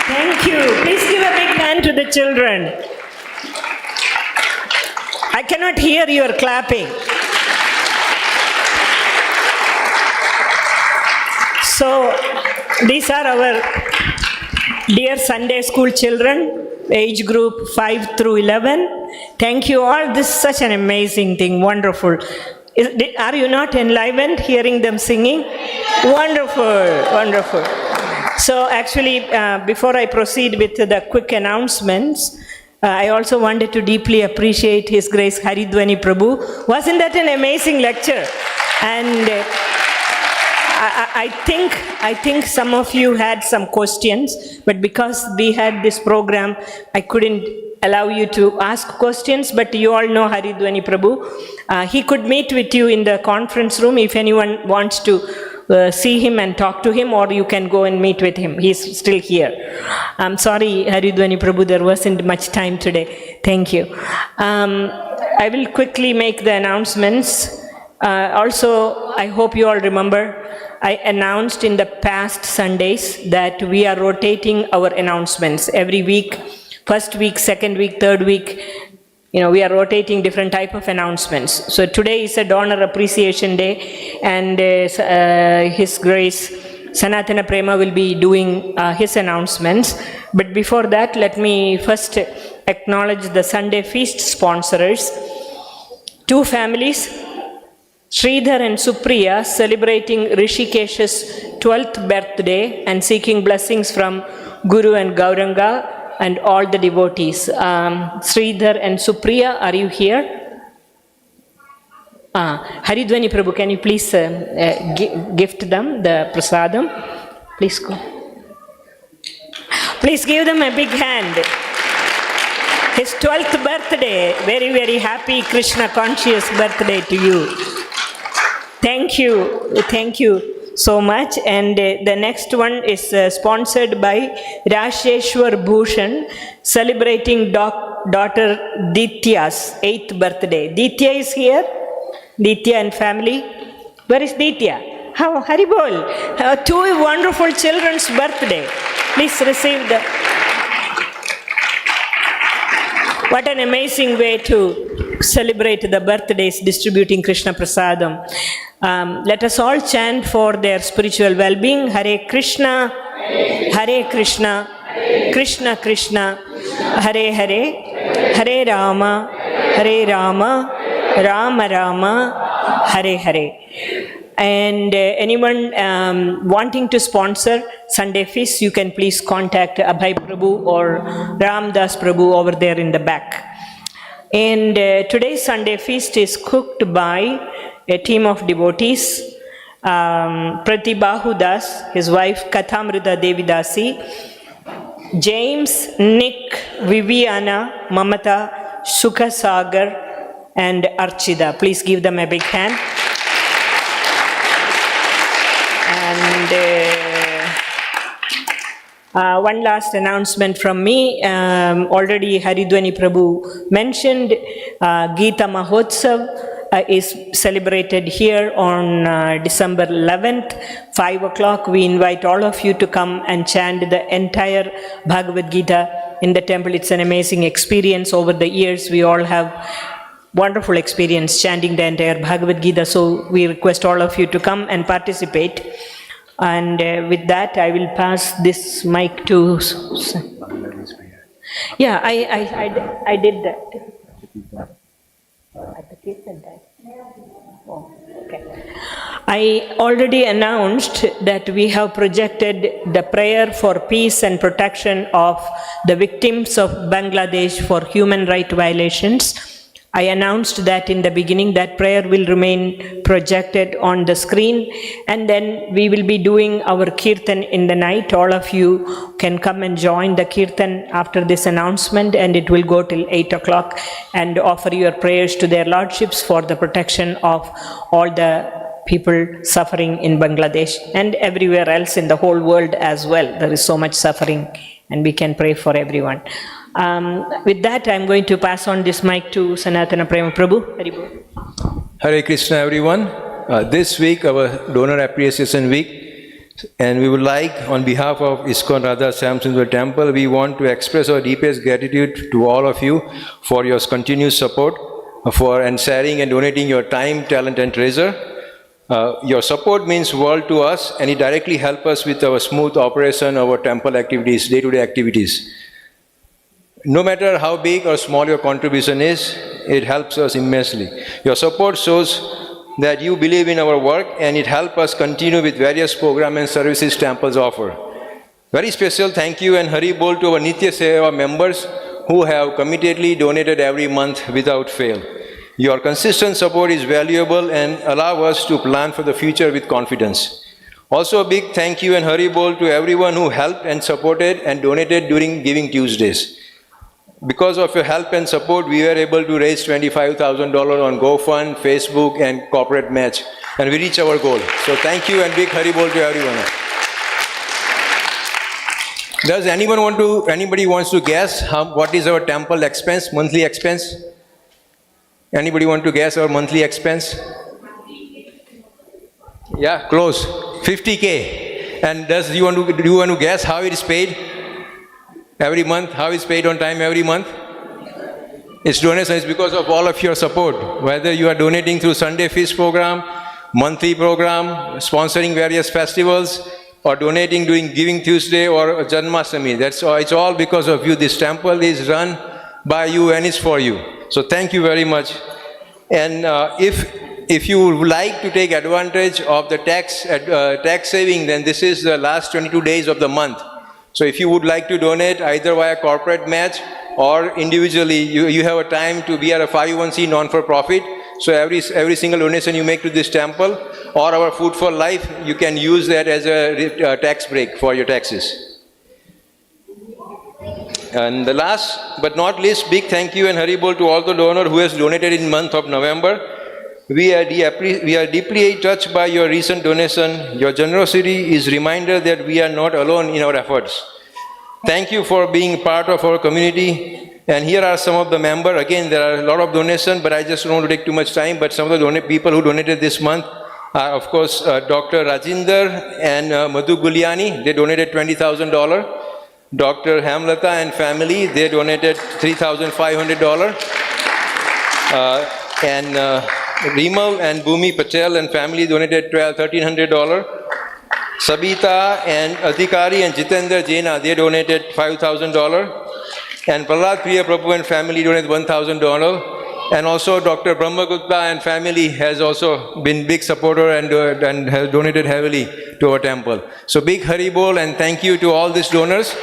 [SPEAKER 7] Thank you. Please give a big hand to the children. I cannot hear your clapping. So, these are our dear Sunday school children, age group 5 through 11. Thank you all. This is such an amazing thing. Wonderful. Are you not enlivened hearing them singing? Wonderful, wonderful. So actually, before I proceed with the quick announcements, I also wanted to deeply appreciate His Grace Haridhvani Prabhu. Wasn't that an amazing lecture? And I think some of you had some questions, but because we had this program, I couldn't allow you to ask questions, but you all know Haridhvani Prabhu. He could meet with you in the conference room if anyone wants to see him and talk to him, or you can go and meet with him. He's still here. I'm sorry, Haridhvani Prabhu, there wasn't much time today. Thank you. I will quickly make the announcements. Also, I hope you all remember, I announced in the past Sundays that we are rotating our announcements every week. First week, second week, third week, we are rotating different type of announcements. So today is a donor appreciation day, and His Grace Sanatana Prema will be doing his announcements. But before that, let me first acknowledge the Sunday feast sponsors. Two families, Sridhar and Supriya, celebrating Rishikesh's 12th birthday and seeking blessings from Guru and Gauranga and all the devotees. Sridhar and Supriya, are you here? Haridhvani Prabhu, can you please gift them the prasadam? Please go. Please give them a big hand. His 12th birthday. Very, very happy Krishna conscious birthday to you. Thank you so much. And the next one is sponsored by Rasheshwar Bhushan, celebrating daughter Ditya's 8th birthday. Ditya is here. Ditya and family. Where is Ditya? How Haribol. Two wonderful children's birthday. Please receive the. What an amazing way to celebrate the birthdays, distributing Krishna Prasadam. Let us all chant for their spiritual well-being. Hare Krishna, Hare Krishna, Krishna Krishna, Hare Hare, Hare Rama, Hare Rama, Rama Rama, Hare Hare. And anyone wanting to sponsor Sunday feast, you can please contact Abhay Prabhu or Ramdas Prabhu over there in the back. And today's Sunday feast is cooked by a team of devotees. Pratibhahu Das, his wife Kathamrita Devidasi, James, Nick, Viviana, Mamata, Sukha Sagar, and Archida. Please give them a big hand. And one last announcement from me. Already Haridhvani Prabhu mentioned Gita Mahotsav is celebrated here on December 11th, 5 o'clock. We invite all of you to come and chant the entire Bhagavad Gita in the temple. It's an amazing experience. Over the years, we all have wonderful experience chanting the entire Bhagavad Gita. So we request all of you to come and participate. And with that, I will pass this mic to... Yeah, I did that. At the Kirtan time. Oh, okay. I already announced that we have projected the prayer for peace and protection of the victims of Bangladesh for human rights violations. I announced that in the beginning that prayer will remain projected on the screen, and then we will be doing our Kirtan in the night. All of you can come and join the Kirtan after this announcement, and it will go till 8 o'clock, and offer your prayers to their lordships for the protection of all the people suffering in Bangladesh and everywhere else in the whole world as well. There is so much suffering, and we can pray for everyone. With that, I am going to pass on this mic to Sanatana Prema Prabhu.
[SPEAKER 17] Hare Krishna, everyone. This week, our Donor Appreciation Week, and we would like, on behalf of ISKCON Radha Samsundar Temple, we want to express our deepest gratitude to all of you for your continued support, and sharing and donating your time, talent, and treasure. Your support means world to us, and it directly helps us with our smooth operation of our temple activities, day-to-day activities. No matter how big or small your contribution is, it helps us immensely. Your support shows that you believe in our work, and it helps us continue with various programs and services temples offer. Very special thank you and Hari Bol to our Nitya Seva members who have committedly donated every month without fail. Your consistent support is valuable and allow us to plan for the future with confidence. Also a big thank you and Hari Bol to everyone who helped and supported and donated during Giving Tuesdays. Because of your help and support, we were able to raise $25,000 on GoFund, Facebook, and corporate match, and we reached our goal. So thank you and big Hari Bol to everyone. Does anybody wants to guess what is our temple expense, monthly expense? Anybody want to guess our monthly expense? Yeah, close. 50K. And do you want to guess how it is paid? Every month, how is paid on time every month? It's donation. It's because of all of your support. Whether you are donating through Sunday Feast program, monthly program, sponsoring various festivals, or donating during Giving Tuesday or Janmashtami. That's all. It's all because of you. This temple is run by you and it's for you. So thank you very much. And if you would like to take advantage of the tax saving, then this is the last 22 days of the month. So if you would like to donate either via corporate match or individually, you have a time to be at a 501c non-for-profit. So every single donation you make to this temple or our Food for Life, you can use that as a tax break for your taxes. And the last but not least, big thank you and Hari Bol to all the donors who has donated in month of November. We are deeply touched by your recent donation. Your generosity is a reminder that we are not alone in our efforts. Thank you for being part of our community. And here are some of the members. Again, there are a lot of donations, but I just don't want to take too much time. But some of the people who donated this month are, of course, Dr. Rajinder and Madhu Guliani. They donated $20,000. Dr. Hamlata and family, they donated $3,500. And Rimal and Bhumi Patel and family donated $1,300. Sabita and Adhikari and Jitendra Jaina, they donated $5,000. And Prahlad Priya Prabhu and family donated $1,000. And also Dr. Brahmagupta and family has also been big supporter and has donated heavily to our temple. So big Haribol and thank you to all these donors.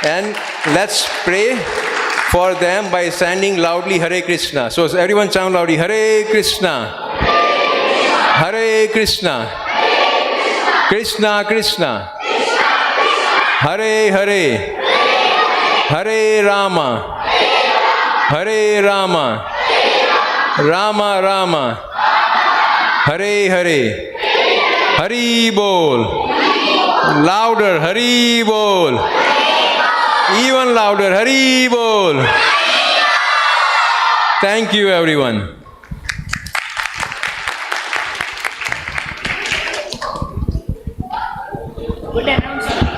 [SPEAKER 17] And let's pray for them by standing loudly Hare Krishna. So everyone sound loudly, Hare Krishna, Hare Krishna, Krishna Krishna, Hare Hare, Hare Rama, Hare Rama, Rama Rama, Hare Hare, Hari Bol, louder, Hari Bol, even louder, Hari Bol. Thank you everyone.
[SPEAKER 15] Good announcement.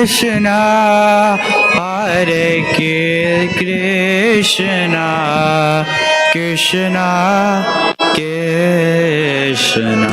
[SPEAKER 18] Krishna, Hare Krishna, Krishna Krishna,